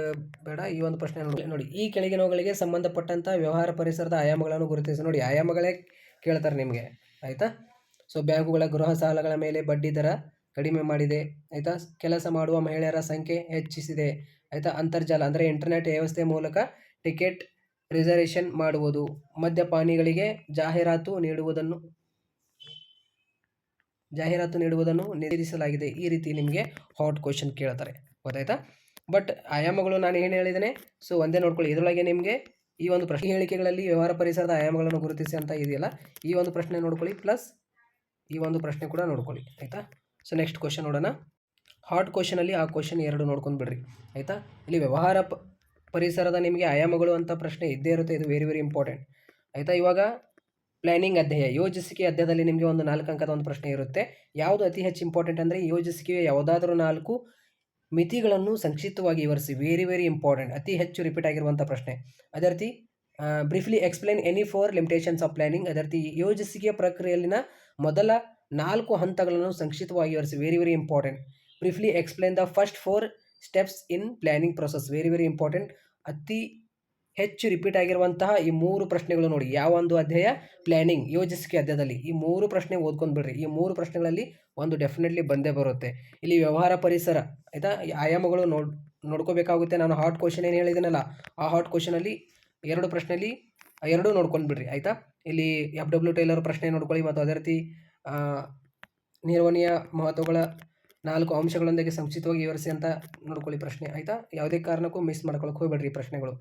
ಬೇಡ, ಈ ಒಂದು ಪ್ರಶ್ನೆ ನೋಡಿ. ಈ ಕೆಳಗಿನವುಗಳಿಗೆ ಸಂಬಂಧಪಟ್ಟಂಥ ವ್ಯವಹಾರ ಪರಿಸರದ ಆಯಾಮಗಳನ್ನು ಗುರುತಿಸಿ. ನೋಡಿ, ಆಯಾಮಗಳೇ ಕೇಳ್ತಾರೆ ನಿಮಗೆ, ಆಯಿತಾ. ಸೊ ಬ್ಯಾಂಕುಗಳ ಗೃಹ ಸಾಲಗಳ ಮೇಲೆ ಬಡ್ಡಿ ದರ ಕಡಿಮೆ ಮಾಡಿದೆ, ಆಯಿತಾ. ಕೆಲಸ ಮಾಡುವ ಮಹಿಳೆಯರ ಸಂಖ್ಯೆ ಹೆಚ್ಚಿಸಿದೆ, ಆಯಿತಾ. ಅಂತರ್ಜಾಲ ಅಂದರೆ ಇಂಟರ್ನೆಟ್ ವ್ಯವಸ್ಥೆ ಮೂಲಕ ಟಿಕೆಟ್ ರಿಸರ್ವೇಷನ್ ಮಾಡುವುದು. ಮದ್ಯಪಾನಿಗಳಿಗೆ ಜಾಹೀರಾತು ನೀಡುವುದನ್ನು ನಿಷೇಧಿಸಲಾಗಿದೆ. ಈ ರೀತಿ ನಿಮಗೆ ಹಾಟ್ ಕ್ವಶನ್ ಕೇಳ್ತಾರೆ, ಗೊತ್ತಾಯ್ತಾ. ಬಟ್ ಆಯಾಮಗಳು ನಾನು ಏನು ಹೇಳಿದ್ದೇನೆ, ಸೊ ಒಂದೇ ನೋಡ್ಕೊಳ್ಳಿ. ಇದರೊಳಗೆ ನಿಮಗೆ ಈ ಒಂದು ಪ್ರಶ್ನೆ ಹೇಳಿಕೆಗಳಲ್ಲಿ ವ್ಯವಹಾರ ಪರಿಸರದ ಆಯಾಮಗಳನ್ನು ಗುರುತಿಸಿ ಅಂತ ಇದೆಯಲ್ಲ, ಈ ಒಂದು ಪ್ರಶ್ನೆ ನೋಡ್ಕೊಳ್ಳಿ, ಪ್ಲಸ್ ಈ ಒಂದು ಪ್ರಶ್ನೆ ಕೂಡ ನೋಡ್ಕೊಳ್ಳಿ, ಆಯಿತಾ. ಸೊ ನೆಕ್ಸ್ಟ್ ಕ್ವಶನ್ ನೋಡೋಣ. ಹಾಟ್ ಕ್ವಶನಲ್ಲಿ ಆ ಕ್ವಶನ್ 2 ನೋಡ್ಕೊಂಡು ಬಿಡ್ರಿ, ಆಯಿತಾ. ಇಲ್ಲಿ ವ್ಯವಹಾರ ಪರಿಸರದ ನಿಮಗೆ ಆಯಾಮಗಳು ಅಂತ ಪ್ರಶ್ನೆ ಇದ್ದೇ ಇರುತ್ತೆ, ಇದು ವೆರಿ ವೆರಿ ಇಂಪಾರ್ಟೆಂಟ್, ಆಯಿತಾ. ಇವಾಗ ಪ್ಲಾನಿಂಗ್ ಅಧ್ಯಾಯ, ಯೋಜಿಸಿಕೆ ಅಧ್ಯಾಯದಲ್ಲಿ ನಿಮಗೆ ಒಂದು 4 ಅಂಕದ ಒಂದು ಪ್ರಶ್ನೆ ಇರುತ್ತೆ. ಯಾವುದು ಅತಿ ಹೆಚ್ಚು ಇಂಪಾರ್ಟೆಂಟ್ ಅಂದರೆ ಯೋಜಿಸಿಕೆಯ ಯಾವುದಾದ್ರೂ 4 ಮಿತಿಗಳನ್ನು ಸಂಕ್ಷಿಪ್ತವಾಗಿ ವಿವರಿಸಿ. ವೆರಿ ವೆರಿ ಇಂಪಾರ್ಟೆಂಟ್, ಅತಿ ಹೆಚ್ಚು ರಿಪೀಟ್ ಆಗಿರುವಂಥ ಪ್ರಶ್ನೆ. ಅದೇ ರೀತಿ briefly explain any 4 limitations of planning. ಅದೇ ರೀತಿ ಯೋಜಿಸಿಕೆಯ ಪ್ರಕ್ರಿಯೆಯಲ್ಲಿನ ಮೊದಲ 4 ಹಂತಗಳನ್ನು ಸಂಕ್ಷಿಪ್ತವಾಗಿ ವಿವರಿಸಿ. Very very important. Briefly explain the first 4 steps in planning process. Very very important. ಅತಿ ಹೆಚ್ಚು ರಿಪೀಟ್ ಆಗಿರುವಂತಹ ಈ 3 ಪ್ರಶ್ನೆಗಳು ನೋಡಿ. ಯಾವ ಒಂದು ಅಧ್ಯಾಯ, ಪ್ಲಾನಿಂಗ್, ಯೋಜಿಸಿಕೆ ಅಧ್ಯಾಯದಲ್ಲಿ ಈ 3 ಪ್ರಶ್ನೆ ಓದ್ಕೊಂಡು ಬಿಡ್ರಿ. ಈ 3 ಪ್ರಶ್ನೆಗಳಲ್ಲಿ ಒಂದು ಡೆಫಿನೆಟ್ಲಿ ಬಂದೇ ಬರುತ್ತೆ. ಇಲ್ಲಿ ವ್ಯವಹಾರ ಪರಿಸರ, ಆಯಿತಾ, ಆಯಾಮಗಳು ನೋಡ್ಕೋಬೇಕಾಗುತ್ತೆ. ನಾನು ಹಾಟ್ ಕ್ವಶನ್ ಏನು ಹೇಳಿದ್ದೀನಲ್ಲ, ಆ ಹಾಟ್ ಕ್ವಶನಲ್ಲಿ 2 ಪ್ರಶ್ನೆಯಲ್ಲಿ 2 ನೋಡ್ಕೊಂಡು ಬಿಡ್ರಿ, ಆಯಿತಾ. ಇಲ್ಲಿ FW ಟೇಲರ್ ಪ್ರಶ್ನೆ ನೋಡ್ಕೊಳ್ಳಿ, ಮತ್ತು ಅದೇ ರೀತಿ ನಿರ್ವಹಣೆಯ ಮಹತ್ವಗಳ 4 ಅಂಶಗಳೊಂದಿಗೆ ಸಂಕ್ಷಿಪ್ತವಾಗಿ ವಿವರಿಸಿ ಅಂತ ನೋಡ್ಕೊಳ್ಳಿ ಪ್ರಶ್ನೆ, ಆಯಿತಾ. ಯಾವುದೇ ಕಾರಣಕ್ಕೂ ಮಿಸ್ ಮಾಡ್ಕೊಳ್ಳೋಕೆ ಹೋಗ್ಬೇಡ್ರಿ ಈ ಪ್ರಶ್ನೆಗಳು.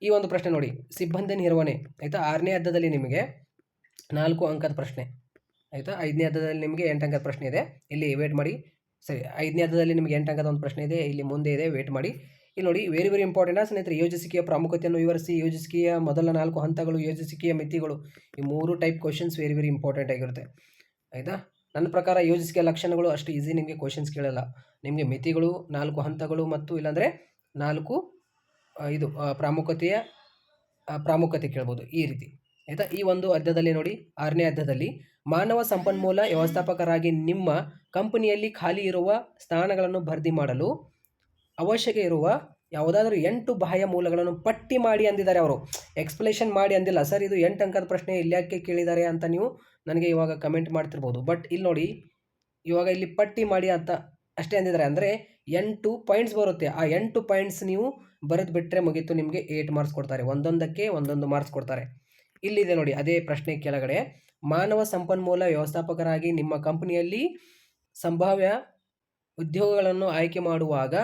ಈ ಒಂದು ಪ್ರಶ್ನೆ ನೋಡಿ, ಸಿಬ್ಬಂದಿ ನಿರ್ವಹಣೆ, ಆಯಿತಾ. 6ನೇ ಅಧ್ಯಾಯದಲ್ಲಿ ನಿಮಗೆ 4 ಅಂಕದ ಪ್ರಶ್ನೆ, ಆಯಿತಾ. 5ನೇ ಅಧ್ಯಾಯದಲ್ಲಿ ನಿಮಗೆ 8 ಅಂಕದ ಪ್ರಶ್ನೆ ಇದೆ, ಇಲ್ಲಿ ವೇಟ್ ಮಾಡಿ. ಸರಿ, 5ನೇ ಅಧ್ಯಾಯದಲ್ಲಿ ನಿಮಗೆ 8 ಅಂಕದ ಒಂದು ಪ್ರಶ್ನೆ ಇದೆ, ಇಲ್ಲಿ ಮುಂದೆ ಇದೆ, ವೇಟ್ ಮಾಡಿ. ಇಲ್ಲಿ ನೋಡಿ, ವೆರಿ ವೆರಿ ಇಂಪಾರ್ಟೆಂಟ್ ಸ್ನೇಹಿತರೆ. ಯೋಜಿಸಿಕೆಯ ಪ್ರಾಮುಖ್ಯತೆಯನ್ನು ವಿವರಿಸಿ, ಯೋಜಿಸಿಕೆಯ ಮೊದಲ 4 ಹಂತಗಳು, ಯೋಜಿಸಿಕೆಯ ಮಿತಿಗಳು, ಈ 3 type questions very very important ಆಗಿರುತ್ತೆ, ಆಯಿತಾ. ನನ್ನ ಪ್ರಕಾರ ಯೋಜಿಸಿಕೆಯ ಲಕ್ಷಣಗಳು ಅಷ್ಟು ಈಸಿ ನಿಮಗೆ ಕ್ವಶನ್ಸ್ ಕೇಳಲ್ಲ. ನಿಮಗೆ ಮಿತಿಗಳು, 4 ಹಂತಗಳು ಮತ್ತು ಇಲ್ಲಾಂದರೆ 4 ಪ್ರಾಮುಖ್ಯತೆಯ ಪ್ರಾಮುಖ್ಯತೆ ಕೇಳ್ಬೋದು ಈ ರೀತಿ ಆಯಿತಾ. ಈ ಒಂದು ಅಧ್ಯಾಯದಲ್ಲಿ ನೋಡಿ, 6ನೇ ಅಧ್ಯಾಯದಲ್ಲಿ ಮಾನವ ಸಂಪನ್ಮೂಲ ವ್ಯವಸ್ಥಾಪಕರಾಗಿ ನಿಮ್ಮ ಕಂಪನಿಯಲ್ಲಿ ಖಾಲಿ ಇರುವ ಸ್ಥಾನಗಳನ್ನು ಭರ್ತಿ ಮಾಡಲು ಅವಶ್ಯಕ ಇರುವ ಯಾವುದಾದ್ರೂ 8 ಬಾಹ್ಯ ಮೂಲಗಳನ್ನು ಪಟ್ಟಿ ಮಾಡಿ ಅಂದಿದ್ದಾರೆ. ಅವರು ಎಕ್ಸ್ಪ್ಲೇಷನ್ ಮಾಡಿ ಅಂದಿಲ್ಲ. ಸರ್ ಇದು 8 ಅಂಕದ ಪ್ರಶ್ನೆ ಇಲ್ಯಾಕೆ ಕೇಳಿದ್ದಾರೆ ಅಂತ ನೀವು ನನಗೆ ಇವಾಗ ಕಮೆಂಟ್ ಮಾಡ್ತಿರ್ಬೋದು. ಬಟ್ ಇಲ್ಲಿ ನೋಡಿ, ಇವಾಗ ಇಲ್ಲಿ ಪಟ್ಟಿ ಮಾಡಿ ಅಂತ ಅಷ್ಟೇ ಅಂದಿದ್ದಾರೆ. ಅಂದರೆ 8 ಪಾಯಿಂಟ್ಸ್ ಬರುತ್ತೆ. ಆ 8 ಪಾಯಿಂಟ್ಸ್ ನೀವು ಬರೆದು ಬಿಟ್ಟರೆ ಮುಗೀತು, ನಿಮಗೆ 8 ಮಾರ್ಕ್ಸ್ ಕೊಡ್ತಾರೆ. ಒಂದೊಂದಕ್ಕೆ ಒಂದೊಂದು ಮಾರ್ಕ್ಸ್ ಕೊಡ್ತಾರೆ. ಇಲ್ಲಿದೆ ನೋಡಿ ಅದೇ ಪ್ರಶ್ನೆ ಕೆಳಗಡೆ, ಮಾನವ ಸಂಪನ್ಮೂಲ ವ್ಯವಸ್ಥಾಪಕರಾಗಿ ನಿಮ್ಮ ಕಂಪನಿಯಲ್ಲಿ ಸಂಭಾವ್ಯ ಉದ್ಯೋಗಗಳನ್ನು ಆಯ್ಕೆ ಮಾಡುವಾಗ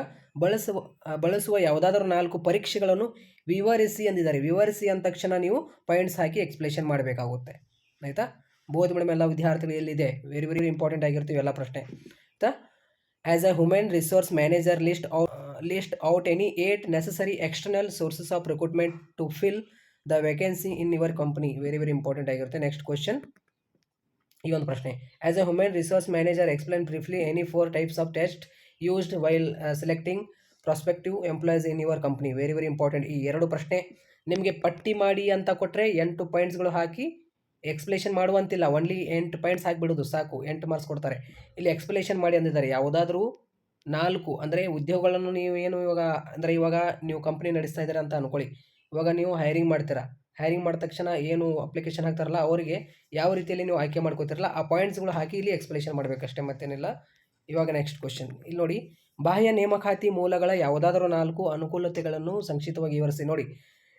ಬಳಸುವ ಯಾವುದಾದ್ರೂ 4 ಪರೀಕ್ಷೆಗಳನ್ನು ವಿವರಿಸಿ ಅಂದಿದ್ದಾರೆ. ವಿವರಿಸಿ ಅಂದ ತಕ್ಷಣ ನೀವು ಪಾಯಿಂಟ್ಸ್ ಹಾಕಿ ಎಕ್ಸ್ಪ್ಲೇಷನ್ ಮಾಡಬೇಕಾಗುತ್ತೆ ಆಯಿತಾ. ಬೋಧ್ ಮೇಡಮ್ ಎಲ್ಲ ವಿದ್ಯಾರ್ಥಿಗಳು ಎಲ್ಲಿದೆ, ವೆರಿ ವೆರಿ ಇಂಪಾರ್ಟೆಂಟ್ ಆಗಿರ್ತೀವಿ ಎಲ್ಲ ಪ್ರಶ್ನೆ ಆಯಿತಾ. As a human resource manager list out any 8 necessary external sources of recruitment to fill the vacancy in your company. Very very important ಆಗಿರುತ್ತೆ. ನೆಕ್ಸ್ಟ್ ಕ್ವಶನ್, ಈ ಒಂದು ಪ್ರಶ್ನೆ, as a human resource manager explain briefly any 4 types of test used while selecting prospective employees in your company. Very very important. ಈ 2 ಪ್ರಶ್ನೆ ನಿಮಗೆ ಪಟ್ಟಿ ಮಾಡಿ ಅಂತ ಕೊಟ್ಟರೆ 8 ಪಾಯಿಂಟ್ಸ್ಗಳು ಹಾಕಿ ಎಕ್ಸ್ಪ್ಲೇಷನ್ ಮಾಡುವಂತಿಲ್ಲ. ಓನ್ಲಿ 8 ಪಾಯಿಂಟ್ಸ್ ಹಾಕಿಬಿಡೋದು ಸಾಕು, 8 ಮಾರ್ಕ್ಸ್ ಕೊಡ್ತಾರೆ. ಇಲ್ಲಿ ಎಕ್ಸ್ಪ್ಲೇಷನ್ ಮಾಡಿ ಅಂದಿದ್ದಾರೆ. ಯಾವುದಾದ್ರೂ 4 ಅಂದರೆ ಉದ್ಯೋಗಗಳನ್ನು ನೀವು ಏನು ಇವಾಗ ನೀವು ಕಂಪ್ನಿ ನಡೆಸ್ತಾ ಇದ್ದೀರಾ ಅಂತ ಅಂದ್ಕೊಳ್ಳಿ. ಇವಾಗ ನೀವು ಹೈರಿಂಗ್ ಮಾಡ್ತೀರಾ. ಹೈರಿಂಗ್ ಮಾಡಿದ ತಕ್ಷಣ ಏನು ಅಪ್ಲಿಕೇಶನ್ ಹಾಕ್ತಾರಲ್ಲ, ಅವರಿಗೆ ಯಾವ ರೀತಿಯಲ್ಲಿ ನೀವು ಆಯ್ಕೆ ಮಾಡ್ಕೋತಿರಲ್ಲ ಆ ಪಾಯಿಂಟ್ಸ್ಗಳು ಹಾಕಿ ಇಲ್ಲಿ ಎಕ್ಸ್ಪ್ಲೇಷನ್ ಮಾಡಬೇಕಷ್ಟೇ, ಮತ್ತೇನಿಲ್ಲ. ಇವಾಗ ನೆಕ್ಸ್ಟ್ ಕ್ವಶನ್, ಇಲ್ಲಿ ನೋಡಿ, ಬಾಹ್ಯ ನೇಮಕಾತಿ ಮೂಲಗಳ ಯಾವುದಾದ್ರೂ 4 ಅನುಕೂಲತೆಗಳನ್ನು ಸಂಕ್ಷಿಪ್ತವಾಗಿ ವಿವರಿಸಿ. ನೋಡಿ,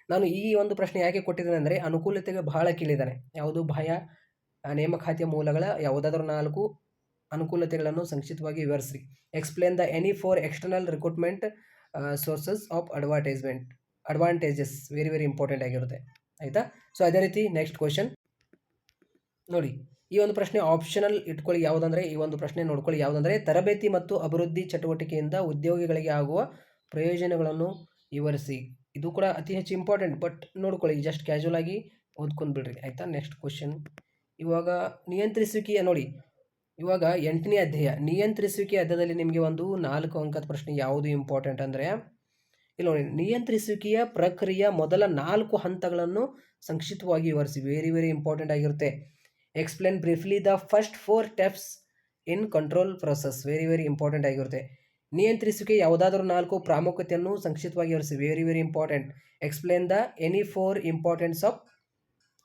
ನಾನು ಈ ಒಂದು ಪ್ರಶ್ನೆ ಯಾಕೆ ಕೊಟ್ಟಿದ್ದೇನೆ ಅಂದರೆ ಅನುಕೂಲತೆಗೆ ಬಹಳ ಕೇಳಿದ್ದಾನೆ. ಯಾವುದು ಬಾಹ್ಯ ನೇಮಕಾತಿಯ ಮೂಲಗಳ ಯಾವುದಾದ್ರೂ 4 ಅನುಕೂಲತೆಗಳನ್ನು ಸಂಕ್ಷಿಪ್ತವಾಗಿ ವಿವರಿಸಿ. Explain the any 4 external recruitment sources of advantages. Very very important ಆಗಿರುತ್ತೆ ಆಯಿತಾ. ಸೊ ಅದೇ ರೀತಿ ನೆಕ್ಸ್ಟ್ ಕ್ವಶನ್ ನೋಡಿ, ಈ ಒಂದು ಪ್ರಶ್ನೆ ಆಪ್ಷನಲ್ ಇಟ್ಕೊಳ್ಳಿ. ಯಾವುದಂದರೆ ಈ ಒಂದು ಪ್ರಶ್ನೆ ನೋಡ್ಕೊಳ್ಳಿ, ಯಾವುದಂದರೆ ತರಬೇತಿ ಮತ್ತು ಅಭಿವೃದ್ಧಿ ಚಟುವಟಿಕೆಯಿಂದ ಉದ್ಯೋಗಿಗಳಿಗೆ ಆಗುವ ಪ್ರಯೋಜನಗಳನ್ನು ವಿವರಿಸಿ. ಇದು ಕೂಡ ಅತಿ ಹೆಚ್ಚು ಇಂಪಾರ್ಟೆಂಟ್, ಬಟ್ ನೋಡ್ಕೊಳ್ಳಿ, ಜಸ್ಟ್ ಕ್ಯಾಶುವಲ್ ಆಗಿ ಓದ್ಕೊಂಡು ಬಿಡ್ರಿ ಆಯಿತಾ. ನೆಕ್ಸ್ಟ್ ಕ್ವಶನ್, ಇವಾಗ ನಿಯಂತ್ರಿಸುವಿಕೆಯ ನೋಡಿ, ಇವಾಗ 8ನೇ ಅಧ್ಯಾಯ ನಿಯಂತ್ರಿಸುವಿಕೆ ಅಧ್ಯಾಯದಲ್ಲಿ ನಿಮಗೆ ಒಂದು 4 ಅಂಕದ ಪ್ರಶ್ನೆ ಯಾವುದು ಇಂಪಾರ್ಟೆಂಟ್ ಅಂದರೆ ಇಲ್ಲಿ ನೋಡಿ, ನಿಯಂತ್ರಿಸುವಿಕೆಯ ಪ್ರಕ್ರಿಯೆಯ ಮೊದಲ 4 ಹಂತಗಳನ್ನು ಸಂಕ್ಷಿಪ್ತವಾಗಿ ವಿವರಿಸಿ. ವೆರಿ ವೆರಿ ಇಂಪಾರ್ಟೆಂಟ್ ಆಗಿರುತ್ತೆ. Explain briefly the first 4 steps in control process. Very very important ಆಗಿರುತ್ತೆ. ನಿಯಂತ್ರಿಸುವಿಕೆ ಯಾವುದಾದ್ರೂ 4 ಪ್ರಾಮುಖ್ಯತೆಯನ್ನು ಸಂಕ್ಷಿಪ್ತವಾಗಿ ವಿವರಿಸಿ. Very very important. Explain the any 4 importance of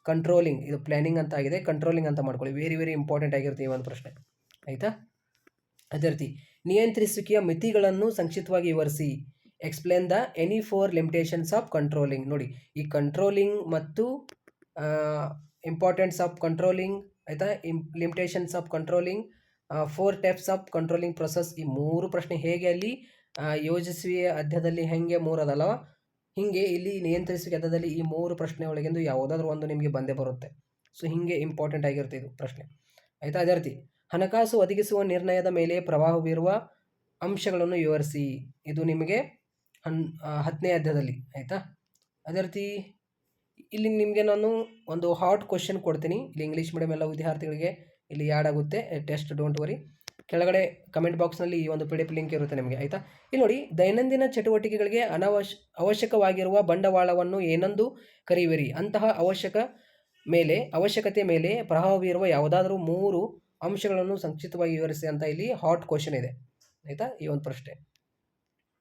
controlling. ಇದು ಪ್ಲಾನಿಂಗ್ ಅಂತ ಆಗಿದೆ, ಕಂಟ್ರೋಲಿಂಗ್ ಅಂತ ಮಾಡ್ಕೊಳ್ಳಿ. ವೆರಿ ವೆರಿ ಇಂಪಾರ್ಟೆಂಟ್ ಆಗಿರುತ್ತೆ ಈ ಒಂದು ಪ್ರಶ್ನೆ ಆಯಿತಾ. ಅದೇ ರೀತಿ ನಿಯಂತ್ರಿಸುವಿಕೆಯ ಮಿತಿಗಳನ್ನು ಸಂಕ್ಷಿಪ್ತವಾಗಿ ವಿವರಿಸಿ. Explain the any 4 limitations of controlling. ನೋಡಿ, ಈ ಕಂಟ್ರೋಲಿಂಗ್ ಮತ್ತು ಇಂಪಾರ್ಟೆನ್ಸ್ ಆಫ್ ಕಂಟ್ರೋಲಿಂಗ್ ಆಯಿತಾ, limitations of controlling, 4 steps of controlling process. ಈ 3 ಪ್ರಶ್ನೆ ಹೇಗೆ ಅಲ್ಲಿ ಯೋಜಿಸುವಿಕೆ ಅಧ್ಯಾಯದಲ್ಲಿ ಹೆಂಗೆ 3 ಅದಲ್ಲವ, ಹೀಗೆ ಇಲ್ಲಿ ನಿಯಂತ್ರಿಸುವಿಕೆ ಅಧ್ಯಾಯದಲ್ಲಿ ಈ 3 ಪ್ರಶ್ನೆ ಒಳಗಿಂದು ಯಾವುದಾದ್ರೂ ಒಂದು ನಿಮಗೆ ಬಂದೇ ಬರುತ್ತೆ. ಸೊ ಹೀಗೆ ಇಂಪಾರ್ಟೆಂಟ್ ಆಗಿರುತ್ತೆ ಇದು ಪ್ರಶ್ನೆ ಆಯಿತಾ. ಅದೇ ರೀತಿ ಹಣಕಾಸು ಒದಗಿಸುವ ನಿರ್ಣಯದ ಮೇಲೆ ಪ್ರಭಾವ ಬೀರುವ ಅಂಶಗಳನ್ನು ವಿವರಿಸಿ. ಇದು ನಿಮಗೆ 10ನೇ ಅಧ್ಯಾಯದಲ್ಲಿ ಆಯಿತಾ. ಅದೇ ರೀತಿ ಇಲ್ಲಿ ನಿಮಗೆ ನಾನು ಒಂದು ಹಾಟ್ ಕ್ವಶನ್ ಕೊಡ್ತೀನಿ. ಇಲ್ಲಿ ಇಂಗ್ಲೀಷ್ ಮೀಡಿಯಮ್ ಎಲ್ಲ ವಿದ್ಯಾರ್ಥಿಗಳಿಗೆ ಇಲ್ಲಿ ಆ್ಯಡ್ ಆಗುತ್ತೆ ಟೆಸ್ಟ್, ಡೋಂಟ್ ವರಿ. ಕೆಳಗಡೆ ಕಮೆಂಟ್ ಬಾಕ್ಸ್ನಲ್ಲಿ ಈ ಒಂದು PDF ಲಿಂಕ್ ಇರುತ್ತೆ ನಿಮಗೆ ಆಯಿತಾ. ಇಲ್ಲಿ ನೋಡಿ, ದೈನಂದಿನ ಚಟುವಟಿಕೆಗಳಿಗೆ ಅವಶ್ಯಕವಾಗಿರುವ ಬಂಡವಾಳವನ್ನು ಏನೆಂದು ಕರೆಯುವಿರಿ. ಅಂತಹ ಅವಶ್ಯಕತೆ ಮೇಲೆ ಪ್ರಭಾವ ಬೀರುವ ಯಾವುದಾದ್ರೂ 3 ಅಂಶಗಳನ್ನು ಸಂಕ್ಷಿಪ್ತವಾಗಿ ವಿವರಿಸಿ ಅಂತ ಇಲ್ಲಿ ಹಾಟ್ ಕ್ವಶನ್ ಇದೆ ಆಯಿತಾ, ಈ ಒಂದು ಪ್ರಶ್ನೆ.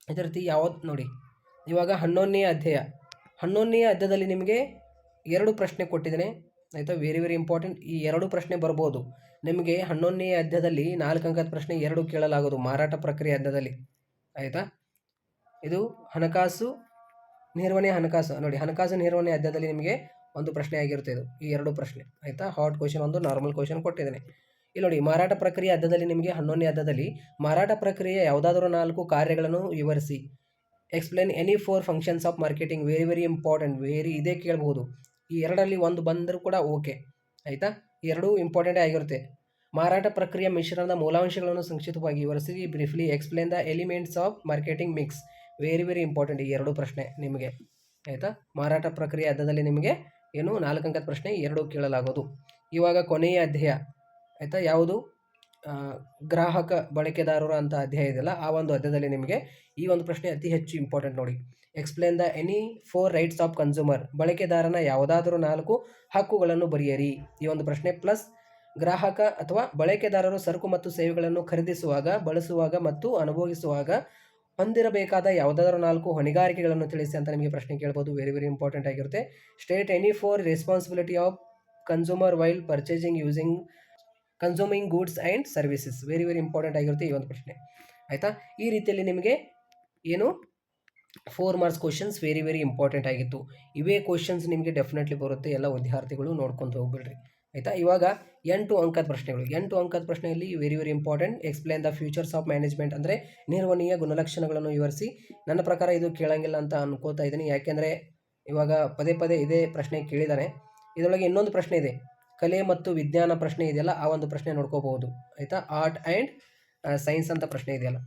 ಅದೇ ರೀತಿ ಯಾವ್ದು ನೋಡಿ, ಇವಾಗ 11ನೇ ಅಧ್ಯಾಯದಲ್ಲಿ ನಿಮಗೆ 2 ಪ್ರಶ್ನೆ ಕೊಟ್ಟಿದ್ದೇನೆ ಆಯಿತಾ. Very very important. ಈ 2 ಪ್ರಶ್ನೆ ಬರ್ಬೋದು ನಿಮಗೆ. 11ನೇ ಅಧ್ಯಾಯದಲ್ಲಿ 4 ಅಂಕದ ಪ್ರಶ್ನೆ 2 ಕೇಳಲಾಗೋದು ಮಾರಾಟ ಪ್ರಕ್ರಿಯೆ ಅಧ್ಯಾಯದಲ್ಲಿ ಆಯಿತಾ. ಇದು ಹಣಕಾಸು ನಿರ್ವಹಣೆ ನೋಡಿ, ಹಣಕಾಸು ನಿರ್ವಹಣೆ ಅಧ್ಯಾಯದಲ್ಲಿ ನಿಮಗೆ ಒಂದು ಪ್ರಶ್ನೆ ಆಗಿರುತ್ತೆ. ಇದು ಈ 2 ಪ್ರಶ್ನೆ ಆಯಿತಾ. ಹಾಟ್ ಕ್ವಶನ್ ಒಂದು, ನಾರ್ಮಲ್ ಕ್ವಶನ್ ಕೊಟ್ಟಿದ್ದೇನೆ. ಇಲ್ಲಿ ನೋಡಿ, ಮಾರಾಟ ಪ್ರಕ್ರಿಯೆ ಅಧ್ಯಾಯದಲ್ಲಿ ನಿಮಗೆ 11ನೇ ಅಧ್ಯಾಯದಲ್ಲಿ ಮಾರಾಟ ಪ್ರಕ್ರಿಯೆ ಯಾವುದಾದ್ರೂ 4 ಕಾರ್ಯಗಳನ್ನು ವಿವರಿಸಿ. Explain any 4 functions of marketing. Very very important. ಇದೇ ಕೇಳಬಹುದು. ಈ 2ರಲ್ಲಿ ಒಂದು ಬಂದರೂ ಕೂಡ ಓಕೆ ಆಯಿತಾ. ಈ 2 ಇಂಪಾರ್ಟೆಂಟೇ ಆಗಿರುತ್ತೆ. ಮಾರಾಟ ಪ್ರಕ್ರಿಯೆ ಮಿಶ್ರಣದ ಮೂಲಾಂಶಗಳನ್ನು ಸಂಕ್ಷಿಪ್ತವಾಗಿ ವಿವರಿಸಿ. Briefly explain the elements of marketing mix. Very very important ಈ 2 ಪ್ರಶ್ನೆ ನಿಮಗೆ ಆಯಿತಾ. ಮಾರಾಟ ಪ್ರಕ್ರಿಯೆ ಅಧ್ಯಾಯದಲ್ಲಿ ನಿಮಗೆ ಏನು 4 ಅಂಕದ ಪ್ರಶ್ನೆ 2 ಕೇಳಲಾಗೋದು. ಇವಾಗ ಕೊನೆಯ ಅಧ್ಯಾಯ ಆಯಿತಾ, ಯಾವುದು ಗ್ರಾಹಕ ಬಳಕೆದಾರರು ಅಂತ ಅಧ್ಯಾಯ ಇದೆಯಲ್ಲ, ಆ ಒಂದು ಅಧ್ಯಾಯದಲ್ಲಿ ನಿಮಗೆ ಈ ಒಂದು ಪ್ರಶ್ನೆ ಅತಿ ಹೆಚ್ಚು ಇಂಪಾರ್ಟೆಂಟ್ ನೋಡಿ. Explain the any 4 rights of consumer, ಬಳಕೆದಾರನ ಯಾವುದಾದರೂ 4 ಹಕ್ಕುಗಳನ್ನು ಬರೆಯಿರಿ ಈ ಒಂದು ಪ್ರಶ್ನೆ. ಪ್ಲಸ್ ಗ್ರಾಹಕ ಅಥವಾ ಬಳಕೆದಾರರು ಸರಕು ಮತ್ತು ಸೇವೆಗಳನ್ನು ಖರೀದಿಸುವಾಗ, ಬಳಸುವಾಗ ಮತ್ತು ಅನುಭವಿಸುವಾಗ ಹೊಂದಿರಬೇಕಾದ ಯಾವುದಾದರೂ 4 ಹೊಣೆಗಾರಿಕೆಗಳನ್ನು ತಿಳಿಸಿ ಅಂತ ನಿಮಗೆ ಪ್ರಶ್ನೆ ಕೇಳ್ಬೋದು. ವೆರಿ ವೆರಿ ಇಂಪಾರ್ಟೆಂಟ್ ಆಗಿರುತ್ತೆ. State any 4 responsibility of consumer while purchasing using consuming goods and services. Very very important ಆಗಿರುತ್ತೆ ಈ ಒಂದು ಪ್ರಶ್ನೆ, ಆಯಿತಾ. ಈ ರೀತಿಯಲ್ಲಿ ನಿಮಗೆ ಏನು 4 marks questions very very important ಆಗಿತ್ತು. ಇವೇ ಕ್ವಶನ್ಸ್ ನಿಮಗೆ ಡೆಫಿನೆಟ್ಲಿ ಬರುತ್ತೆ. ಎಲ್ಲ ವಿದ್ಯಾರ್ಥಿಗಳು ನೋಡ್ಕೊಂಡು ಹೋಗ್ಬಿಡ್ರಿ, ಆಯಿತಾ. ಇವಾಗ 8 ಅಂಕದ ಪ್ರಶ್ನೆಗಳು. 8 ಅಂಕದ ಪ್ರಶ್ನೆಯಲ್ಲಿ very very important. Explain the futures of management, ಅಂದರೆ ನಿರ್ವಹಣೆಯ ಗುಣಲಕ್ಷಣಗಳನ್ನು ವಿವರಿಸಿ. ನನ್ನ ಪ್ರಕಾರ ಇದು ಕೇಳಂಗಿಲ್ಲ ಅಂತ ಅನ್ಕೋತಾ ಇದ್ದೀನಿ, ಯಾಕೆಂದರೆ ಇವಾಗ ಪದೇ ಪದೇ ಇದೇ ಪ್ರಶ್ನೆ ಕೇಳಿದ್ದಾನೆ. ಇದರೊಳಗೆ ಇನ್ನೊಂದು ಪ್ರಶ್ನೆ ಇದೆ, ಕಲೆ ಮತ್ತು ವಿಜ್ಞಾನ ಪ್ರಶ್ನೆ ಇದೆಯಲ್ಲ, ಆ ಒಂದು ಪ್ರಶ್ನೆ ನೋಡ್ಕೋಬಹುದು, ಆಯಿತಾ. ಆರ್ಟ್ ಆ್ಯಂಡ್ ಸೈನ್ಸ್ ಅಂತ ಪ್ರಶ್ನೆ ಇದೆಯಲ್ಲ,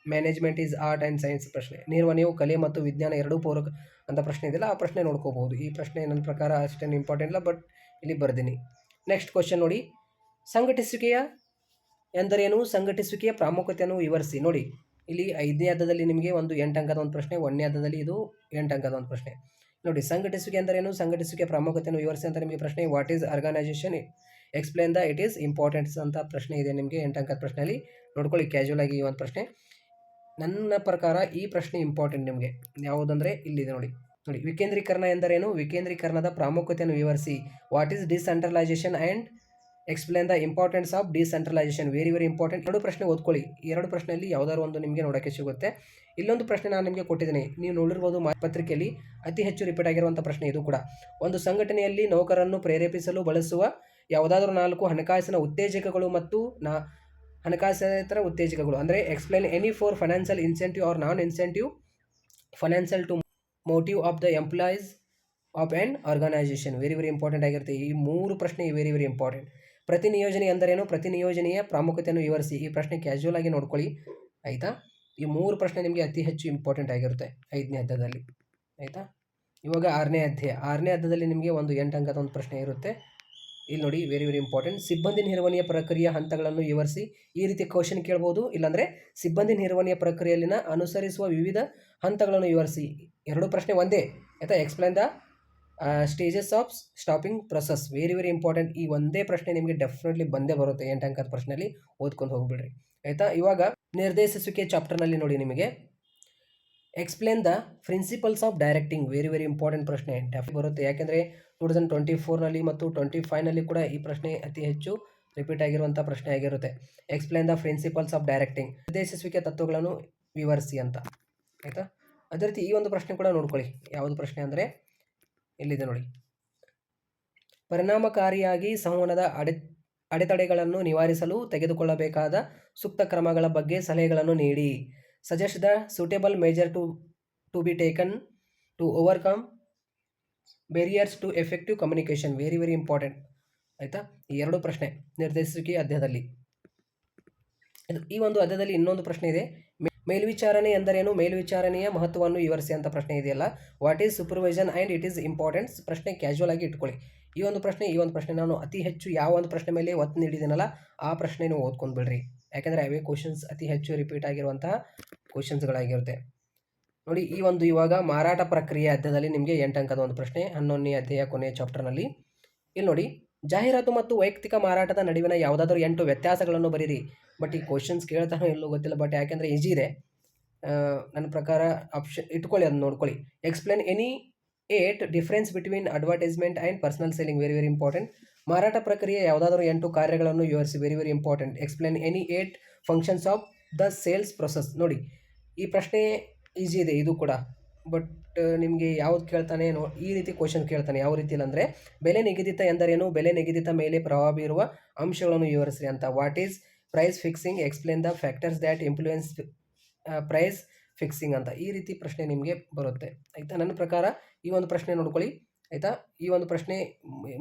management is art and science ಪ್ರಶ್ನೆ. ನಿರ್ವಹಣೆಯು ಕಲೆ ಮತ್ತು ವಿಜ್ಞಾನ ಎರಡೂ ಪೂರಕ ಅಂತ ಪ್ರಶ್ನೆ ಇದೆಯಲ್ಲ, ಆ ಪ್ರಶ್ನೆ ನೋಡ್ಕೋಬಹುದು. ಈ ಪ್ರಶ್ನೆ ನನ್ನ ಪ್ರಕಾರ ಅಷ್ಟೇನು ಇಂಪಾರ್ಟೆಂಟ್ ಇಲ್ಲ, ಬಟ್ ಇಲ್ಲಿ ಬರ್ತೀನಿ. ನೆಕ್ಸ್ಟ್ ಕ್ವಶನ್ ನೋಡಿ, ಸಂಘಟಿಸುವಿಕೆಯ ಎಂದರೇನು, ಸಂಘಟಿಸುವಿಕೆಯ ಪ್ರಾಮುಖ್ಯತೆಯನ್ನು ವಿವರಿಸಿ. ನೋಡಿ, ಇಲ್ಲಿ 5ನೇ ಅಧ್ಯಾಯದಲ್ಲಿ ನಿಮಗೆ ಒಂದು 8 ಅಂಕದ ಒಂದು ಪ್ರಶ್ನೆ, 1ನೇ ಅಧ್ಯಾಯದಲ್ಲಿ ಇದು 8 ಅಂಕದ ಒಂದು ಪ್ರಶ್ನೆ. ನೋಡಿ, ಸಂಘಟಿಸುವಿಕೆ ಎಂದರೇನು, ಸಂಘಟಿಸುವಿಕೆ ಪ್ರಾಮುಖ್ಯತೆಯನ್ನು ವಿವರಿಸಿ ಅಂತ ನಿಮಗೆ ಪ್ರಶ್ನೆ. What is organisation, explain the it is importance ಅಂತ ಪ್ರಶ್ನೆ ಇದೆ ನಿಮಗೆ 8 ಅಂಕದ ಪ್ರಶ್ನೆಯಲ್ಲಿ. ನೋಡ್ಕೊಳ್ಳಿ ಕ್ಯಾಶುವಲ್ ಆಗಿ ಈ ಒಂದು ಪ್ರಶ್ನೆ. ನನ್ನ ಪ್ರಕಾರ ಈ ಪ್ರಶ್ನೆ ಇಂಪಾರ್ಟೆಂಟ್ ನಿಮಗೆ. ಯಾವುದಂದರೆ ಇಲ್ಲಿದೆ ನೋಡಿ. ವಿಕೇಂದ್ರೀಕರಣ ಎಂದರೇನು, ವಿಕೇಂದ್ರೀಕರಣದ ಪ್ರಾಮುಖ್ಯತೆಯನ್ನು ವಿವರಿಸಿ. What is decentralisation and explain the importance of decentralisation. Very very important. 2 ಪ್ರಶ್ನೆ ಓದ್ಕೊಳ್ಳಿ. 2 ಪ್ರಶ್ನೆಯಲ್ಲಿ ಯಾವುದಾದ್ರು ಒಂದು ನಿಮಗೆ ನೋಡೋಕ್ಕೆ ಸಿಗುತ್ತೆ. ಇಲ್ಲೊಂದು ಪ್ರಶ್ನೆ ನಾನು ನಿಮಗೆ ಕೊಟ್ಟಿದ್ದೀನಿ, ನೀವು ನೋಡಿರ್ಬೋದು ಪತ್ರಿಕೆಯಲ್ಲಿ ಅತಿ ಹೆಚ್ಚು ರಿಪೀಟ್ ಆಗಿರುವಂಥ ಪ್ರಶ್ನೆ ಇದು ಕೂಡ. ಒಂದು ಸಂಘಟನೆಯಲ್ಲಿ ನೌಕರರನ್ನು ಪ್ರೇರೇಪಿಸಲು ಬಳಸುವ ಯಾವುದಾದ್ರೂ 4 ಹಣಕಾಸಿನ ಉತ್ತೇಜಕಗಳು ಮತ್ತು ಹಣಕಾಸೇತರ ಉತ್ತೇಜಕಗಳು. ಅಂದರೆ explain any 4 financial incentive or non incentive financial to motive of the employees of and organisation. Very very important ಆಗಿರುತ್ತೆ ಈ 3 ಪ್ರಶ್ನೆ. Very very important. ಪ್ರತಿ ನಿಯೋಜನೆ ಎಂದರೇನು, ಪ್ರತಿ ನಿಯೋಜನೆಯ ಪ್ರಾಮುಖ್ಯತೆಯನ್ನು ವಿವರಿಸಿ. ಈ ಪ್ರಶ್ನೆ ಕ್ಯಾಶುವಲ್ ಆಗಿ ನೋಡ್ಕೊಳ್ಳಿ, ಆಯಿತಾ. ಈ 3 ಪ್ರಶ್ನೆ ನಿಮಗೆ ಅತಿ ಹೆಚ್ಚು ಇಂಪಾರ್ಟೆಂಟ್ ಆಗಿರುತ್ತೆ 5ನೇ ಅಧ್ಯಾಯದಲ್ಲಿ, ಆಯಿತಾ. ಇವಾಗ 6ನೇ ಅಧ್ಯಾಯ. 6ನೇ ಅಧ್ಯಾಯದಲ್ಲಿ ನಿಮಗೆ ಒಂದು 8 ಅಂಕದ ಒಂದು ಪ್ರಶ್ನೆ ಇರುತ್ತೆ. ಇಲ್ಲಿ ನೋಡಿ, ವೆರಿ ವೆರಿ ಇಂಪಾರ್ಟೆಂಟ್. ಸಿಬ್ಬಂದಿ ನಿರ್ವಹಣೆಯ ಪ್ರಕ್ರಿಯೆಯ ಹಂತಗಳನ್ನು ವಿವರಿಸಿ. ಈ ರೀತಿ ಕ್ವಶನ್ ಕೇಳ್ಬೋದು, ಇಲ್ಲಾಂದರೆ ಸಿಬ್ಬಂದಿ ನಿರ್ವಹಣೆಯ ಪ್ರಕ್ರಿಯೆಯಲ್ಲಿನ ಅನುಸರಿಸುವ ವಿವಿಧ ಹಂತಗಳನ್ನು ವಿವರಿಸಿ. 2 ಪ್ರಶ್ನೆ ಒಂದೇ, ಆಯಿತಾ. Explain the stages of staffing process. Very very important. ಈ ಒಂದೇ ಪ್ರಶ್ನೆ ನಿಮಗೆ ಡೆಫಿನೆಟ್ಲಿ ಬಂದೇ ಬರುತ್ತೆ 8 ಅಂಕದ ಪ್ರಶ್ನೆಯಲ್ಲಿ, ಓದ್ಕೊಂಡು ಹೋಗ್ಬಿಡ್ರಿ, ಆಯಿತಾ. ಇವಾಗ ನಿರ್ದೇಶಿಸುವಿಕೆ ಚಾಪ್ಟರ್ನಲ್ಲಿ ನೋಡಿ, ನಿಮಗೆ explain the principles of directing. Very very important ಪ್ರಶ್ನೆ ಡೆಫ್ ಬರುತ್ತೆ, ಯಾಕೆಂದರೆ 2024ನಲ್ಲಿ ಮತ್ತು 25ನಲ್ಲಿ ಕೂಡ ಈ ಪ್ರಶ್ನೆ ಅತಿ ಹೆಚ್ಚು ರಿಪೀಟ್ ಆಗಿರುವಂಥ ಪ್ರಶ್ನೆ ಆಗಿರುತ್ತೆ. Explain the principles of directing, ನಿರ್ದೇಶಿಸುವಿಕೆ ತತ್ವಗಳನ್ನು ವಿವರಿಸಿ ಅಂತ, ಆಯಿತಾ. ಅದೇ ರೀತಿ ಈ ಒಂದು ಪ್ರಶ್ನೆ ಕೂಡ ನೋಡ್ಕೊಳ್ಳಿ. ಯಾವುದು ಪ್ರಶ್ನೆ ಅಂದರೆ ಇಲ್ಲಿದೆ ನೋಡಿ, ಪರಿಣಾಮಕಾರಿಯಾಗಿ ಸಂವಹನದ ಅಡೆತಡೆಗಳನ್ನು ನಿವಾರಿಸಲು ತೆಗೆದುಕೊಳ್ಳಬೇಕಾದ ಸೂಕ್ತ ಕ್ರಮಗಳ ಬಗ್ಗೆ ಸಲಹೆಗಳನ್ನು ನೀಡಿ. Suggest the suitable major to be taken to overcome barriers to effective communication. Very very important, ಆಯಿತಾ. ಈ 2 ಪ್ರಶ್ನೆ ನಿರ್ದೇಶಿಸುವಿಕೆ ಅಧ್ಯಾಯದಲ್ಲಿ. ಈ ಒಂದು ಅಧ್ಯಾಯದಲ್ಲಿ ಇನ್ನೊಂದು ಪ್ರಶ್ನೆ ಇದೆ, ಮೇಲ್ವಿಚಾರಣೆ ಎಂದರೇನು, ಮೇಲ್ವಿಚಾರಣೆಯ ಮಹತ್ವವನ್ನು ವಿವರಿಸಿ ಅಂತ ಪ್ರಶ್ನೆ ಇದೆಯಲ್ಲ. What is supervision and it is importance. ಪ್ರಶ್ನೆ ಕ್ಯಾಶುವಲ್ ಆಗಿ ಇಟ್ಕೊಳ್ಳಿ. ಈ ಒಂದು ಪ್ರಶ್ನೆ ನಾನು ಅತಿ ಹೆಚ್ಚು ಯಾವ ಒಂದು ಪ್ರಶ್ನೆ ಮೇಲೆ ಒತ್ತು ನೀಡಿದ್ದೀನಲ್ಲ ಆ ಪ್ರಶ್ನೆ ನೀವು ಓದ್ಕೊಂಡು ಬಿಡ್ರಿ, ಯಾಕೆಂದರೆ ಅವೇ ಕ್ವಶನ್ಸ್ ಅತಿ ಹೆಚ್ಚು ರಿಪೀಟ್ ಆಗಿರುವಂತಹ ಕ್ವಶನ್ಸ್ಗಳಾಗಿರುತ್ತೆ ನೋಡಿ. ಈ ಒಂದು ಇವಾಗ ಮಾರಾಟ ಪ್ರಕ್ರಿಯೆ ಅಧ್ಯಾಯದಲ್ಲಿ ನಿಮಗೆ 8 ಅಂಕದ ಒಂದು ಪ್ರಶ್ನೆ, 11ನೇ ಅಧ್ಯಾಯ ಕೊನೆಯ ಚಾಪ್ಟರ್ನಲ್ಲಿ. ಇಲ್ಲಿ ನೋಡಿ, ಜಾಹೀರಾತು ಮತ್ತು ವೈಯಕ್ತಿಕ ಮಾರಾಟದ ನಡುವಿನ ಯಾವುದಾದ್ರೂ 8 ವ್ಯತ್ಯಾಸಗಳನ್ನು ಬರೀರಿ. ಬಟ್ ಈ ಕ್ವಶನ್ಸ್ ಕೇಳ್ತಾನೋ ಎಲ್ಲೋ ಗೊತ್ತಿಲ್ಲ, ಬಟ್ ಯಾಕೆಂದರೆ ಈಜಿ ಇದೆ ನನ್ನ ಪ್ರಕಾರ. ಆಪ್ಷನ್ ಇಟ್ಕೊಳ್ಳಿ, ಅದನ್ನು ನೋಡ್ಕೊಳ್ಳಿ. Explain any 8 difference between advertisement and personal selling. Very very important. ಮಾರಾಟ ಪ್ರಕ್ರಿಯೆ ಯಾವುದಾದ್ರೂ 8 ಕಾರ್ಯಗಳನ್ನು ವಿವರಿಸಿ. Very very important. Explain any 8 functions of the sales process. ನೋಡಿ, ಈ ಪ್ರಶ್ನೆ ಈಜಿ ಇದೆ ಇದು ಕೂಡ, ಬಟ್ ನಿಮಗೆ ಯಾವ್ದು ಕೇಳ್ತಾನೆ ಈ ರೀತಿ ಕ್ವಶನ್ ಕೇಳ್ತಾನೆ. ಯಾವ ರೀತಿ ಅಂದರೆ, ಬೆಲೆ ನಿಗದಿತ ಎಂದರೇನು, ಬೆಲೆ ನಿಗದಿತ ಮೇಲೆ ಪ್ರಭಾವ ಬೀರುವ ಅಂಶಗಳನ್ನು ವಿವರಿಸಿ ಅಂತ. What is price fixing, explain the factors that influence price fixing ಅಂತ. ಈ ರೀತಿ ಪ್ರಶ್ನೆ ನಿಮಗೆ ಬರುತ್ತೆ, ಆಯಿತಾ. ನನ್ನ ಪ್ರಕಾರ ಈ ಒಂದು ಪ್ರಶ್ನೆ ನೋಡ್ಕೊಳ್ಳಿ, ಆಯಿತಾ. ಈ ಒಂದು ಪ್ರಶ್ನೆ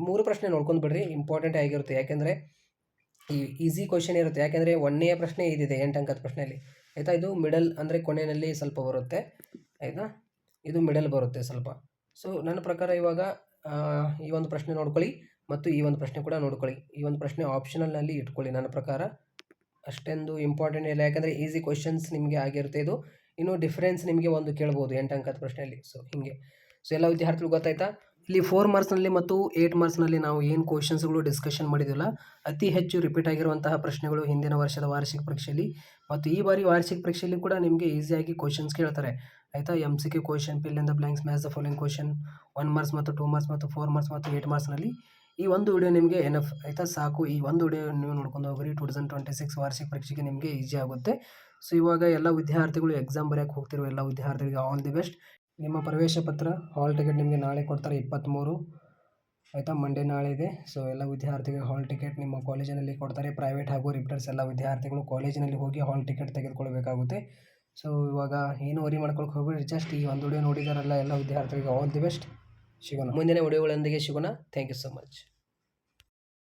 3 ಪ್ರಶ್ನೆ ನೋಡ್ಕೊಂಡು ಬಿಡ್ರಿ, ಇಂಪಾರ್ಟೆಂಟ್ ಆಗಿರುತ್ತೆ. ಯಾಕೆಂದರೆ ಈ ಈಸಿ ಕ್ವಶನ್ ಇರುತ್ತೆ, ಯಾಕೆಂದರೆ 1ನೇ ಪ್ರಶ್ನೆ ಇದಿದೆ 8 ಅಂಕದ ಪ್ರಶ್ನೆಯಲ್ಲಿ, ಆಯಿತಾ. ಇದು ಮಿಡಲ್ ಅಂದರೆ ಕೊನೆಯಲ್ಲಿ ಸ್ವಲ್ಪ ಬರುತ್ತೆ, ಆಯಿತಾ. ಇದು ಮಿಡಲ್ ಬರುತ್ತೆ ಸ್ವಲ್ಪ. ಸೊ ನನ್ನ ಪ್ರಕಾರ ಇವಾಗ ಈ ಒಂದು ಪ್ರಶ್ನೆ ನೋಡ್ಕೊಳ್ಳಿ ಮತ್ತು ಈ ಒಂದು ಪ್ರಶ್ನೆ ಕೂಡ ನೋಡ್ಕೊಳ್ಳಿ. ಈ ಒಂದು ಪ್ರಶ್ನೆ ಆಪ್ಷನಲ್ನಲ್ಲಿ ಇಟ್ಕೊಳ್ಳಿ ನನ್ನ ಪ್ರಕಾರ, ಅಷ್ಟೊಂದು ಇಂಪಾರ್ಟೆಂಟ್ ಇಲ್ಲ, ಯಾಕಂದರೆ ಈಸಿ ಕ್ವಶನ್ಸ್ ನಿಮಗೆ ಆಗಿರುತ್ತೆ ಇದು. ಇನ್ನೂ ಡಿಫ್ರೆನ್ಸ್ ನಿಮಗೆ ಒಂದು ಕೇಳ್ಬೋದು 8 ಅಂಕದ ಪ್ರಶ್ನೆಯಲ್ಲಿ. ಸೊ ಹೀಗೆ. ಸೊ ಎಲ್ಲ ವಿದ್ಯಾರ್ಥಿಗಳು ಗೊತ್ತಾಯ್ತಾ? ಇಲ್ಲಿ 4 ಮಾರ್ಕ್ಸ್ನಲ್ಲಿ ಮತ್ತು 8 ಮಾರ್ಕ್ಸ್ನಲ್ಲಿ ನಾವು ಏನು ಕ್ವಶನ್ಸ್ಗಳು ಡಿಸ್ಕಷನ್ ಮಾಡಿದ್ವಲ್ಲ, ಅತಿ ಹೆಚ್ಚು ರಿಪೀಟ್ ಆಗಿರುವಂತಹ ಪ್ರಶ್ನೆಗಳು ಹಿಂದಿನ ವರ್ಷದ ವಾರ್ಷಿಕ ಪರೀಕ್ಷೆಯಲ್ಲಿ ಮತ್ತು ಈ ಬಾರಿ ವಾರ್ಷಿಕ ಪರೀಕ್ಷೆಯಲ್ಲಿ ಕೂಡ ನಿಮಗೆ ಈಸಿಯಾಗಿ ಕ್ವಶನ್ಸ್ ಕೇಳ್ತಾರೆ ಆಯಿತಾ. MCQ question, fill in the blanks, match the following question 1 marks ಮತ್ತು 2 ಮಾರ್ಕ್ಸ್ ಮತ್ತು 4 ಮಾರ್ಕ್ಸ್ ಮತ್ತು 8 ಮಾರ್ಕ್ಸ್ನಲ್ಲಿ ಈ ಒಂದು ವಿಡಿಯೋ ನಿಮಗೆ ಎನಫ್ ಆಯಿತಾ, ಸಾಕು. ಈ ಒಂದು ವಿಡಿಯೋ ನೀವು ನೋಡ್ಕೊಂಡು ಹೋಗ್ರಿ. 2026 ವಾರ್ಷಿಕ ಪರೀಕ್ಷೆಗೆ ನಿಮಗೆ ಈಸಿ ಆಗುತ್ತೆ. ಸೊ ಇವಾಗ ಎಲ್ಲ ವಿದ್ಯಾರ್ಥಿಗಳು ಎಕ್ಸಾಮ್ ಬರೆಯೋಕ್ಕೆ ಹೋಗ್ತಿರೋ ಎಲ್ಲ ವಿದ್ಯಾರ್ಥಿಗಳಿಗೆ ಆಲ್ ದಿ ಬೆಸ್ಟ್. ನಿಮ್ಮ ಪ್ರವೇಶ ಪತ್ರ, ಹಾಲ್ ಟಿಕೆಟ್ ನಿಮಗೆ ನಾಳೆ ಕೊಡ್ತಾರೆ 23 ಆಯಿತಾ, ಮಂಡೇ ನಾಳೆ ಇದೆ. ಸೊ ಎಲ್ಲ ವಿದ್ಯಾರ್ಥಿಗಳಿಗೆ ಹಾಲ್ ಟಿಕೆಟ್ ನಿಮ್ಮ ಕಾಲೇಜಿನಲ್ಲಿ ಕೊಡ್ತಾರೆ. ಪ್ರೈವೇಟ್ ಹಾಗೂ ರಿಪೀಟರ್ಸ್ ಎಲ್ಲ ವಿದ್ಯಾರ್ಥಿಗಳು ಕಾಲೇಜಿನಲ್ಲಿ ಹೋಗಿ ಹಾಲ್ ಟಿಕೆಟ್ ತೆಗೆದುಕೊಳ್ಬೇಕಾಗುತ್ತೆ. ಸೊ ಇವಾಗ ಏನು ವರಿ ಮಾಡ್ಕೊಳಕ್ಕೆ ಹೋಗ್ಬೇಡಿ. ಜಸ್ಟ್ ಈ ಒಂದು ವಿಡಿಯೋ ನೋಡಿದಾರಲ್ಲ ಎಲ್ಲ ವಿದ್ಯಾರ್ಥಿಗಳಿಗೆ ಆಲ್ ದಿ ಬೆಸ್ಟ್. ಸಿಗೋಣ ಮುಂದಿನ ವಿಡಿಯೋಗಳೊಂದಿಗೆ ಸಿಗೋಣ. Thank you so much.